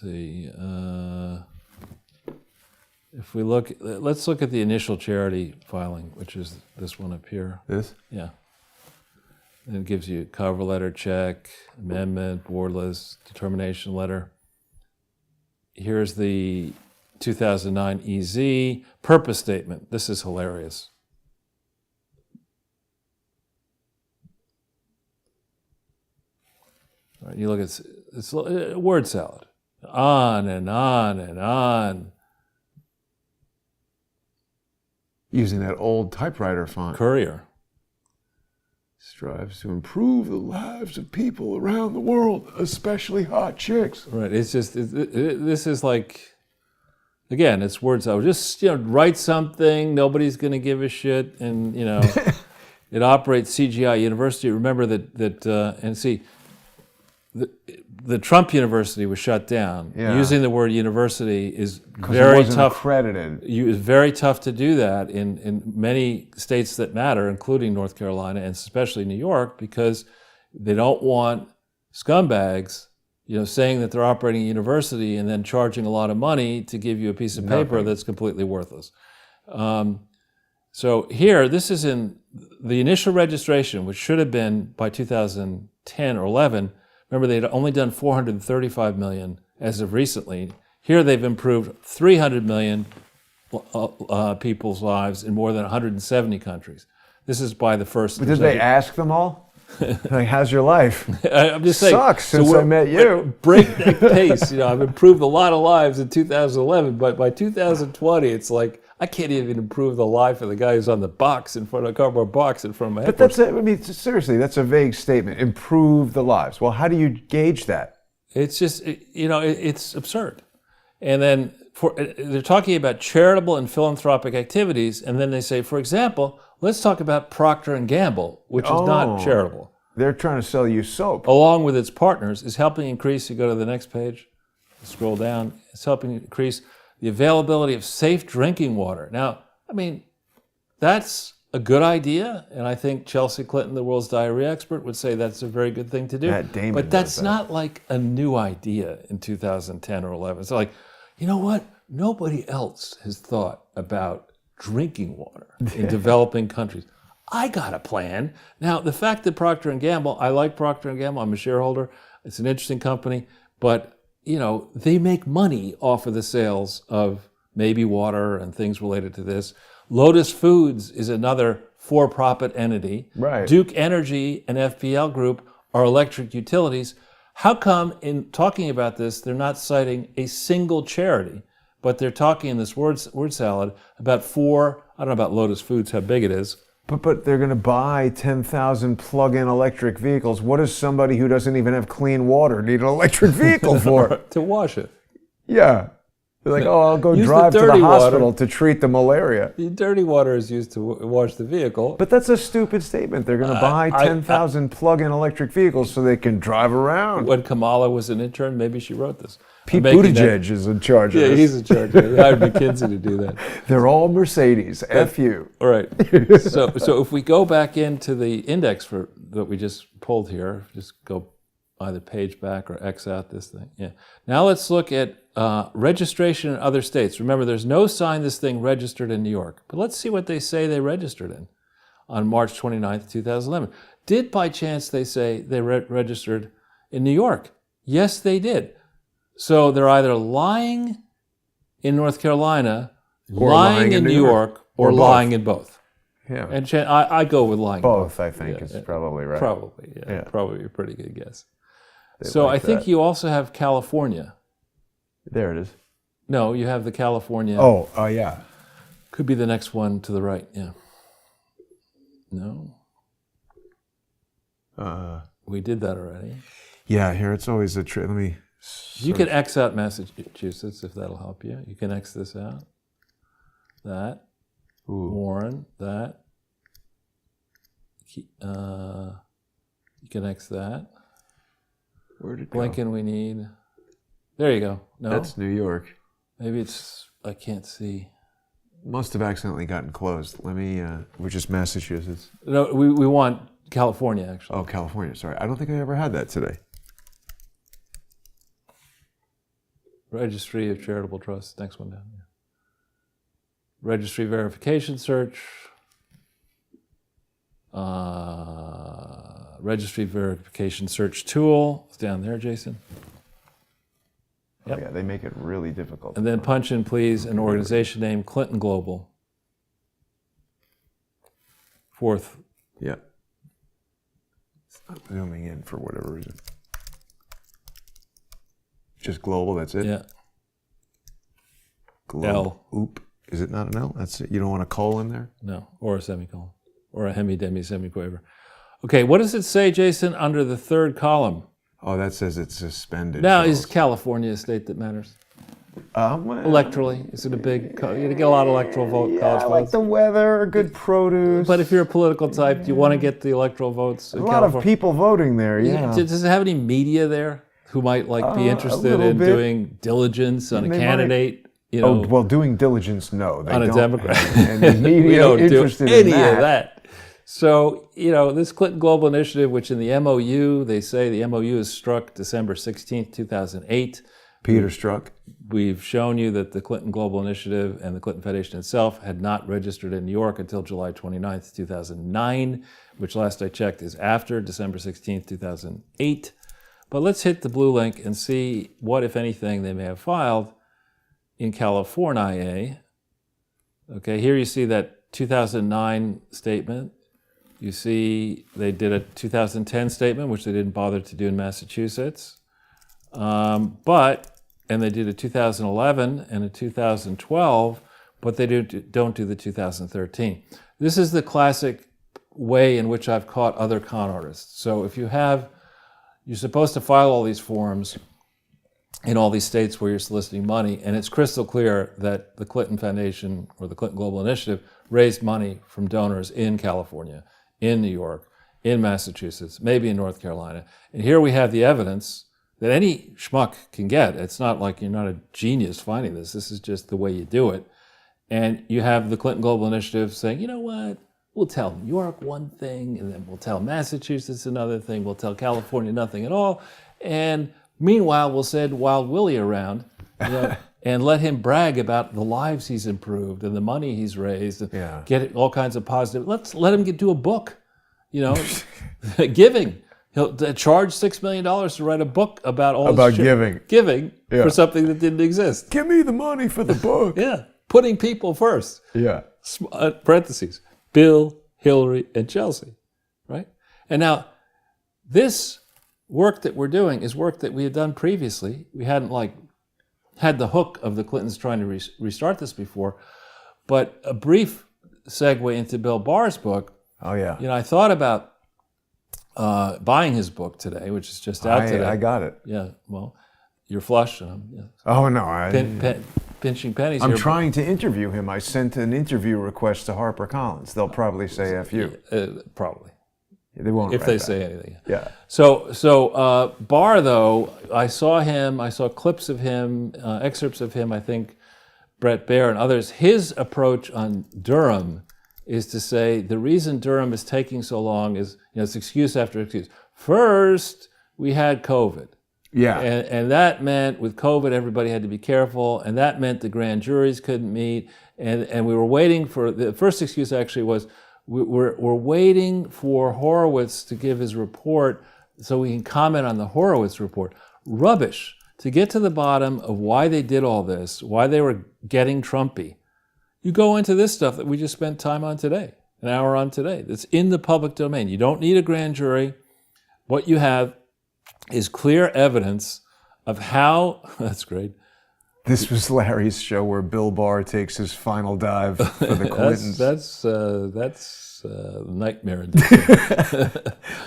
see. If we let's look at the initial charity filing, which is this one up here. This? Yeah. And it gives you cover letter, check, amendment, board list, determination letter. Here's the 2009 EZ purpose statement. This is hilarious. All right, you look at it's a word salad. On and on and on. Using that old typewriter font. Courier. Strives to improve the lives of people around the world, especially hot chicks. Right. It's just this is like, again, it's word salad. Just write something. Nobody's going to give a shit, and it operates CGI University. Remember that and see. The Trump University was shut down. Yeah. Using the word university is very tough. Accredited. It's very tough to do that in many states that matter, including North Carolina and especially New York, because they don't want scumbags, saying that they're operating a university and then charging a lot of money to give you a piece of paper that's completely worthless. So here, this is in the initial registration, which should have been by 2010 or 11. Remember, they'd only done 435 million as of recently. Here they've improved 300 million people's lives in more than 170 countries. This is by the first. But did they ask them all? Like, how's your life? I'm just saying. Sucks since I met you. Breakneck pace. I've improved a lot of lives in 2011, but by 2020, it's like I can't even improve the life of the guy who's on the cardboard box in front of my head. But seriously, that's a vague statement. Improve the lives. Well, how do you gauge that? It's just, it's absurd. And then they're talking about charitable and philanthropic activities, and then they say, for example, let's talk about Procter & Gamble, which is not charitable. They're trying to sell you soap. Along with its partners, is helping increase, you go to the next page, scroll down, it's helping increase the availability of safe drinking water. Now, that's a good idea, and I think Chelsea Clinton, the world's diarrhea expert, would say that's a very good thing to do. Matt Damon but that's does that. not like a new idea in 2010 or 11. It's like, you know what? Nobody else has thought about drinking water in developing countries. I got a plan. Now, the fact that Procter & Gamble, I like Procter & Gamble, I'm a shareholder, it's an interesting company, but they make money off of the sales of maybe water and things related to this. Lotus Foods is another for-profit entity. Right. Duke Energy and FPL Group are electric utilities. How come in talking about this, they're not citing a single charity, but they're talking in this word salad about I don't know about Lotus Foods, how big it is. But they're going to buy 10,000 plug-in electric vehicles. What does somebody who doesn't even have clean water need an electric vehicle for? To wash it. Yeah. They're like, I'll go drive to the hospital to treat the malaria. The dirty water is used to wash the vehicle. But that's a stupid statement. They're going to buy 10,000 plug-in electric vehicles so they can drive around. When Kamala was an intern, maybe she wrote this. Pete Buttigieg is in charge of this. Yeah, he's in charge of it. They hired McKinsey to do that. They're all Mercedes. F you. All right. So if we go back into the index that we just pulled here, just go either page back or X out this thing. Yeah. Now let's look at registration in other states. Remember, there's no sign this thing registered in New York. But let's see what they say they registered in on March 29th, 2011. Did by chance they say they registered in New York? Yes, they did. So they're either lying in North Carolina, or lying in New York, or lying in both. Yeah. And I go with lying. Both, I think, is probably right. Probably, yeah. Probably a pretty good guess. They So like I think that. you also have California. There it is. No, you have the California. Oh, yeah. Could be the next one to the right, yeah. No? We did that already. Yeah, here it's always a trick. Let me... You can X out Massachusetts if that'll help you. You can X this out. That. Ooh. Warren. That. You can X that. Where'd it go? Blinken we need. There you go. No? That's New York. Maybe it's... I can't see. Must have accidentally gotten closed. Let me... which is Massachusetts. No, we want California, actually. Oh, California. Sorry. I don't think I ever had that today. Registry of Charitable Trusts. Next one down. Yeah. Registry verification search. Registry verification search tool. It's down there, Jason. Yep. Oh, yeah, they make it really difficult. And then punch in, please, an organization name, Clinton Global. Fourth. Yeah. It's not zooming in for whatever reason. Just global, that's it? Yeah. Global. L. Oop. Is it not an L? That's it. You don't want a colon there? No, or a semicolon. Or a hemi-demi semiquaver. Okay, what does it say, Jason, under the third column? Oh, that says it's suspended. Now, is California a state that matters? Well, Electorally, is it a big... You get a lot of electoral vote, college I like votes. the weather, good produce. But if you're a political type, do you want to get the electoral votes in a lot of people voting there, yeah. Does it have any media there who might be interested in doing diligence on a candidate? You know, well, doing diligence, no. They on a don't. Democrat. And the media we don't do interested any in of that. So, this Clinton Global Initiative, which in the MOU, they say the MOU is struck December 16th, 2008. Peter Strzok. We've shown you that the Clinton Global Initiative and the Clinton Foundation itself had not registered in New York until July 29th, 2009, which last I checked is after December 16th, 2008. But let's hit the blue link and see what, if anything, they may have filed in California. Okay, here you see that 2009 statement. You see they did a 2010 statement, which they didn't bother to do in Massachusetts. And they did a 2011 and a 2012, but they don't do the 2013. This is the classic way in which I've caught other con artists. So if you're supposed to file all these forms in all these states where you're soliciting money, and it's crystal clear that the Clinton Foundation or the Clinton Global Initiative raised money from donors in California, in New York, in Massachusetts, maybe in North Carolina. And here we have the evidence that any schmuck can get. It's not like you're not a genius finding this. This is just the way you do it. And you have the Clinton Global Initiative saying, you know what? We'll tell New York one thing, and then we'll tell Massachusetts another thing. We'll tell California nothing at all. And meanwhile, we'll send Wild Willie around, and let him brag about the lives he's improved and the money he's raised, and get all kinds of positive. Let's let him do a book, giving. He'll charge $6 million to write a book about all about giving for something that didn't exist. Give me the money for the book. Yeah, putting people first. Yeah. Parentheses. Bill, Hillary, and Chelsea, right? And now, this work that we're doing is work that we had done previously. We hadn't had the hook of the Clintons trying to restart this before, but a brief segue into Bill Barr's book. Oh yeah. I thought about buying his book today, which is just out today. I got it. Yeah, well, you're flush. Oh no, pinching pennies. I'm trying to interview him. I sent an interview request to HarperCollins. They'll probably say F you. Probably. They won't. If they say anything. Yeah. So Barr, though, I saw clips of him, excerpts of him. I think Brett Baer and others. His approach on Durham is to say the reason Durham is taking so long is it's excuse after excuse. First, we had COVID. Yeah. And that meant with COVID, everybody had to be careful. And that meant the grand juries couldn't meet. And we were waiting for, the first excuse actually was, we're waiting for Horowitz to give his report so we can comment on the Horowitz report. Rubbish. To get to the bottom of why they did all this, why they were getting Trumpy, you go into this stuff that we just spent time on today, an hour on today. That's in the public domain. You don't need a grand jury. What you have is clear evidence of how, that's great. This was Larry's show where Bill Barr takes his final dive for the Clintons. That's nightmare inducing.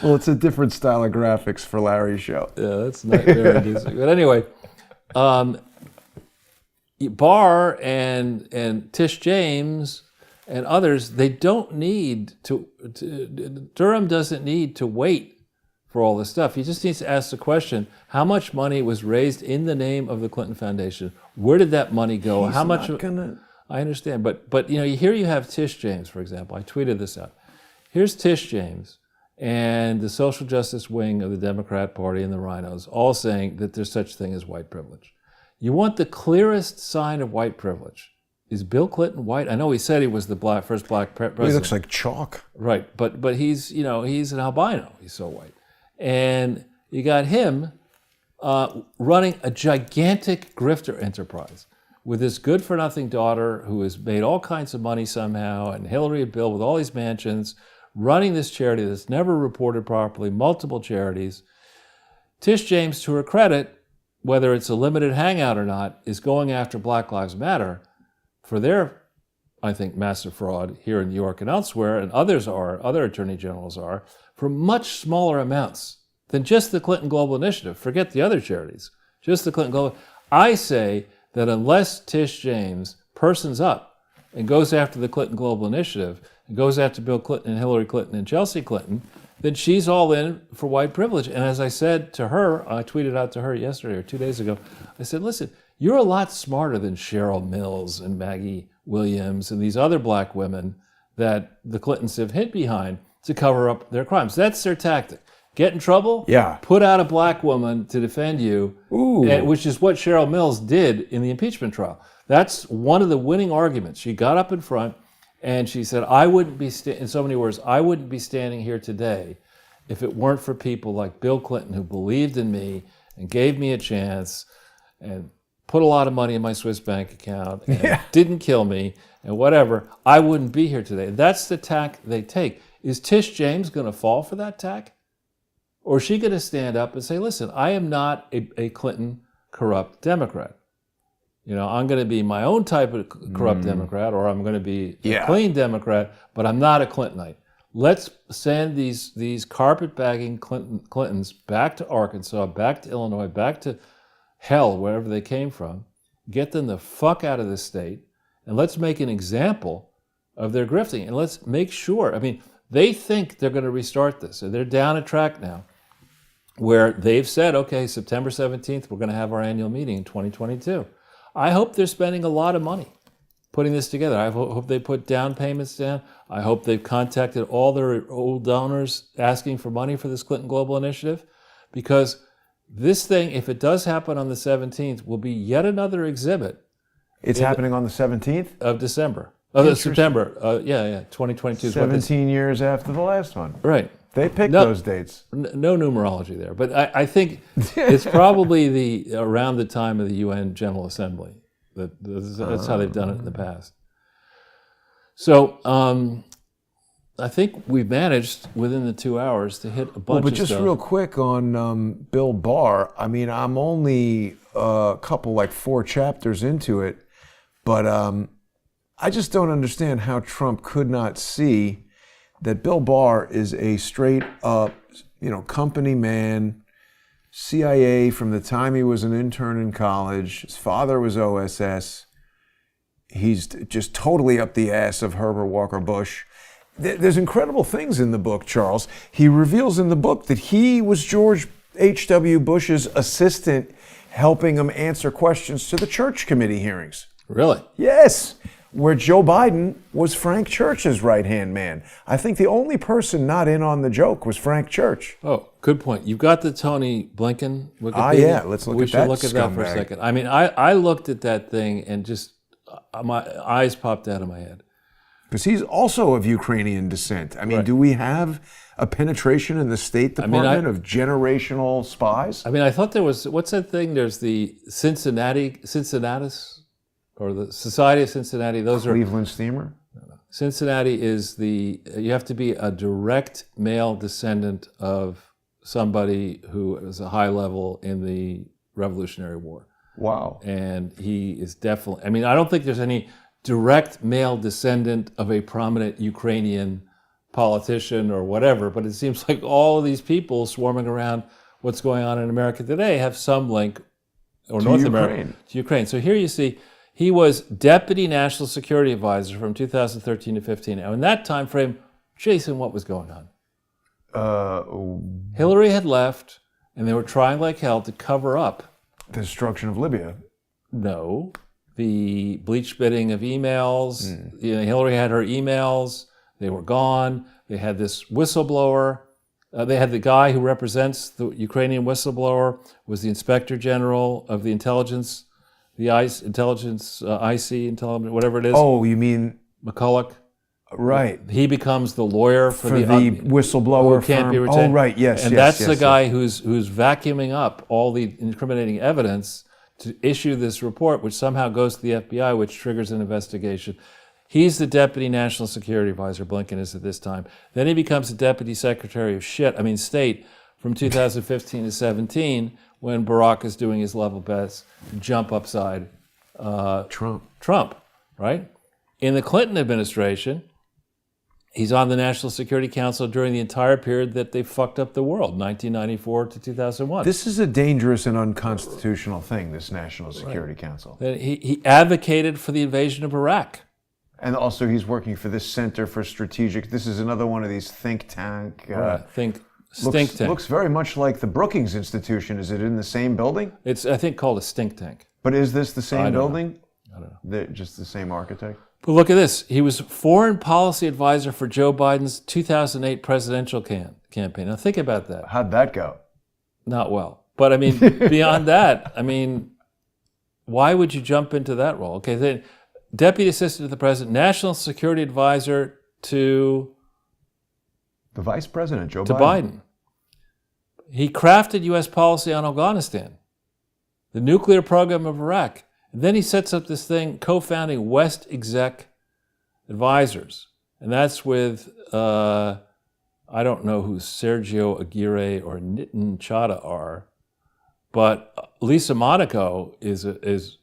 Well, it's a different style of graphics for Larry's show. Yeah, that's nightmare inducing. But anyway, Barr and Tish James and others, they don't need to Durham doesn't need to wait for all this stuff. He just needs to ask the question, how much money was raised in the name of the Clinton Foundation? Where did that money go? He's how much? not gonna... I understand, but you know, here you have Tish James, for example. I tweeted this out. Here's Tish James and the social justice wing of the Democrat Party and the Rhinos all saying that there's such a thing as white privilege. You want the clearest sign of white privilege. Is Bill Clinton white? I know he said he was the first black president. He looks like chalk. Right, but he's, you know, he's an albino. He's so white. And you got him running a gigantic grifter enterprise with this good-for-nothing daughter who has made all kinds of money somehow, and Hillary and Bill with all these mansions, running this charity that's never reported properly, multiple charities. Tish James, to her credit, whether it's a limited hangout or not, is going after Black Lives Matter for their, I think, massive fraud here in New York and elsewhere, and other attorney generals are, for much smaller amounts than just the Clinton Global Initiative. Forget the other charities, just the Clinton Global. I say that unless Tish James persons up and goes after the Clinton Global Initiative and goes after Bill Clinton and Hillary Clinton and Chelsea Clinton, then she's all in for white privilege. And as I said to her, I tweeted out to her yesterday or 2 days ago, I said, listen, you're a lot smarter than Cheryl Mills and Maggie Williams and these other black women that the Clintons have hid behind to cover up their crimes. That's their tactic. Get in trouble, yeah. Put out a black woman to defend you, which is what Cheryl Mills did in the impeachment trial. That's one of the winning arguments. She got up in front and she said, I wouldn't be, in so many words, I wouldn't be standing here today if it weren't for people like Bill Clinton who believed in me and gave me a chance and put a lot of money in my Swiss bank account and didn't kill me and whatever. I wouldn't be here today. That's the tack they take. Is Tish James going to fall for that tack? Or is she going to stand up and say, listen, I am not a Clinton corrupt Democrat. You know, I'm going to be my own type of corrupt Democrat, or I'm going to be a clean Democrat, but I'm not a Clintonite. Let's send these carpetbagging Clintons back to Arkansas, back to Illinois, back to hell, wherever they came from. Get them the fuck out of this state, and let's make an example of their grifting. And let's make sure, I mean, they think they're going to restart this, and they're down a track now where they've said, okay, September 17th, we're going to have our annual meeting in 2022. I hope they're spending a lot of money putting this together. I hope they put down payments down. I hope they've contacted all their old donors asking for money for this Clinton Global Initiative, because this thing, if it does happen on the 17th, will be yet another exhibit. It's happening on the 17th? Of December. Of September. 2022. 17 years after the last one. Right. They picked those dates. No numerology there. But I think it's probably around the time of the UN General Assembly. That's how they've done it in the past. So I think we've managed within the 2 hours to hit a bunch of stuff. But just real quick on Bill Barr, I mean, I'm only a couple, like 4 chapters into it, but I just don't understand how Trump could not see that Bill Barr is a straight up, company man, CIA from the time he was an intern in college. His father was OSS. He's just totally up the ass of Herbert Walker Bush. There's incredible things in the book, Charles. He reveals in the book that he was George H.W. Bush's assistant, helping him answer questions to the church committee hearings. Really? Yes. where Joe Biden was Frank Church's right-hand man. I think the only person not in on the joke was Frank Church. Oh, good point. You've got the Tony Blinken Wikipedia. Ah, yeah, let's look we at that. We should look at that for a scumbag. second. I mean, I looked at that thing and just my eyes popped out of my head. Because he's also of Ukrainian descent. I mean, do we have a penetration in the State Department of generational spies? I mean, I thought there was, what's that thing? There's the Cincinnatus, or the Society of Cincinnati. Those Cleveland Steamer? Cincinnati is you have to be a direct male descendant of somebody who is a high level in the Revolutionary War. Wow. And he is definitely, I mean, I don't think there's any direct male descendant of a prominent Ukrainian politician or whatever, but it seems like all of these people swarming around what's going on in America today have some link, or to North Ukraine. America, to Ukraine. So here you see, he was Deputy National Security Advisor from 2013 to 15. Now in that time frame, Jason, what was going on? Hillary had left, and they were trying like hell to cover up the destruction of Libya. No. The bleach spitting of emails. You know, Hillary had her emails. They were gone. They had this whistleblower. They had the guy who represents the Ukrainian whistleblower, was the Inspector General of the Intelligence, the IC, whatever it is. Oh, you mean McCulloch. right? He becomes the lawyer for the whistleblower who can't firm. be retained. Oh, right. Yes. And yes, that's yes, the guy who's vacuuming up all the incriminating evidence to issue this report, which somehow goes to the FBI, which triggers an investigation. He's the Deputy National Security Advisor, Blinken is at this time. Then he becomes the Deputy Secretary of State from 2015 to 17, when Barack is doing his level best to jump upside Trump, right? In the Clinton administration, he's on the National Security Council during the entire period that they fucked up the world, 1994 to 2001. This is a dangerous and unconstitutional thing, this National Security Council. Then he advocated for the invasion of Iraq. And also he's working for this Center for Strategic, this is another one of these think tank. Stink tank. Looks very much like the Brookings Institution. Is it in the same building? It's, I think, called a stink tank. But is this the same building? I don't know. They're just the same architect? But look at this. He was foreign policy advisor for Joe Biden's 2008 presidential campaign. Now think about that. How'd that go? Not well. But I mean, beyond that, I mean, why would you jump into that role? Okay, then Deputy Assistant to the President, National Security Advisor to the Vice President, Joe Biden. He crafted U.S. policy on Afghanistan, the nuclear program of Iraq. And then he sets up this thing, co-founding West Exec Advisors. And that's with, I don't know who Sergio Aguirre or Nitin Chadha are, but Lisa Monaco is a piece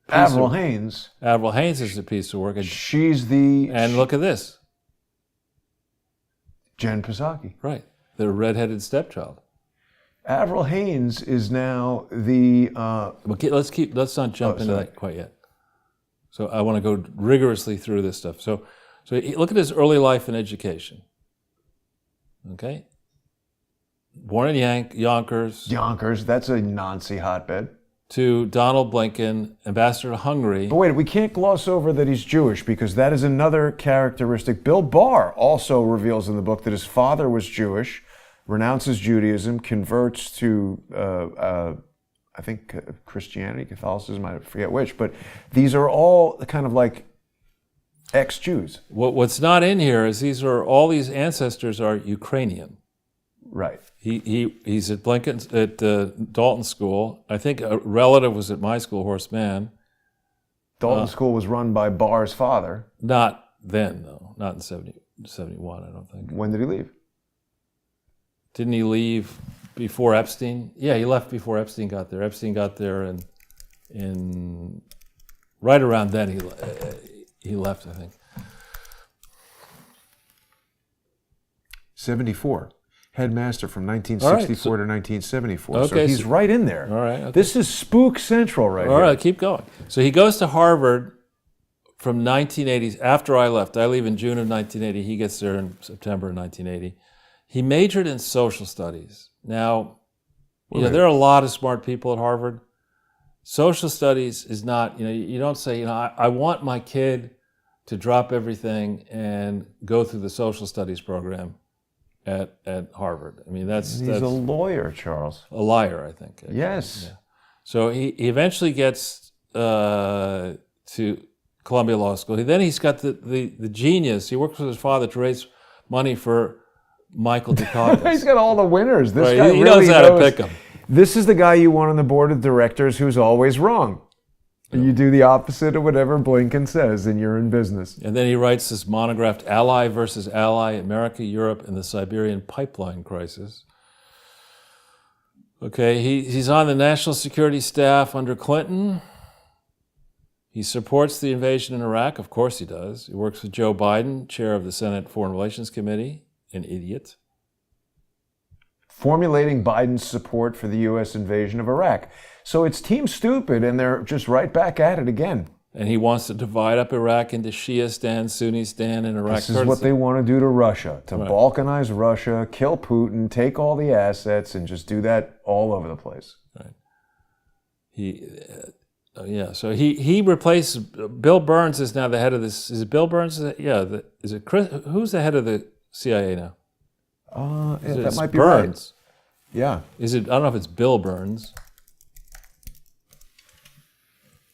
Avril Haines. Avril Haines is a piece of work. She's the... And look at this. Jen Psaki. Right. The redheaded stepchild. Avril Haines is now the... Let's not jump into that quite yet. So I want to go rigorously through this stuff. So look at his early life and education. Okay? Born in Yonkers. Yonkers, that's a Nazi hotbed. To Donald Blinken, ambassador to Hungary. But wait, we can't gloss over that he's Jewish, because that is another characteristic. Bill Barr also reveals in the book that his father was Jewish, renounces Judaism, converts to, I think, Christianity, Catholicism, I forget which, but these are all kind of like ex-Jews. What's not in here is all these ancestors are Ukrainian. Right. He's at Dalton School. I think a relative was at my school, Horace Mann. Dalton School was run by Barr's father. Not then, though. Not in 71, I don't think. When did he leave? Didn't he leave before Epstein? Yeah, he left before Epstein got there. Epstein got there in right around then he left, I think. 74. Headmaster from 1964 to 1974. Okay, so he's right in there. All right. Okay. This is spook central right here. All right, keep going. So he goes to Harvard from 1980s. After I left, I leave in June of 1980. He gets there in September of 1980. He majored in social studies. Now, there are a lot of smart people at Harvard. Social studies is not, you don't say, I want my kid to drop everything and go through the social studies program at Harvard. I mean, that's He's a lawyer, Charles. a liar, I think. Actually. Yes. Yeah. So he eventually gets to Columbia Law School. Then he's got the genius. He works with his father to raise money for Michael Dukakis. He's got all the winners. This Right, guy he really knows how to pick them. This is the guy you want on the board of directors who's always wrong. You do the opposite of whatever Blinken says, and you're in business. And then he writes this monograph, Ally versus Ally, America, Europe, and the Siberian Pipeline Crisis. Okay, he's on the national security staff under Clinton. He supports the invasion in Iraq. Of course he does. He works with Joe Biden, chair of the Senate Foreign Relations Committee, an idiot. Formulating Biden's support for the U.S. invasion of Iraq. So it's Team Stupid, and they're just right back at it again. And he wants to divide up Iraq into Shiistan, Sunnistan, and Iraq. This is what they want to do to Russia, to balkanize Russia, kill Putin, take all the assets, and just do that all over the place. Right. So he replaced Bill Burns is now the head of this. Is it Bill Burns? Yeah. Is it Chris? Who's the head of the CIA now? That might be Burns. Right. Yeah. Is it? I don't know if it's Bill Burns.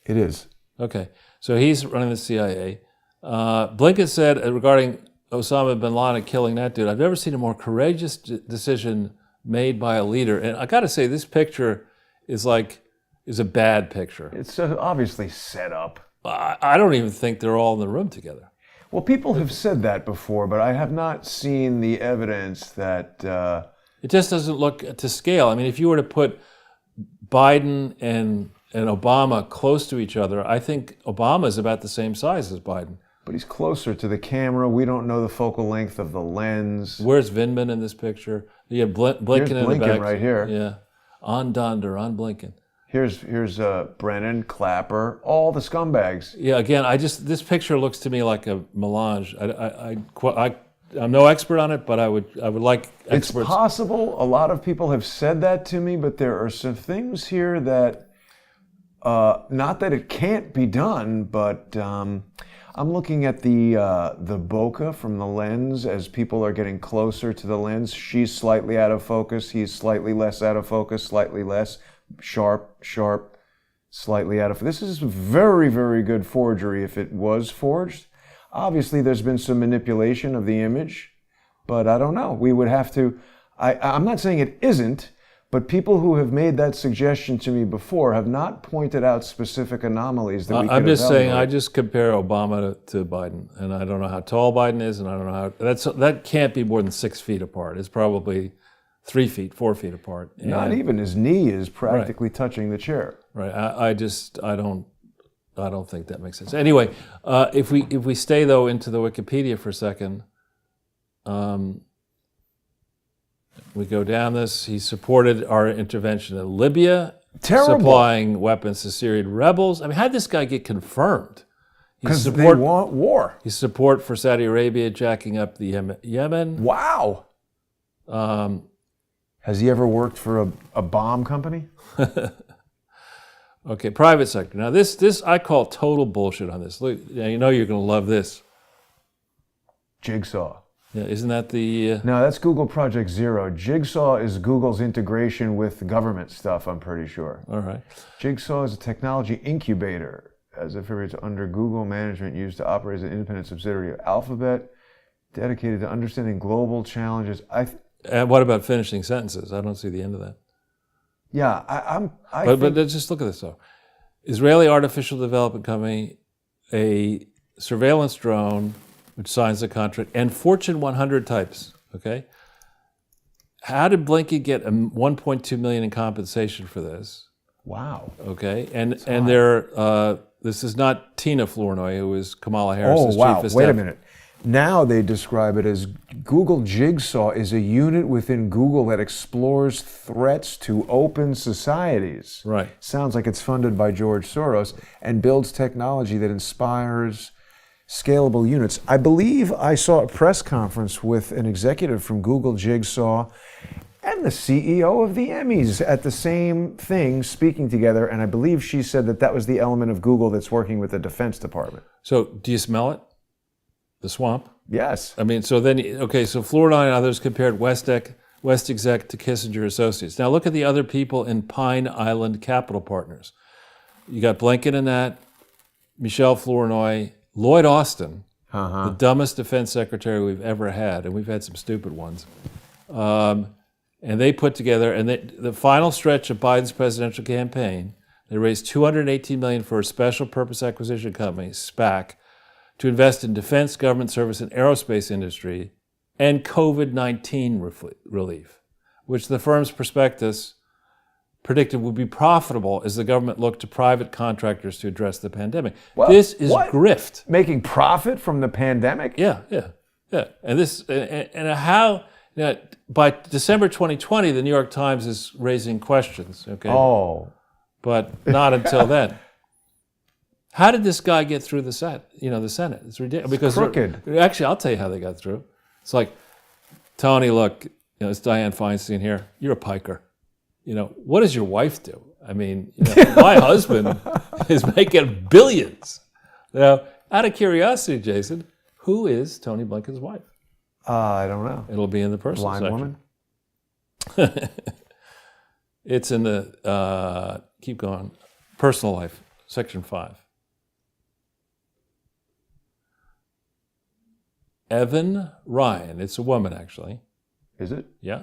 It is. Okay, so he's running the CIA. Blinken said regarding Osama bin Laden killing that dude, I've never seen a more courageous decision made by a leader. And I got to say, this picture is a bad picture. It's obviously set up. I don't even think they're all in the room together. Well, people have said that before, but I have not seen the evidence that... It just doesn't look to scale. I mean, if you were to put Biden and Obama close to each other, I think Obama is about the same size as Biden. But he's closer to the camera. We don't know the focal length of the lens. Where's Vindman in this picture? You have Blinken Here's in Blinken the back. right here. Yeah. On Donder, on Blinken. Here's Brennan, Clapper, all the scumbags. Yeah, again, this picture looks to me like a melange. I'm no expert on it, but I would like experts. It's possible. A lot of people have said that to me, but there are some things here that, not that it can't be done, but I'm looking at the bokeh from the lens as people are getting closer to the lens. She's slightly out of focus. He's slightly less out of focus, slightly less. Sharp, slightly out of focus. This is very, very good forgery if it was forged. Obviously, there's been some manipulation of the image, but I don't know. We would have to... I'm not saying it isn't, but people who have made that suggestion to me before have not pointed out specific anomalies that we could I'm just saying, evaluate. I just compare Obama to Biden, and I don't know how tall Biden is, and I don't know how... That can't be more than 6 feet apart. It's probably 3 feet, 4 feet apart. Not even his knee is practically touching the chair. Right. I don't think that makes sense. Anyway, if we stay though into the Wikipedia for a second, we go down this. He supported our intervention in Libya, supplying weapons to Syrian rebels. I mean, how did this guy get confirmed? Because they want war. His support for Saudi Arabia jacking up the Yemen. Wow. Has he ever worked for a bomb company? Okay, private sector. Now this I call total bullshit on this. Look, you know you're going to love this. Jigsaw. Yeah, isn't that the... No, that's Google Project Zero. Jigsaw is Google's integration with government stuff, I'm pretty sure. All right. Jigsaw is a technology incubator, as if it was under Google management, used to operate as an independent subsidiary of Alphabet, dedicated to understanding global challenges. And what about finishing sentences? I don't see the end of that. Yeah, But just look at this though. Israeli artificial development company, a surveillance drone, which signs the contract, and Fortune 100 types. Okay. How did Blinken get $1.2 million in compensation for this? Wow. Okay, and they're this is not Tina Flournoy, who is Kamala Harris's chief of staff. Wait a minute. Now they describe it as Google Jigsaw is a unit within Google that explores threats to open societies. Right. Sounds like it's funded by George Soros and builds technology that inspires scalable units. I believe I saw a press conference with an executive from Google Jigsaw and the CEO of the Emmys at the same thing speaking together, and I believe she said that was the element of Google that's working with the Defense Department. So do you smell it? The swamp. Yes. I mean, so Floridine and others compared West Exec to Kissinger Associates. Now look at the other people in Pine Island Capital Partners. You got Blinken in that, Michelle Flournoy, Lloyd Austin, the dumbest defense secretary we've ever had, and we've had some stupid ones. And they put together, and the final stretch of Biden's presidential campaign, they raised $218 million for a special purpose acquisition company, SPAC, to invest in defense, government service, and aerospace industry, and COVID-19 relief, which the firm's prospectus predicted would be profitable as the government looked to private contractors to address the pandemic. Well, this is grift. Making profit from the pandemic? Yeah. And this, and how, by December 2020, the New York Times is raising questions, okay? Oh. But not until then. How did this guy get through the Senate? It's ridiculous. Because crooked. Actually, I'll tell you how they got through. It's like, Tony, look, it's Dianne Feinstein here. You're a piker. What does your wife do? I mean, my husband is making billions. Out of curiosity, Jason, who is Tony Blinken's wife? I don't know. It'll be in the personal Blind section. woman? It's in the, keep going, personal life, section 5. Evan Ryan. It's a woman, actually. Is it? Yeah.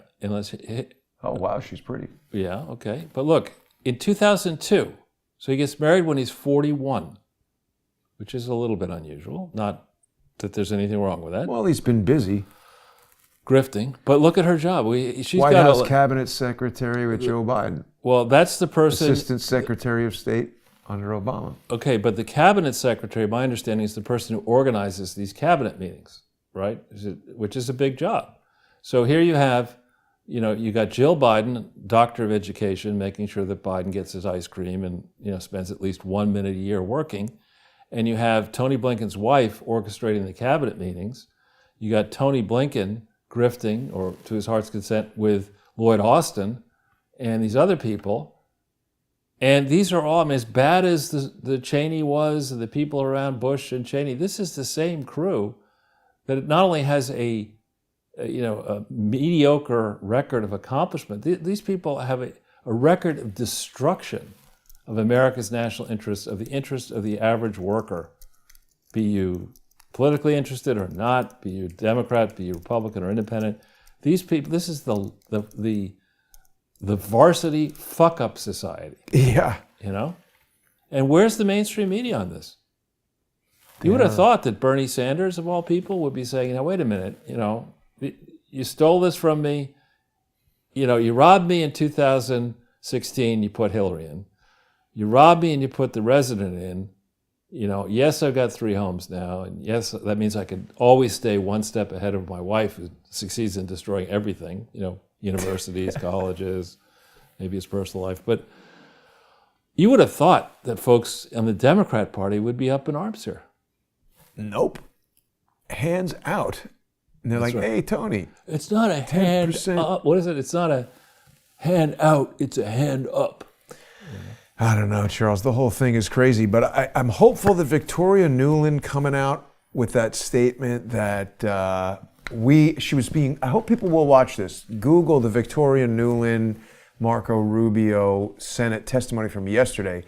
Oh, wow, she's pretty. Yeah, okay. But look, in 2002, so he gets married when he's 41, which is a little bit unusual. Not that there's anything wrong with that. Well, he's been busy. Grifting. But look at her job. She's White got House Cabinet Secretary with Joe Biden. Well, that's the person... Assistant Secretary of State under Obama. Okay, but the Cabinet Secretary, my understanding, is the person who organizes these cabinet meetings, right? Which is a big job. So here you have, you got Jill Biden, doctor of education, making sure that Biden gets his ice cream and, spends at least 1 minute a year working. And you have Tony Blinken's wife orchestrating the cabinet meetings. You got Tony Blinken grifting, or to his heart's content, with Lloyd Austin and these other people. And these are all, as bad as the Cheney was, the people around Bush and Cheney, this is the same crew that not only has a mediocre record of accomplishment, these people have a record of destruction of America's national interests, of the interests of the average worker, be you politically interested or not, be you Democrat, be you Republican or independent. These people, this is the varsity fuck-up society. Yeah. And where's the mainstream media on this? You would have thought that Bernie Sanders, of all people, would be saying, now, wait a minute, you stole this from me. You robbed me in 2016, you put Hillary in. You robbed me and you put the resident in. Yes, I've got 3 homes now. And yes, that means I could always stay one step ahead of my wife, who succeeds in destroying everything, universities, colleges, maybe his personal life. But you would have thought that folks in the Democrat Party would be up in arms here. Nope. Hands out. And they're That's right. Hey, Tony. It's not a hand 10%. up. What is it? It's not a hand out. It's a hand up. I don't know, Charles. The whole thing is crazy. But I'm hopeful that Victoria Nuland coming out with that statement that I hope people will watch this. Google the Victoria Nuland, Marco Rubio Senate testimony from yesterday.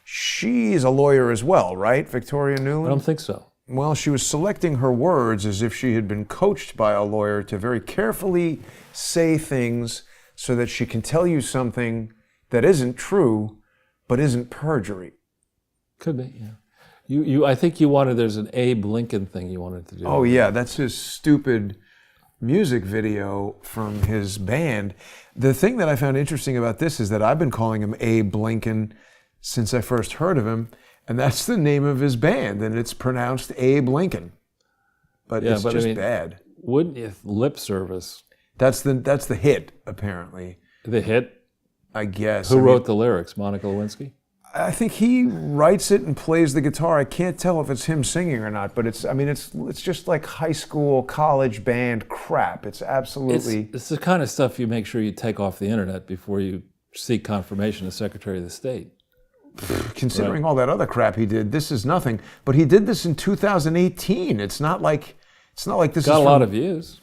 She's a lawyer as well, right, Victoria Nuland? I don't think so. Well, she was selecting her words as if she had been coached by a lawyer to very carefully say things so that she can tell you something that isn't true, but isn't perjury. Could be, yeah. I think there's an Abe Lincoln thing you wanted to do. Oh, yeah, that's his stupid music video from his band. The thing that I found interesting about this is that I've been calling him Abe Lincoln since I first heard of him, and that's the name of his band, and it's pronounced Abe Lincoln. But it's just bad. Wouldn't you lip service? That's the hit, apparently. The hit? I guess. Who wrote the lyrics? Monica Lewinsky? I think he writes it and plays the guitar. I can't tell if it's him singing or not, but it's just like high school, college band crap. It's absolutely... It's the kind of stuff you make sure you take off the internet before you seek confirmation as Secretary of the State. considering all that other crap he did, this is nothing. But he did this in 2018. It's not like this Got is a lot of views.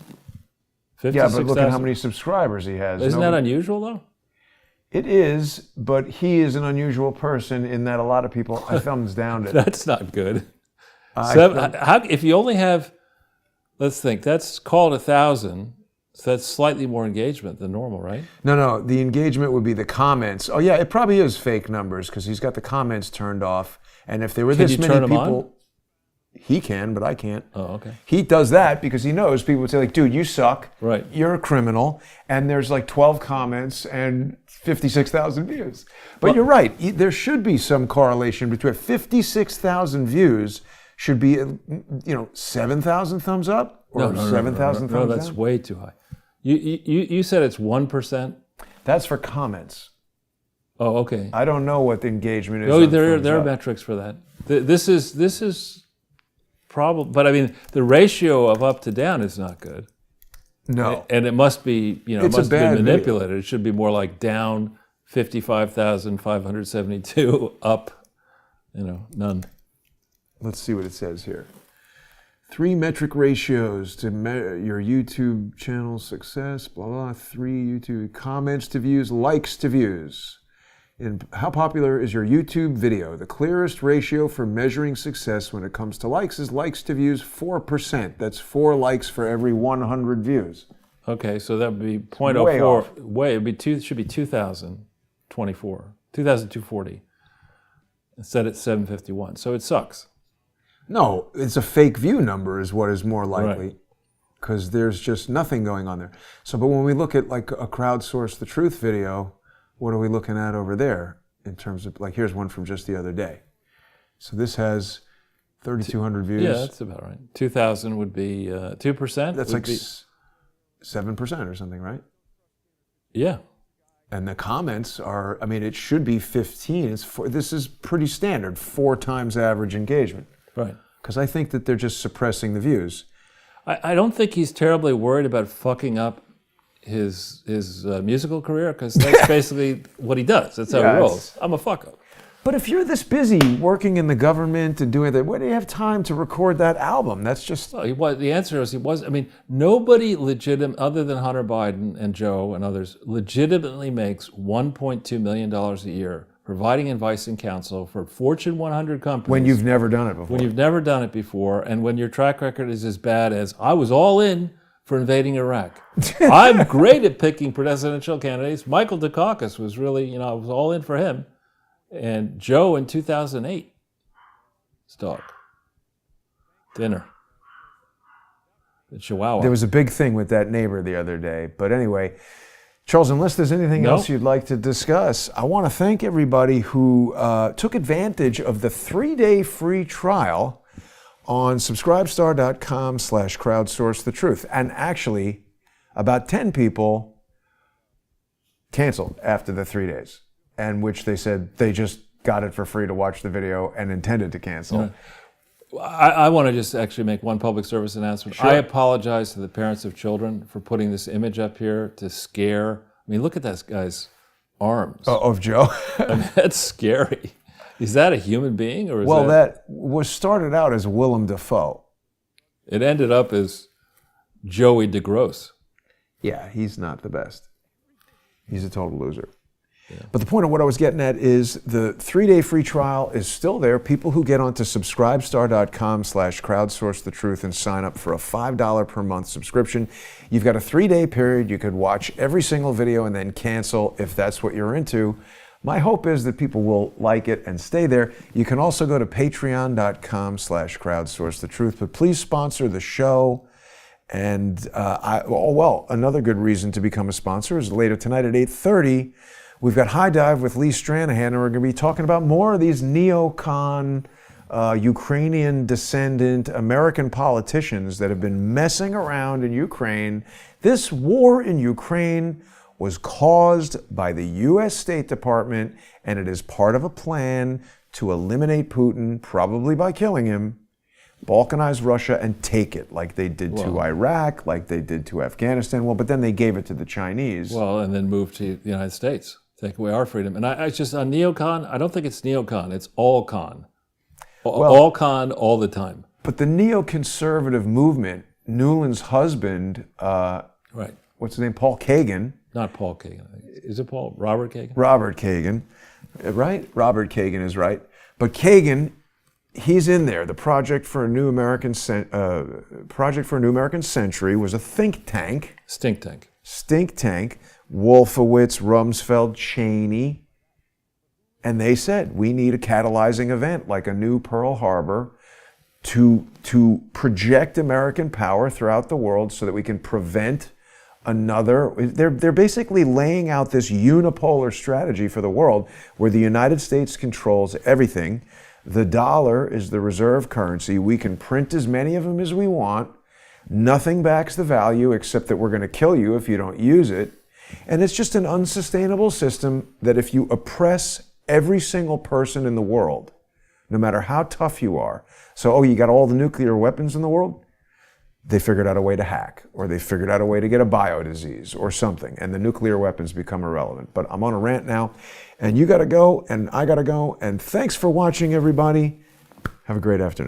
Yeah, but look at how many subscribers he has. Isn't that unusual, though? It is, but he is an unusual person in that a lot of people, I thumbs down it. That's not good. If you only have, let's think, that's called 1,000, so that's slightly more engagement than normal, right? No, the engagement would be the comments. Oh yeah, it probably is fake numbers because he's got the comments turned off. And if there were this many people, he can, but I can't. Oh, okay. He does that because he knows people would say like, dude, you suck. Right. You're a criminal. And there's like 12 comments and 56,000 views. But you're right. There should be some correlation between 56,000 views should be, 7,000 thumbs up or 7,000 thumbs down. No, that's way too high. You said it's 1%? That's for comments. Oh, okay. I don't know what the engagement is. No, there are metrics for that. This is problem, but I mean the ratio of up to down is not good. No, and it must be it must be manipulated. Video. It should be more like down 55,572, up none. Let's see what it says here. 3 metric ratios to your YouTube channel success. Blah blah. 3 YouTube comments to views, likes to views. And how popular is your YouTube video? The clearest ratio for measuring success when it comes to likes is likes to views 4%. That's 4 likes for every 100 views. Okay, so that would be 0.04. It should be 2,024, 2,240. Instead it's 751. So it sucks. No, it's a fake view number is what is more likely. Because there's just nothing going on there. So, but when we look at like a Crowdsource the Truth video, what are we looking at over there in terms of, like, here's one from just the other day. So this has 3,200 views. Yeah, that's about right. 2,000 would be 2%? That's like 7% or something, right? Yeah. And the comments are, it should be 15. This is pretty standard, 4 times average engagement. Right. Because I think that they're just suppressing the views. I don't think he's terribly worried about fucking up his musical career, because that's basically what he does. That's how he rolls. I'm a fuck up. But if you're this busy working in the government and doing that, why do you have time to record that album? That's just... Well, the answer is he was. Nobody legitimate, other than Hunter Biden and Joe and others, legitimately makes $1.2 million a year providing advice and counsel for Fortune 100 companies. When you've never done it before. When you've never done it before, and when your track record is as bad as, I was all in for invading Iraq. I'm great at picking presidential candidates. Michael Dukakis was really, I was all in for him. And Joe in 2008, dog. Dinner. The Chihuahua. There was a big thing with that neighbor the other day. But anyway, Charles, unless there's anything else you'd like to discuss, I want to thank everybody who took advantage of the 3-day free trial on subscribestar.com/crowdsource the truth. And actually, about 10 people canceled after the 3 days, and which they said they just got it for free to watch the video and intended to cancel. Yeah. I want to just actually make one public service announcement. Sure. I apologize to the parents of children for putting this image up here to scare. Look at this guy's arms. Of Joe? That's scary. Is that a human being, or is that was started out as Willem Dafoe. It ended up as Joey DeGrosse. Yeah, he's not the best. He's a total loser. Yeah. But the point of what I was getting at is the 3-day free trial is still there. People who get onto subscribestar.com/crowdsource the truth and sign up for a $5 per month subscription, you've got a 3-day period. You could watch every single video and then cancel if that's what you're into. My hope is that people will like it and stay there. You can also go to patreon.com/crowdsource the truth, but please sponsor the show. And another good reason to become a sponsor is later tonight at 8:30. We've got High Dive with Lee Stranahan, and we're going to be talking about more of these neocon, Ukrainian descendant American politicians that have been messing around in Ukraine. This war in Ukraine was caused by the U.S. State Department, and it is part of a plan to eliminate Putin, probably by killing him, balkanize Russia, and take it, like they did to Iraq, like they did to Afghanistan. Well, but then they gave it to the Chinese. Well, and then moved to the United States. take away our freedom. And I just, on neocon, I don't think it's neocon, it's all con. All con all the time. But the neoconservative movement, Nuland's husband, Right. what's his name, Paul Kagan. Not Paul Kagan. Is it Paul? Robert Kagan? Robert Kagan, right? Robert Kagan is right. But Kagan, he's in there. The Project for a New American Century was a think tank. Stink tank. Stink tank. Wolfowitz, Rumsfeld, Cheney. And they said, we need a catalyzing event like a new Pearl Harbor to project American power throughout the world so that we can prevent another. They're basically laying out this unipolar strategy for the world where the United States controls everything. The dollar is the reserve currency. We can print as many of them as we want. Nothing backs the value except that we're going to kill you if you don't use it. And it's just an unsustainable system that if you oppress every single person in the world, no matter how tough you are. So, you got all the nuclear weapons in the world? They figured out a way to hack, or they figured out a way to get a biodisease or something, and the nuclear weapons become irrelevant. But I'm on a rant now, and you gotta go, and I gotta go, and thanks for watching, everybody. Have a great afternoon.